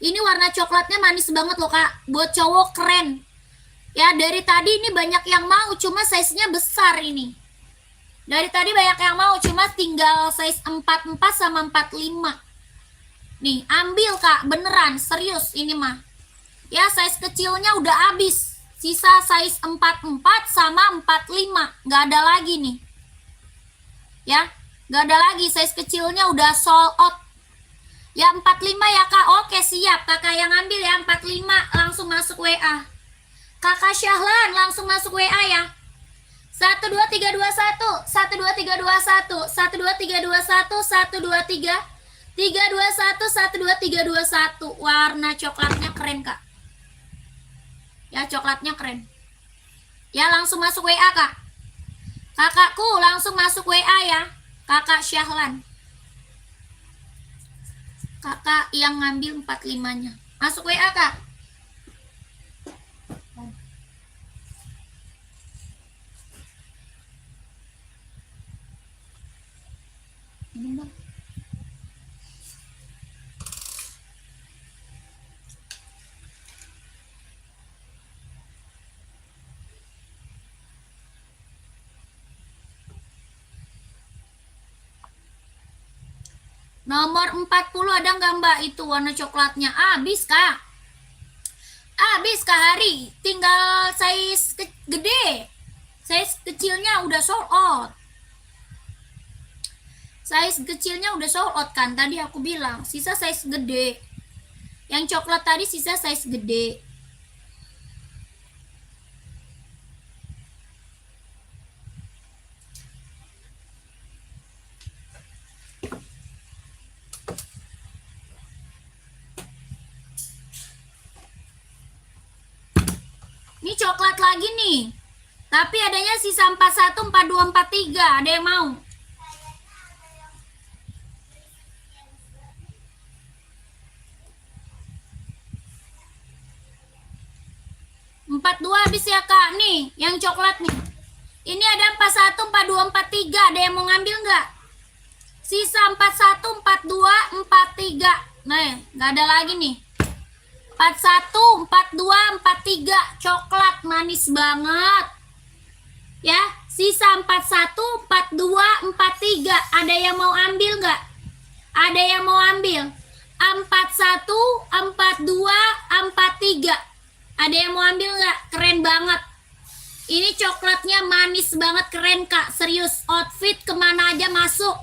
Ini warna coklatnya manis banget loh Kak, buat cowok keren. Ya, dari tadi ini banyak yang mau, cuma size-nya besar ini. Dari tadi banyak yang mau, cuma tinggal size 44 sama 45. Nih, ambil Kak, beneran, serius ini mah. Ya, size kecilnya udah habis. Sisa size 44 sama 45, nggak ada lagi nih. Ya, nggak ada lagi, size kecilnya udah sold out. Ya 45 ya Kak, oke siap. Kakak yang ambil ya 45, langsung masuk WA. Kakak Syahlan langsung masuk WA ya. 12321 12321 12321 123 321 12321. Warna coklatnya keren Kak. Ya, coklatnya keren. Ya, langsung masuk WA Kak. Kakakku langsung masuk WA ya. Kakak Syahlan. Kakak yang ngambil 45-nya. Masuk WA Kak. Ini Bang. Nomor 40 ada nggak Mbak? Itu warna coklatnya. Habis Kak. Habis Kak Hari. Tinggal size gede. Size kecilnya udah sold out. Size kecilnya udah sold out kan. Tadi aku bilang. Sisa size gede. Yang coklat tadi sisa size gede. Ini coklat lagi nih. Tapi adanya sisa 41, 42, 43. Ada yang mau? 42 habis ya kak. Nih yang coklat nih. Ini ada 41, 42, 43. Ada yang mau ngambil nggak? Sisa 41, 42, 43. Nah, nggak ada lagi nih. 41, 42, 43. Coklat manis banget. Ya, sisa 41, 42, 43. Ada yang mau ambil nggak? Ada yang mau ambil? 41, 42, 43. Ada yang mau ambil nggak? Keren banget. Ini coklatnya manis banget, keren kak. Serius, outfit kemana aja masuk.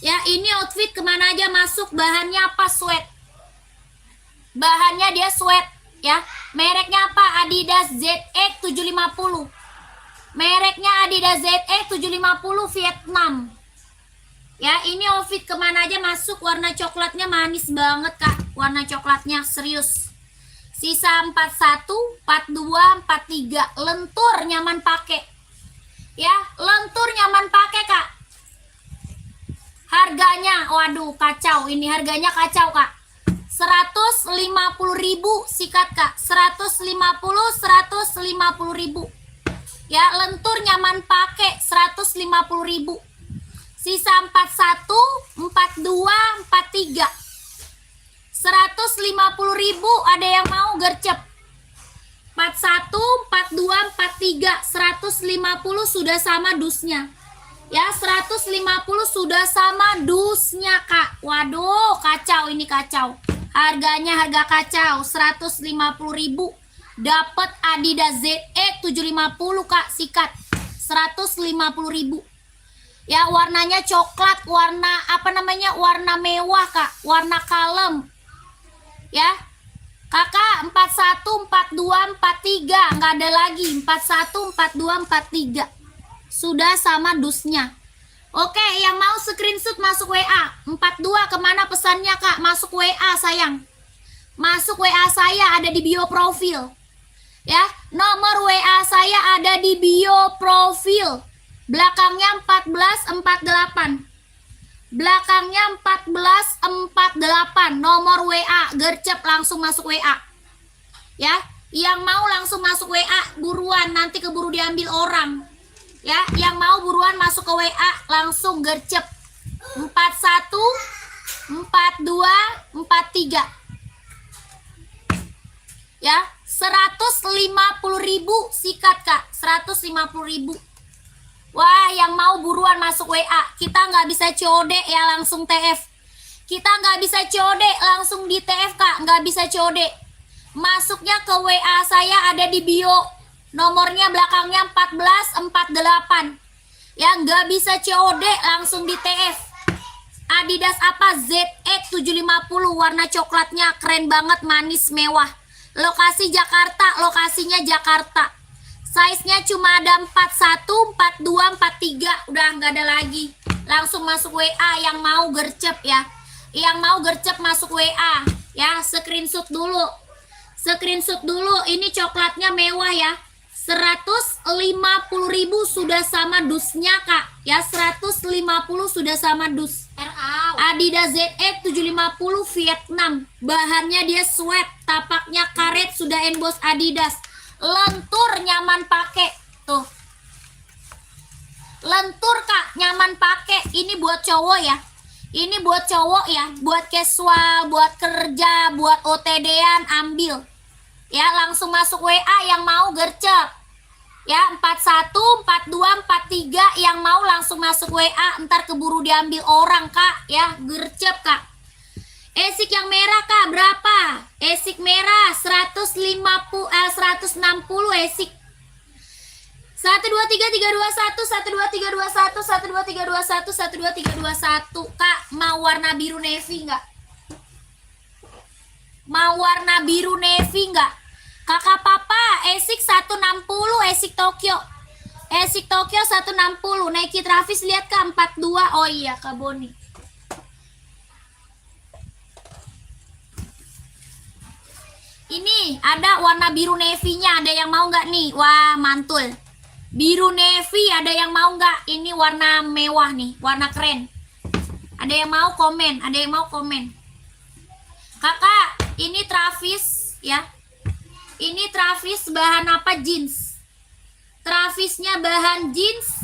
Ya, ini outfit kemana aja masuk. Bahannya apa? Sweat. Bahannya dia sweat. Ya, mereknya apa? Adidas ZX 750. Mereknya Adidas ZX 750 Vietnam. Ya, ini outfit kemana aja masuk. Warna coklatnya manis banget kak. Warna coklatnya serius. Sisa 41, 42, 43. Lentur nyaman pakai. Ya, lentur nyaman pakai kak. Harganya, waduh kacau. Ini harganya kacau kak. 150.000 sikat kak. 150.000. Ya, lentur nyaman pakai 150.000. Sisa 41, 42, 43. 150.000. Ada yang mau gercep? 41, 42, 43. 150 sudah sama dusnya. Ya, 150 sudah sama dusnya kak. Waduh, kacau ini kacau. Harganya harga kacau. 150.000. Dapat Adidas ZX 750 kak, sikat. 150.000. Ya, warnanya coklat, warna apa namanya? Warna mewah kak, warna kalem. Ya, kakak 41, 42, 43. Nggak ada lagi. 41, 42, 43. Sudah sama dusnya. Oke, yang mau screenshot masuk WA. 42 kemana pesannya kak? Masuk WA sayang. Masuk WA saya, ada di bio profil. Ya, nomor WA saya ada di bio profil. Belakangnya 1448. Belakangnya 1448. Nomor WA, gercep langsung masuk WA. Ya, yang mau langsung masuk WA buruan, nanti keburu diambil orang. Ya, yang mau buruan masuk ke WA langsung gercep. 41, 42, 43. Ya, 150.000 sikat kak. 150.000. Wah, yang mau buruan masuk WA. Kita nggak bisa COD ya, langsung TF. Kita nggak bisa COD, langsung di TF kak. Nggak bisa COD. Masuknya ke WA saya ada di bio. Nomornya belakangnya 1448. Ya, nggak bisa COD, langsung di TF. Adidas apa? ZX 750. Warna coklatnya keren banget, manis, mewah. Lokasi Jakarta, lokasinya Jakarta. Size-nya cuma ada 41, 42, 43. Udah nggak ada lagi. Langsung masuk WA yang mau gercep ya. Yang mau gercep masuk WA. Ya, screenshot dulu. Screenshot dulu. Ini coklatnya mewah ya. 150.000 sudah sama dusnya kak. Ya, 150 sudah sama dus. Adidas ZX 750 Vietnam. Bahannya dia sweat. Tapaknya karet, sudah emboss Adidas. Lentur nyaman pakai tuh. Lentur kak, nyaman pakai. Ini buat cowok ya. Ini buat cowok ya, buat casual, buat kerja, buat OTD-an, ambil. Ya, langsung masuk WA yang mau gercep. Ya, 41, 42, 43 yang mau langsung masuk WA, ntar keburu diambil orang kak. Ya, gercep kak. Esik yang merah kak berapa? Esik merah 160 esik. 1 2 3 3 2 1 1 2 3 2 1 1 2 3 2 1 1 2 3 2 1. Kak, mau warna biru navy enggak? Mau warna biru navy enggak? Kakak papa, esik 160, esik Tokyo. Esik Tokyo 160. Nike Travis lihat kak 42. Oh iya Kak Boni. Ini ada warna biru navy-nya, ada yang mau nggak nih? Wah, mantul. Biru navy, ada yang mau nggak? Ini warna mewah nih, warna keren. Ada yang mau komen, ada yang mau komen. Kakak, ini Travis ya. Ini Travis bahan apa? Jeans. Travisnya bahan jeans,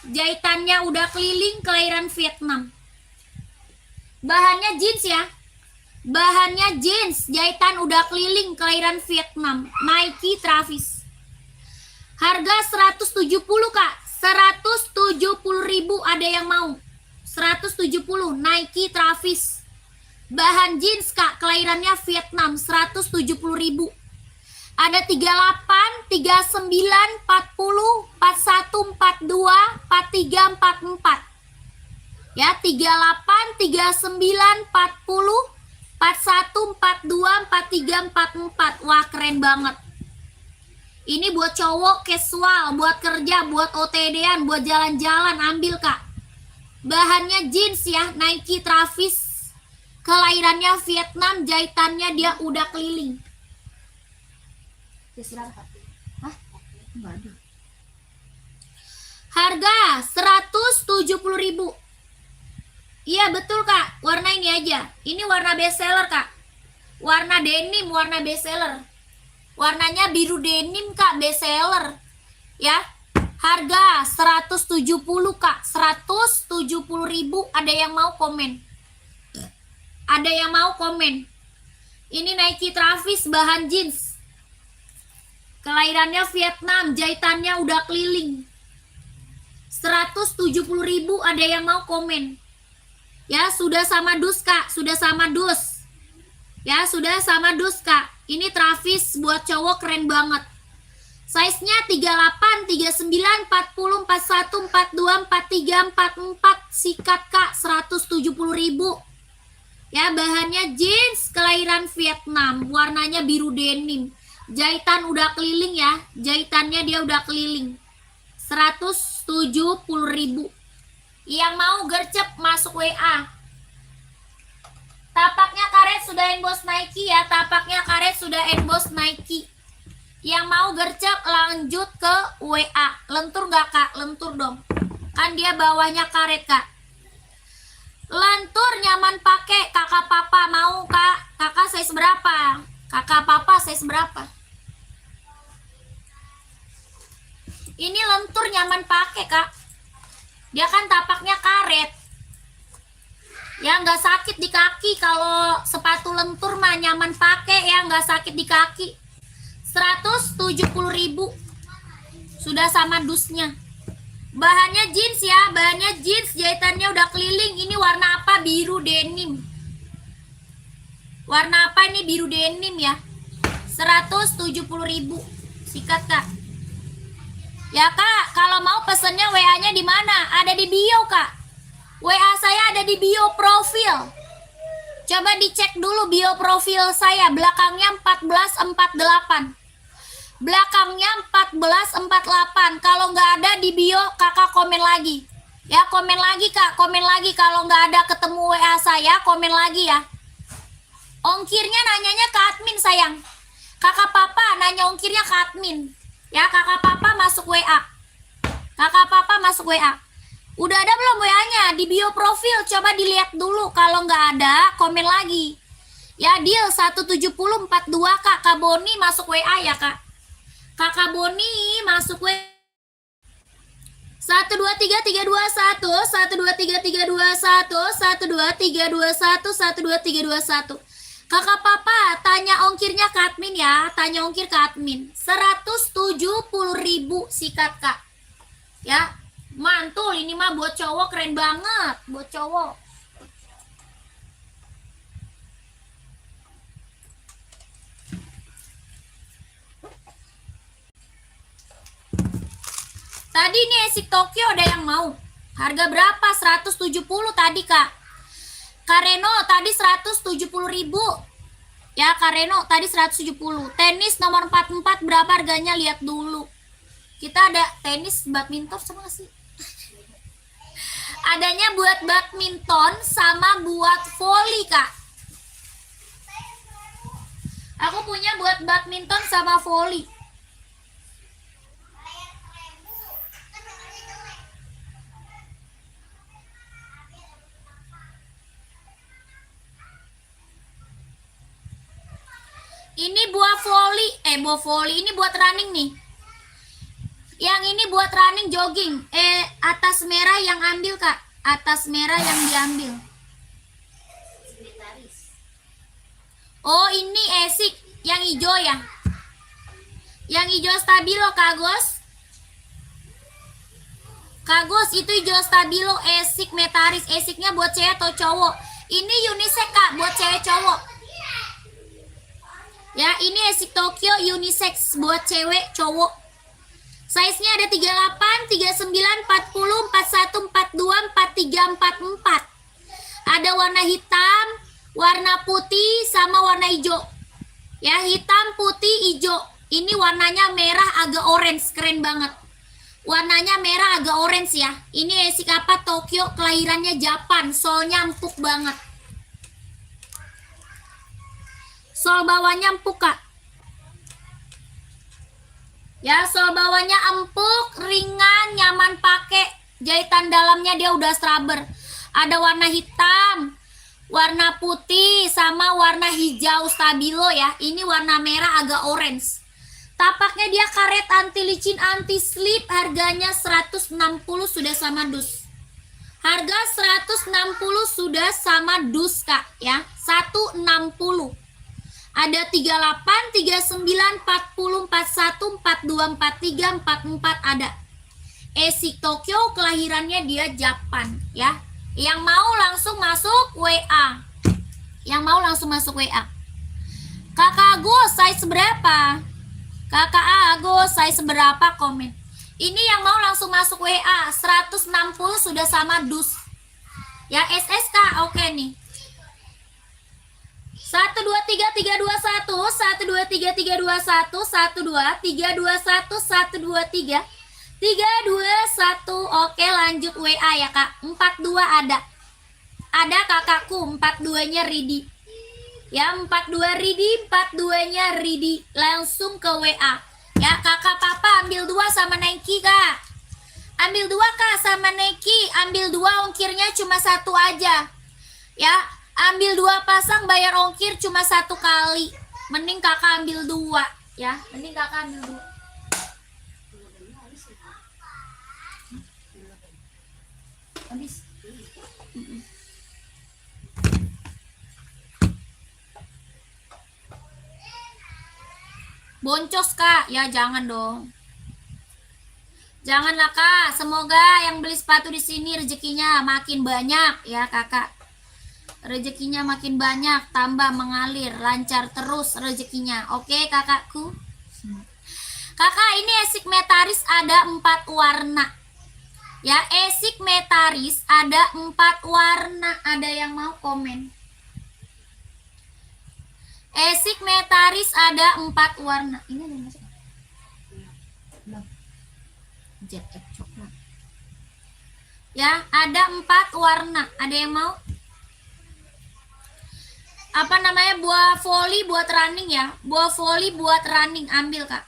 jahitannya udah keliling, kelahiran Vietnam. Bahannya jeans ya. Bahannya jeans, jahitan udah keliling, kelahiran Vietnam. Nike Travis. Harga 170 Kak. 170.000 ada yang mau. 170 Nike Travis. Bahan jeans Kak, kelahirannya Vietnam. 170.000. Ada 38, 39, 40, 41, 42, 43, 44. Ya, 38, 39, 40, 41, 42, 43, 44. Wah, keren banget. Ini buat cowok casual, buat kerja, buat OTD-an, buat jalan-jalan, ambil Kak. Bahannya jeans ya, Nike Travis. Kelahirannya Vietnam, jahitannya dia udah keliling. Hah? Harga 170.000. Iya betul Kak, warna ini aja. Ini warna best seller Kak. Warna denim, warna best seller. Warnanya biru denim Kak, best seller. Ya. Harga 170 Kak. 170.000. Ada yang mau komen? Ada yang mau komen? Ini Nike Travis bahan jeans. Kelahirannya Vietnam, jahitannya udah keliling. 170.000 ada yang mau komen. Ya, sudah sama dus Kak, sudah sama dus. Ya, sudah sama dus Kak. Ini Travis buat cowok keren banget. Size-nya 38, 39, 40, 41, 42, 43, 44. Sikat Kak, 170.000. Ya, bahannya jeans, kelahiran Vietnam. Warnanya biru denim. Jahitan udah keliling ya. Jahitannya dia udah keliling. 170.000. Yang mau gercep masuk WA. Tapaknya karet sudah emboss Nike ya. Tapaknya karet sudah emboss Nike. Yang mau gercep lanjut ke WA. Lentur gak Kak? Lentur dong. Kan dia bawahnya karet Kak. Lentur nyaman pakai. Kakak papa mau Kak? Kakak size berapa? Kakak papa size berapa? Ini lentur nyaman pakai Kak. Dia kan tapaknya karet. Ya nggak sakit di kaki. Kalau sepatu lentur mah nyaman pakai ya, nggak sakit di kaki. 170.000. Sudah sama dusnya. Bahannya jeans ya, bahannya jeans, jahitannya udah keliling. Ini warna apa? Biru denim. Warna apa ini? Biru denim ya. 170.000. Sikat Kak. Ya Kak, kalau mau pesennya WA-nya di mana? Ada di bio Kak. WA saya ada di bio profil. Coba dicek dulu bio profil saya. Belakangnya 1448. Belakangnya 1448. Kalau nggak ada di bio, kakak komen lagi. Ya komen lagi Kak, komen lagi. Kalau nggak ada ketemu WA saya, komen lagi ya. Ongkirnya nanyanya ke admin sayang. Kakak papa nanya ongkirnya ke admin. Ya kakak papa masuk WA. Kakak papa masuk WA. Udah ada belum WA-nya? Di bio profil coba dilihat dulu. Kalau nggak ada komen lagi. Ya deal 17042 Kak. Kak Boni masuk WA ya Kak. Kakak Boni masuk WA. 123321 123321 123321 Kakak papa tanya ongkirnya ke admin ya. Tanya ongkir ke admin. 170.000 sikat Kak. Ya, mantul ini mah buat cowok keren banget, buat cowok. Tadi nih Esik Tokyo ada yang mau. Harga berapa? 170 tadi Kak. Kareno tadi 170.000. Ya Kareno tadi 170. Tenis nomor 44 berapa harganya? Lihat dulu. Kita ada tenis badminton sama sih. Adanya buat badminton sama buat volley Kak. Aku punya buat badminton sama volley. Ini buah voli, ini buat running nih. Yang ini buat running jogging. Atas merah yang ambil Kak. Atas merah yang diambil. Oh ini esik. Yang hijau ya. Yang hijau stabilo Kak Agus. Kak Gus, itu hijau stabilo esik metaris. Esiknya buat cewek atau cowok? Ini unisex Kak, buat cewek cowok. Ya, ini esik Tokyo unisex buat cewek cowok. Size-nya ada 38, 39, 40, 41, 42, 43, 44. Ada warna hitam, warna putih, sama warna hijau. Ya, hitam, putih, hijau. Ini warnanya merah agak orange, keren banget. Warnanya merah agak orange ya. Ini esik apa? Tokyo, kelahirannya Japan. Solnya empuk banget. Sol bawahnya empuk Kak. Ya, sol bawahnya empuk, ringan, nyaman pakai. Jahitan dalamnya dia udah scrubber. Ada warna hitam, warna putih, sama warna hijau stabilo ya. Ini warna merah agak orange. Tapaknya dia karet anti licin, anti slip. Harganya 160 sudah sama dus. Harga 160 sudah sama dus Kak ya. 160. Ada 38, 39, 40, 41, 42, 43, 44 ada. Esik Tokyo, kelahirannya dia Japan ya. Yang mau langsung masuk WA. Yang mau langsung masuk WA. Kakak Agus, size berapa? Kakak Agus, size berapa? Komen. Ini yang mau langsung masuk WA. 160 sudah sama dus. Ya SSK, oke nih. 1 2 3 3 2 1 1 2 3 3 2 1 1 2 3 2 1 1 2 3 3 2 1 Oke, lanjut WA ya Kak. 42 ada. Ada kakakku 42-nya ready. Ya 42 ready, 42-nya ready. Langsung ke WA. Ya kakak papa ambil 2 sama Nike Kak. Ambil 2 Kak sama Nike. Ambil 2 ongkirnya cuma 1 aja. Ya ambil 2 pasang, bayar ongkir cuma 1 kali. Mending kakak ambil 2 ya. Mending kakak ambil 2. Habis. Boncos Kak, ya jangan dong. Janganlah Kak. Semoga yang beli sepatu di sini rezekinya makin banyak ya Kakak. Rezekinya makin banyak, tambah mengalir, lancar terus rezekinya. Oke kakakku. Kakak, ini esik metaris ada 4 warna. Ya, esik metaris ada 4 warna. Ada yang mau komen? Esik metaris ada 4 warna. Ini ada yang masuk? Belum. Jet coklat. Ya, ada 4 warna. Ada yang mau? Apa namanya, buah voli buat running ya. Buah voli buat running, ambil Kak.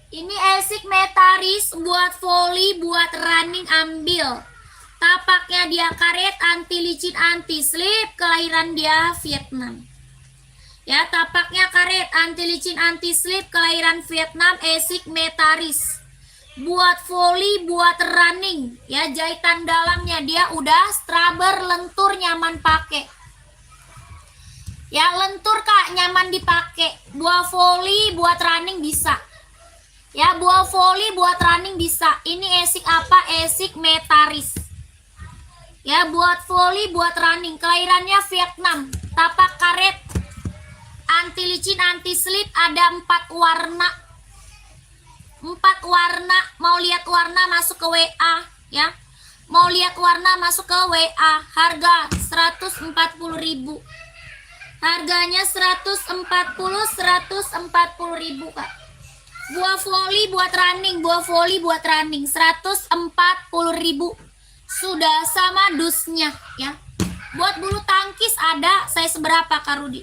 Ini esik metaris buat voli buat running, ambil. Tapaknya dia karet, anti licin, anti slip, kelahiran dia Vietnam. Ya, tapaknya karet, anti licin, anti slip, kelahiran Vietnam, esik metaris. Buat voli, buat running, ya jahitan dalamnya dia udah scrubber, lentur, nyaman pakai. Ya lentur Kak, nyaman dipakai. Buat voli, buat running bisa. Ya buat voli, buat running bisa. Ini esik apa? Esik metaris. Ya buat voli, buat running, kelahirannya Vietnam. Tapak karet, anti licin, anti slip, ada 4 warna. 4 warna. Mau lihat warna masuk ke WA ya. Mau lihat warna masuk ke WA. Harga 140.000. Harganya 140.000 Kak. Buah voli buat running, buah voli buat running 140.000. Sudah sama dusnya ya. Buat bulu tangkis ada, saya seberapa Kak Rudi?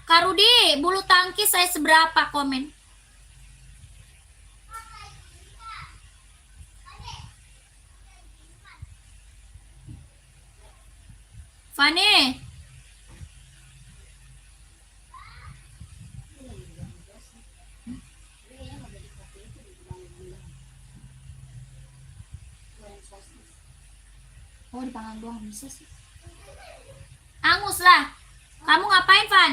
Kak Rudi, bulu tangkis saya seberapa? Komen. Fane, Oh, dipanggang doang bisa sih. Angus lah. Kamu ngapain, Van?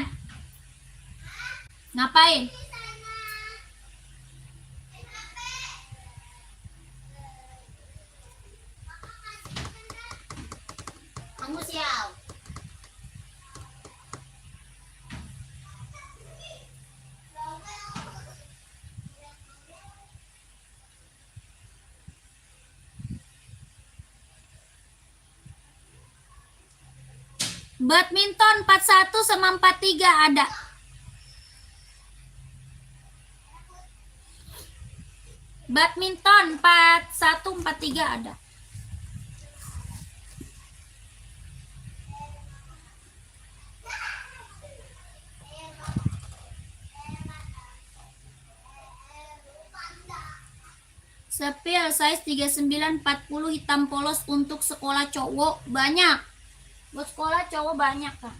Ngapain? Angus ya. Badminton 41 sama 43 ada. Badminton 41 43 ada. Sepil size 39 40 hitam polos untuk sekolah cowok banyak. Buat sekolah cowok banyak, Kak.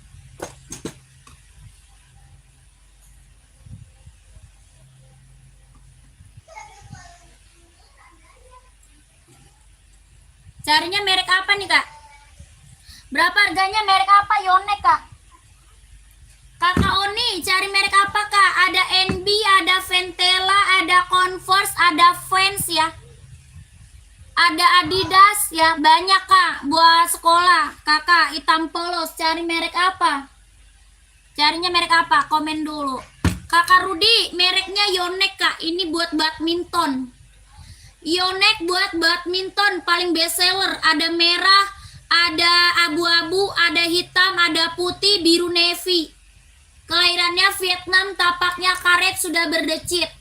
Carinya merek apa nih, Kak? Berapa harganya, merek apa? Yonex, Kak. Kakak Oni, cari merek apa, Kak? Ada NB, ada Ventela, ada Converse, ada Vans ya. Ada Adidas ya, banyak, Kak, buat sekolah. Kakak hitam polos, cari merek apa? Carinya merek apa? Komen dulu. Kakak Rudi, mereknya Yonex, Kak. Ini buat badminton. Yonex buat badminton paling best seller. Ada merah, ada abu-abu, ada hitam, ada putih, biru navy. Kelahirannya Vietnam, tapaknya karet sudah berdecit.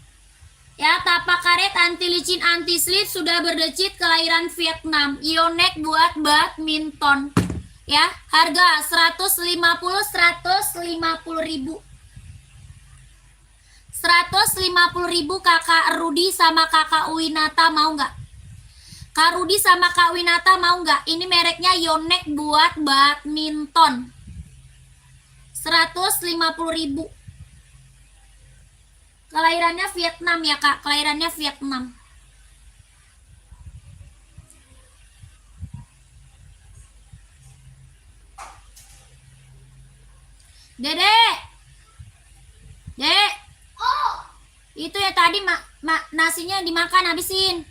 Ya, tapak karet, anti licin, anti slip, sudah berdecit, kelahiran Vietnam. Yonex buat badminton. Ya, harga 150 ribu. 150 ribu Kakak Rudi sama Kakak Winata mau nggak? Kak Rudi sama Kak Winata mau nggak? Ini mereknya Yonex buat badminton. 150 ribu. Kelahirannya Vietnam ya, Kak. Kelahirannya Vietnam. Dedek. Dek. Oh, Itu ya tadi nasinya dimakan, habisin.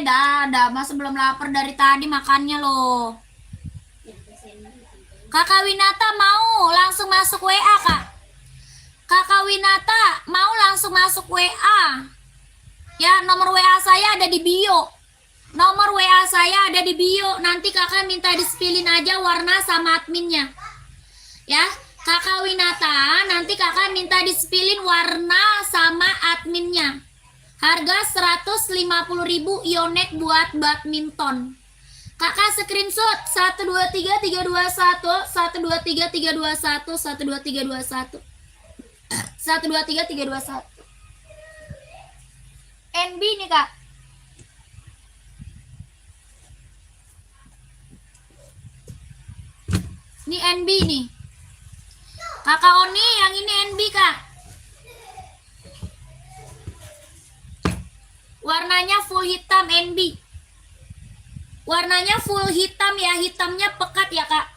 Dah, masa belum lapar dari tadi makannya loh. Kakak Winata mau langsung masuk WA, Kak. Kakak Winata mau langsung masuk WA. Ya, nomor WA saya ada di bio. Nomor WA saya ada di bio. Nanti kakak minta di-spillin aja warna sama adminnya. Ya, Kakak Winata, nanti kakak minta di-spillin warna sama adminnya. Harga 150 ribu Yonex buat badminton. Kakak screenshot 123 321 123 321 123 321 123 321. NB nih, Kak. Ini NB nih. Kakak Oni, yang ini NB, Kak. Warnanya full hitam NB. Warnanya full hitam ya, hitamnya pekat ya, Kak.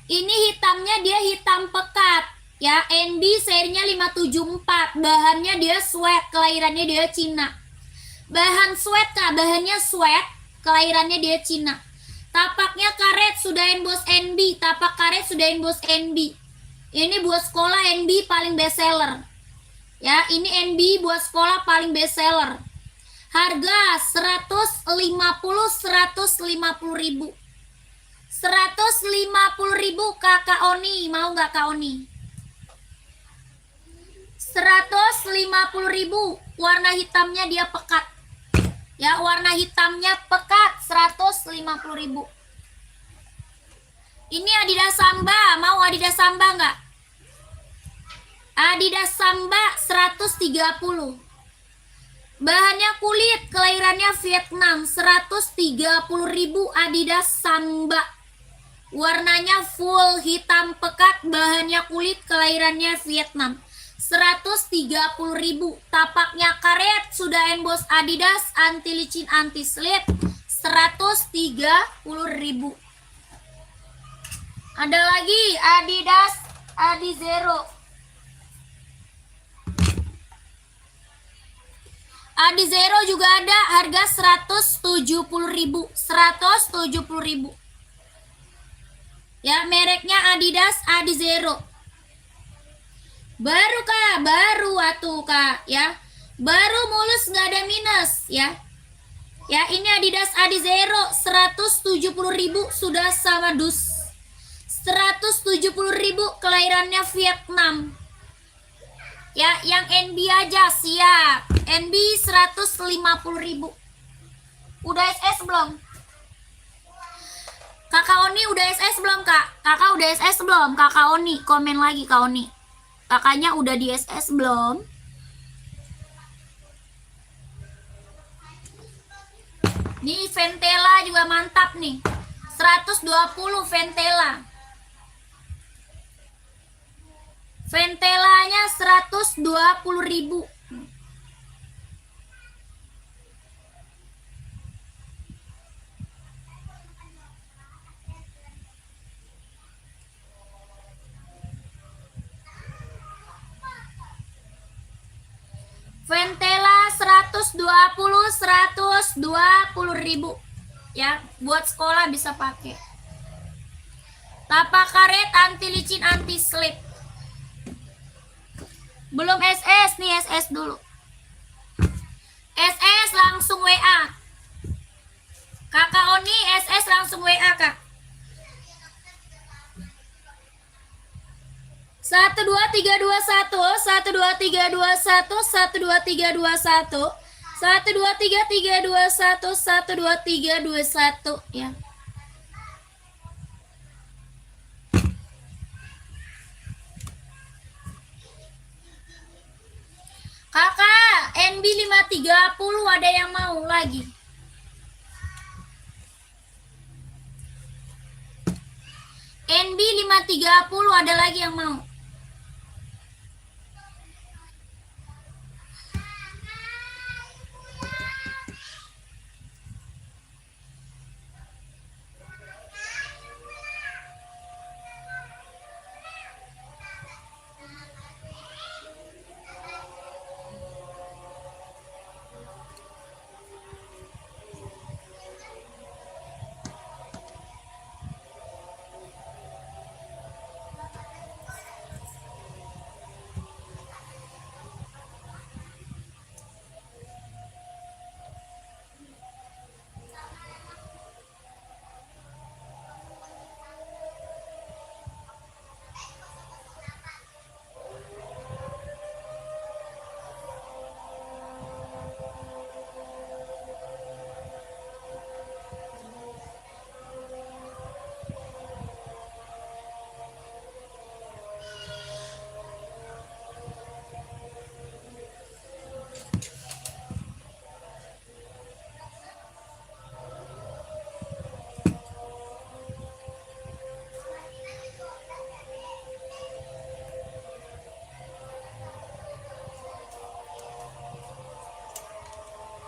Ini hitamnya dia hitam pekat ya, NB serinya 574. Bahannya dia sweat, kelahirannya dia Cina. Bahan sweat, Kak, bahannya sweat, kelahirannya dia Cina. Tapaknya karet, sudah emboss NB, tapak karet sudah emboss NB. Ini buat sekolah NB paling best seller. Ya, ini NB buat sekolah paling best seller. Harga 150 ribu. 150 ribu Kakak Oni, mau nggak Kak Oni? 150 ribu. Warna hitamnya dia pekat. Ya, warna hitamnya pekat. 150 ribu. Ini Adidas Samba, mau Adidas Samba nggak? Adidas Samba 130. Bahannya kulit, kelahirannya Vietnam. 130 ribu Adidas Samba. Warnanya full hitam pekat, bahannya kulit, kelahirannya Vietnam. 130.000. Tapaknya karet sudah embos Adidas anti licin anti slip 130.000. Ada lagi Adidas Adizero. Adizero juga ada harga 170.000. 170.000. Ya, mereknya Adidas Adizero. Baru Kak, baru atuh Kak ya. Baru mulus nggak ada minus ya. Ya, ini Adidas Adizero 170.000 sudah sama dus. 170.000 kelahirannya Vietnam. Ya, yang NB aja siap. NB 150.000. Udah SS belum? Kakak Oni udah SS belum Kak? Kakak udah SS belum? Kakak Oni komen lagi Kak Oni. Kakaknya udah di SS belum? Nih Ventela juga mantap nih. 120 Ventela. Ventelanya 120.000. Ventela 120.000 ya, buat sekolah bisa pakai. Tapak karet anti licin anti slip. Belum SS nih, SS dulu. SS langsung WA. Kakak Oni SS langsung WA Kak. 12321 12321 12321 12321 12321 ya. Kakak, NB 530 ada yang mau lagi? NB 530 ada lagi yang mau?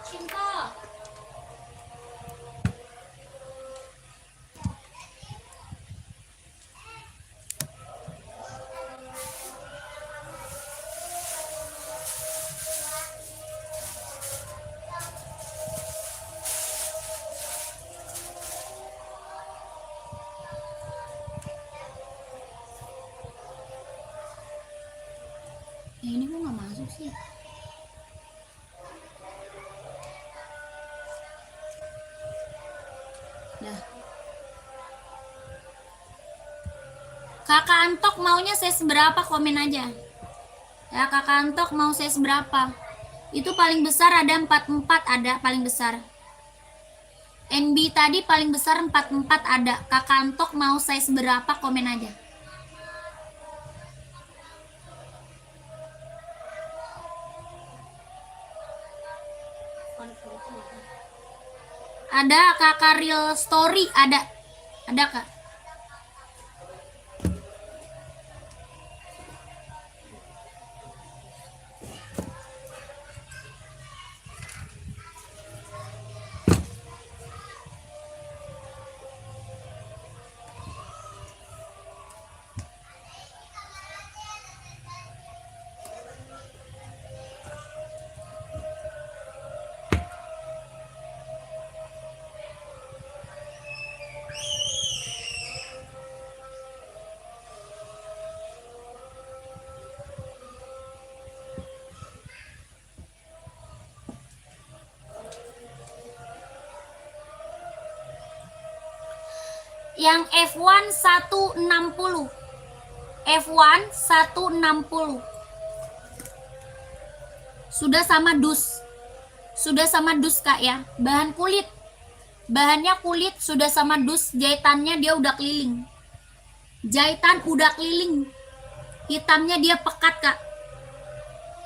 Cinta. Ini kok nggak masuk sih? Dah. Kakak Antok maunya size berapa? Komen aja. Ya, Kakak Antok mau size berapa? Itu paling besar ada 44 ada paling besar. NB tadi paling besar 44 ada. Kakak Antok mau size berapa? Komen aja. Ada Kakak Real Story ada. Ada Kak. Yang F1 160. F1 160. Sudah sama dus. Sudah sama dus Kak ya. Bahan kulit. Bahannya kulit sudah sama dus, jahitannya dia udah keliling. Jahitan udah keliling. Hitamnya dia pekat Kak.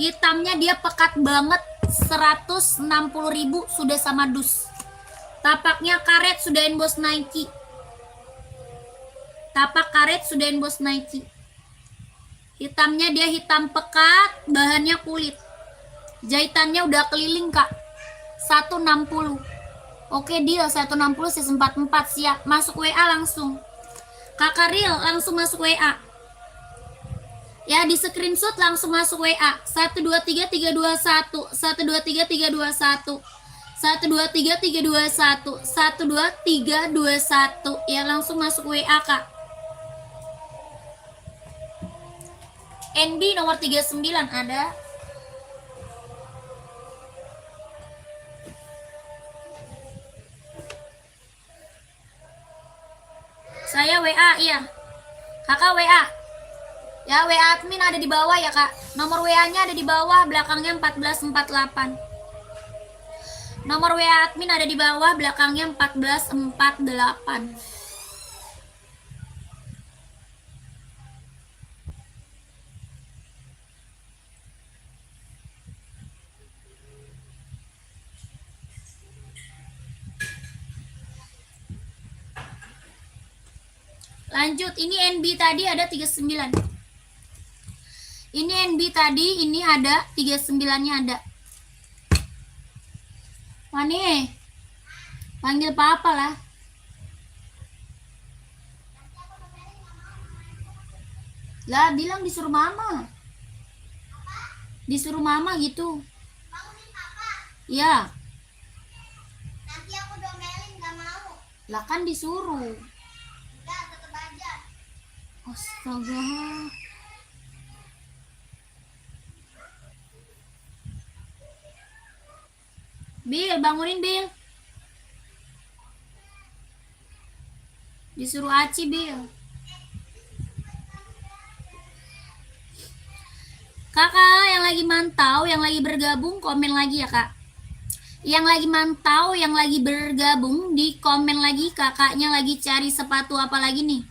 Hitamnya dia pekat banget. 160.000 sudah sama dus. Tapaknya karet sudah emboss Nike. Tapak karet sudah emboss Nike. Hitamnya dia hitam pekat, bahannya kulit. Jahitannya udah keliling Kak. 160. Oke deal 160 sis 44 siap. Masuk WA langsung. Kakak Ril langsung masuk WA. Ya di screenshot langsung masuk WA. 123321 123321 123321 12321 ya langsung masuk WA Kak. NB nomor 39 ada. Saya WA iya. Kakak WA. Ya WA admin ada di bawah ya Kak. Nomor WA-nya ada di bawah, belakangnya 1448. Nomor WA admin ada di bawah, belakangnya 1448. Lanjut, ini NB tadi ada 39. Ini NB tadi, ini ada 39-nya ada. Mana? Panggil papa lah. Lah, bilang disuruh mama. Disuruh mama gitu. Bangunin papa. Ya. Nanti aku domelin gak mau. Lah kan disuruh. Enggak, tetep aja. Astaga. Bil, bangunin Bil. Disuruh Aci Bil. Kakak yang lagi mantau, yang lagi bergabung komen lagi ya Kak. Yang lagi mantau, yang lagi bergabung di komen lagi. Kakaknya lagi cari sepatu apa lagi nih?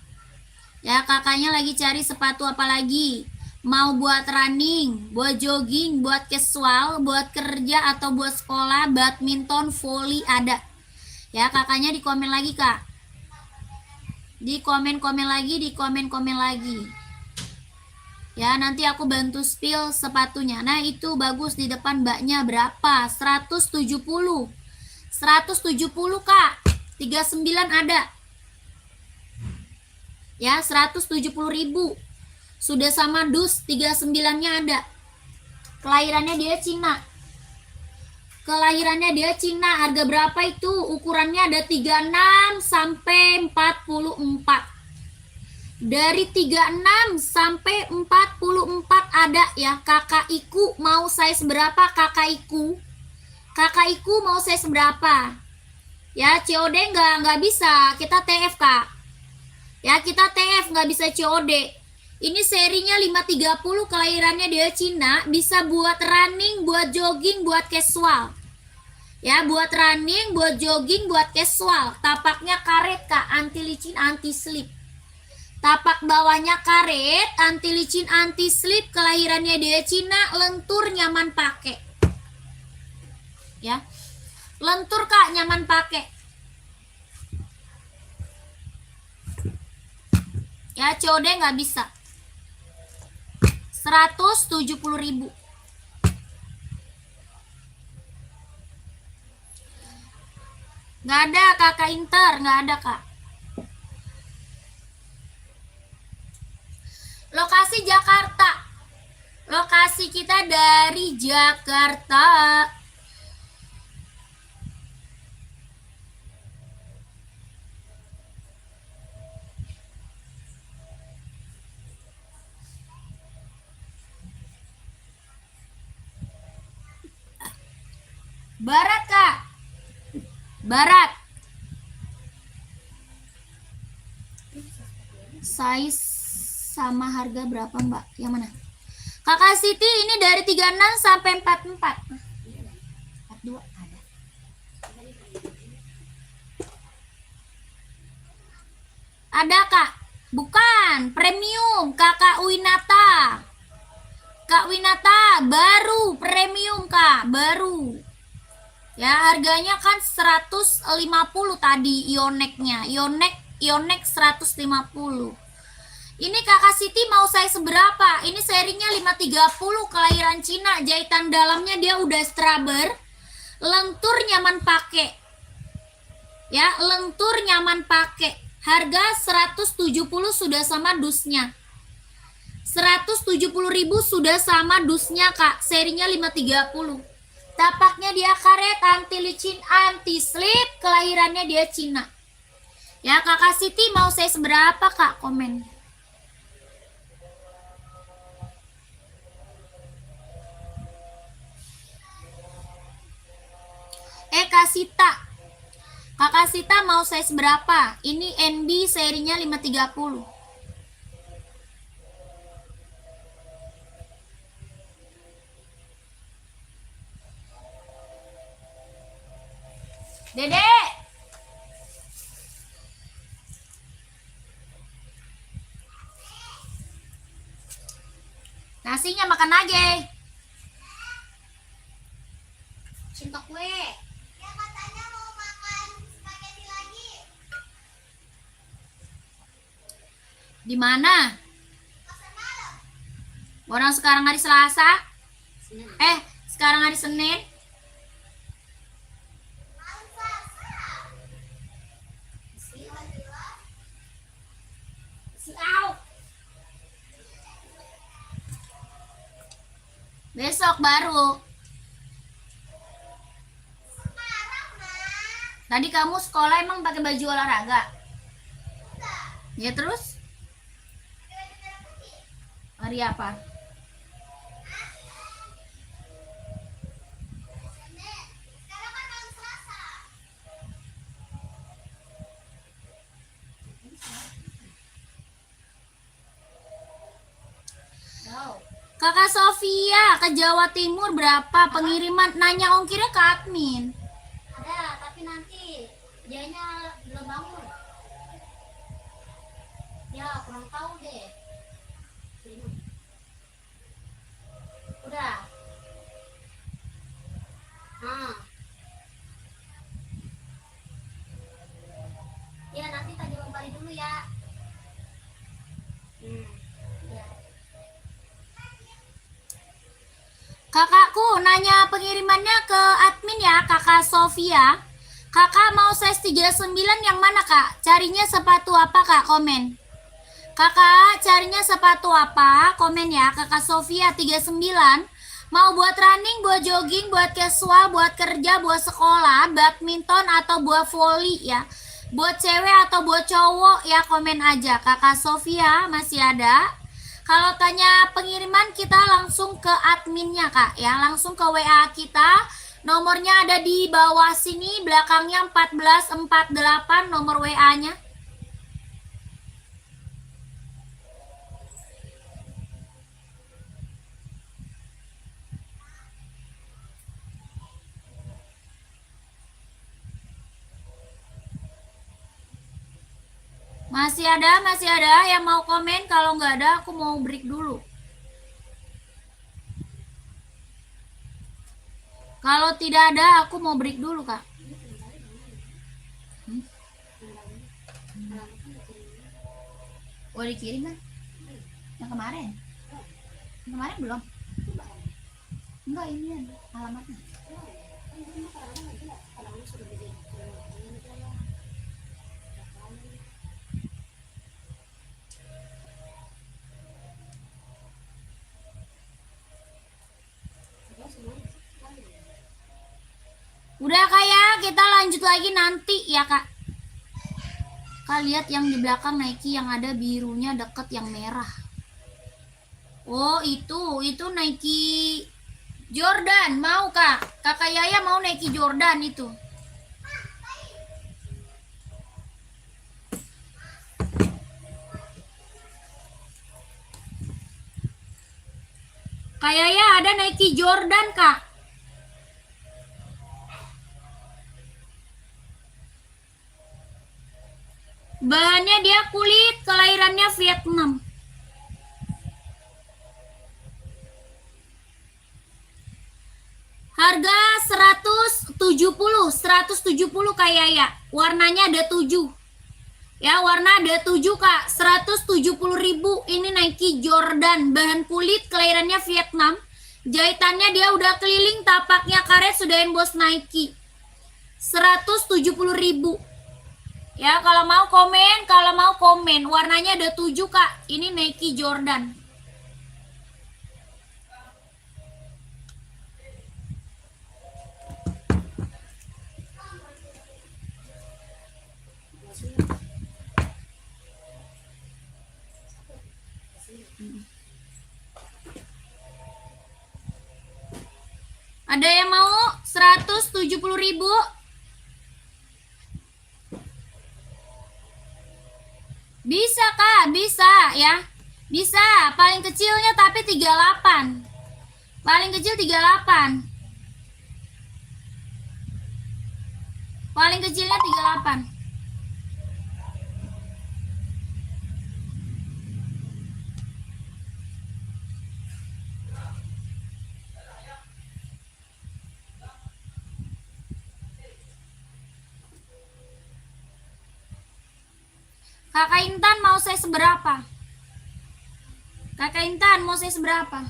Ya kakaknya lagi cari sepatu apa lagi? Mau buat running, buat jogging, buat casual, buat kerja atau buat sekolah, badminton, volley ada. Ya kakaknya di komen lagi Kak. Di komen-komen lagi, di komen-komen lagi. Ya nanti aku bantu spill sepatunya. Nah itu bagus, di depan mbaknya berapa? 170. 170 Kak. 39 ada. Ya 170.000. Sudah sama dus, 39-nya ada. Kelahirannya dia Cina. Kelahirannya dia Cina. Harga berapa itu? Ukurannya ada 36 sampai 44. Dari 36 sampai 44 ada ya. Kakak Iku mau size berapa Kakak Iku? Kakak Iku mau size berapa? Ya COD nggak bisa. Kita TF Kak. Ya kita TF nggak bisa COD. Ini serinya 530, kelahirannya dia Cina. Bisa buat running, buat jogging, buat casual. Ya buat running, buat jogging, buat casual. Tapaknya karet Kak. Anti licin, anti slip. Tapak bawahnya karet, anti licin, anti slip, kelahirannya dia Cina, lentur nyaman pakai. Ya. Lentur Kak, nyaman pakai. Ya, COD nggak bisa. 170.000. Nggak ada Kakak Inter, nggak ada Kak. Lokasi Jakarta. Lokasi kita dari Jakarta. Barat Kak. Barat. Size sama harga berapa Mbak? Yang mana? Kakak Siti ini dari 36 sampai 44. 42 ada. Ada Kak? Bukan, premium. Kakak Winata. Kak Winata baru premium Kak, baru. Ya, harganya kan 150 tadi Yonex-nya. Yonex 150. Ini Kakak Siti mau size seberapa? Ini serinya 530 kelahiran Cina. Jahitan dalamnya dia udah straber. Lentur nyaman pakai. Ya, lentur nyaman pakai. Harga 170 sudah sama dusnya. 170.000 sudah sama dusnya Kak. Serinya 530. Tapaknya dia karet, anti licin, anti slip. Kelahirannya dia Cina. Ya, Kakak Siti mau size berapa Kak? Komen. Kak Sita. Kakak Sita mau size berapa? Ini NB serinya 530. Dede. Nasinya makan aja. Cinta kue. Ya katanya mau makan spaghetti lagi. Di mana? Pasar malam. Orang sekarang hari Selasa. Senin. Sekarang hari Senin. Malam Selasa. Besok baru. Sekarang mah. Tadi kamu sekolah emang pakai baju olahraga? Enggak. Ya terus? Baju merah putih. Hari apa? Senin. Sekarang kan malam Selasa. Kakak Sofia ke Jawa Timur berapa pengiriman? Nanya ongkirnya ke admin. Ada, tapi nanti dianya belum bangun. Ya, kurang tahu deh. Udah. Ya, nanti tadi kembali dulu ya. Ya. Kakakku nanya pengirimannya ke admin ya, Kakak Sofia. Kakak mau size 39 yang mana Kak? Carinya sepatu apa Kak? Komen. Kakak carinya sepatu apa? Komen ya, Kakak Sofia 39. Mau buat running, buat jogging, buat casual, buat kerja, buat sekolah, badminton atau buat volley ya. Buat cewek atau buat cowok ya, komen aja. Kakak Sofia masih ada. Kalau tanya pengiriman kita langsung ke adminnya Kak ya, langsung ke WA kita. Nomornya ada di bawah sini, belakangnya 1448 nomor WA-nya. Masih ada yang mau komen. Kalau nggak ada aku mau break dulu. Kalau tidak ada aku mau break dulu Kak. Oh dikirim kan? Yang kemarin? Yang kemarin belum? Enggak, ini alamatnya. Udah Kak ya, kita lanjut lagi nanti ya Kak. Kak lihat yang di belakang Nike yang ada birunya deket yang merah. Oh itu Nike Jordan mau Kak. Kakak Yaya mau Nike Jordan itu. Kayaknya ada Nike Jordan, Kak. Bahannya dia kulit, kelahirannya Vietnam. Harga 170 kayak ya. Warnanya ada 7. Ya, warna ada 7, Kak. 170.000. Ini Nike Jordan, bahan kulit, kelahirannya Vietnam. Jahitannya dia udah keliling, tapaknya karet, sudah emboss Nike. 170.000. Ya, kalau mau komen. Warnanya ada 7, Kak. Ini Nike Jordan. Ada yang mau 170.000? Bisa, Kak, bisa ya. Bisa, paling kecilnya tapi 38. Paling kecil 38. Paling kecilnya 38. Kakak Intan mau saya seberapa? Kakak Intan mau saya seberapa?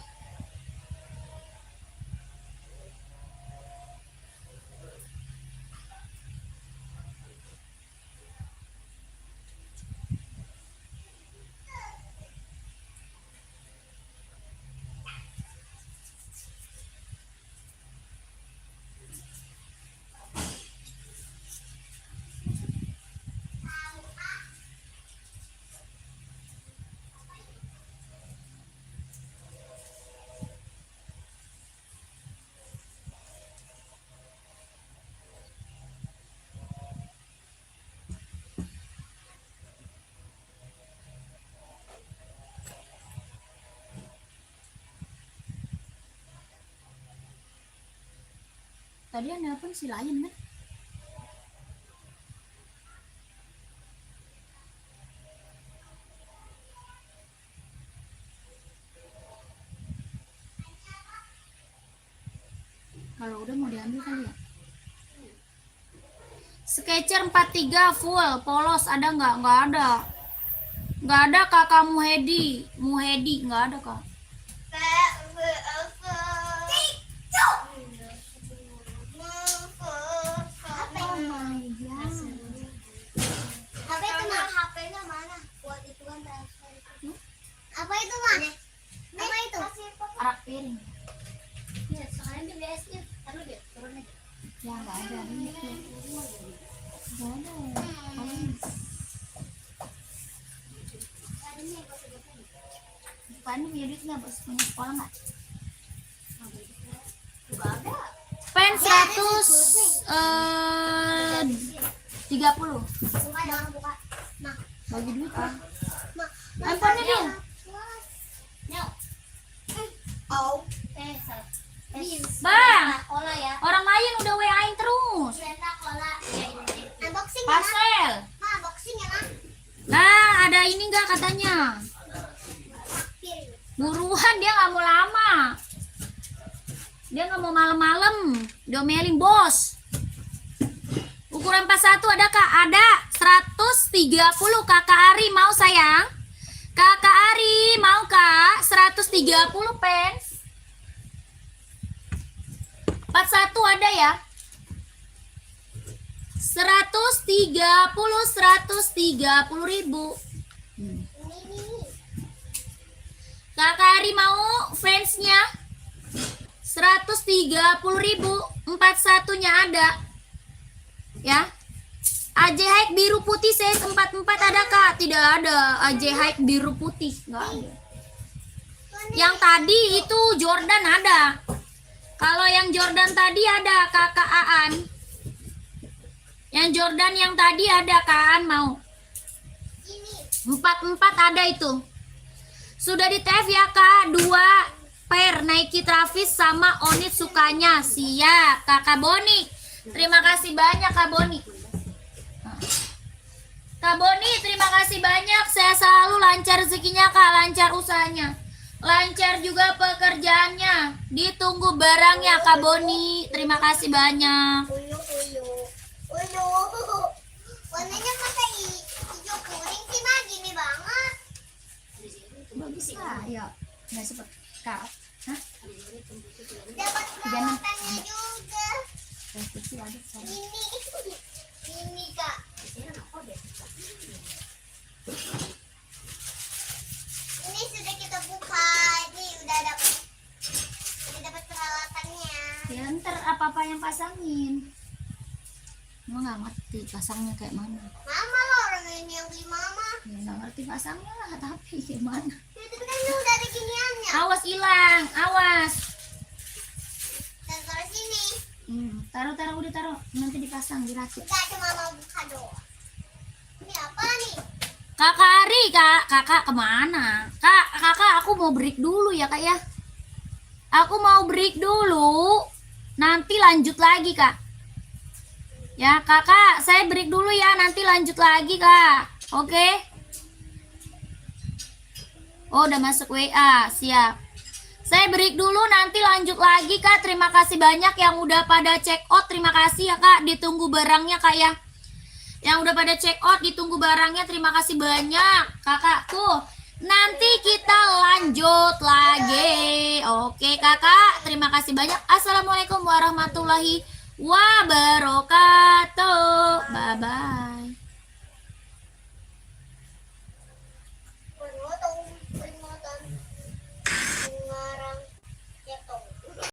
Tadi yang nelpon si Lion kan? Kalau udah mau diambil kali ya. Sketcher 43 full polos ada nggak? Nggak ada. Nggak ada, Kakak Muhedi. Nggak ada, Kak. Apa itu, Mah? Apa itu? Arak piring. Ya, sekarang di BS-nya. Taruh deh, turun aja. Ya nggak ada. Ini tuh. Nggak ada. Bukan ini punya duit nggak? Punya sekolah nggak? Juga ada. Pen 130. Buka. Nah, Bagi duit ah. handphonenya dia. Nel. Oh. Salah. Bang, Coca-Cola ya. orang lain udah WA-in terus. Coca-Cola. Unboxing ya, Nak? Parcel. Ma, unboxing ya, Nak? Nah, ada ini nggak katanya? Buruan, dia nggak mau lama. Dia nggak mau malam-malam. Diomelin bos. Ukuran 41 ada, Kak? Ada. 130. Kakak Ari mau, sayang? Kakak Ari mau, Kak? 130 pens. 41 ada ya? 130.000. Kakak Ari mau fansnya 130.000. 41-nya ada. Ya. AJ Hike biru putih size 44 ada, Kak? Tidak ada. AJ Hike biru putih enggak ada. Yang tadi itu Jordan ada. Kalau yang Jordan tadi ada, Kakak Aan. Yang Jordan yang tadi ada, Kak Aan mau. 44 ada itu. Sudah di TF ya, Kak? 2 pair Nike Travis sama Onitsukanya. Siap, Kakak Boni. Terima kasih banyak Kak Boni. Kak Boni, terima kasih banyak. Saya selalu lancar rezekinya Kak, lancar usahanya. Lancar juga pekerjaannya. Ditunggu barangnya Kak Boni. Terima kasih banyak. Uyu. Warnanya masa hijau kuning sih mah gini banget. Bagus lah, ya. Nggak sempat Kak. Hah? Dapat perawatannya juga. Revisi ada saya. Ini Kak. Ini sudah kita buka. Ini udah dapat perawatannya. Ya ntar apa-apa yang pasangin. Emang nggak ngerti pasangnya kayak mana. Mama lah orang ini yang beli mama. Ya nggak ngerti pasangnya lah, tapi gimana. Ya, tapi kan ini udah ada giniannya. Awas hilang, awas. Dan taruh sini. Taruh udah taruh. Nanti dipasang, dirakit. Enggak cuma mau buka doang. Ini apa nih? Kakak Ari, kakak kemana? Kakak aku mau break dulu ya Kak ya. Aku mau break dulu. Nanti lanjut lagi Kak. Ya kakak, saya break dulu ya. Nanti lanjut lagi Kak. Oke. Oh udah masuk WA, siap. Saya break dulu, nanti lanjut lagi Kak. Terima kasih banyak yang udah pada check out. Terima kasih ya Kak. Ditunggu barangnya Kak ya. Yang udah pada check out, ditunggu barangnya. Terima kasih banyak kakakku. Nanti kita lanjut lagi. Oke kakak, terima kasih banyak. Assalamualaikum warahmatullahi wabarakatuh. Bye bye.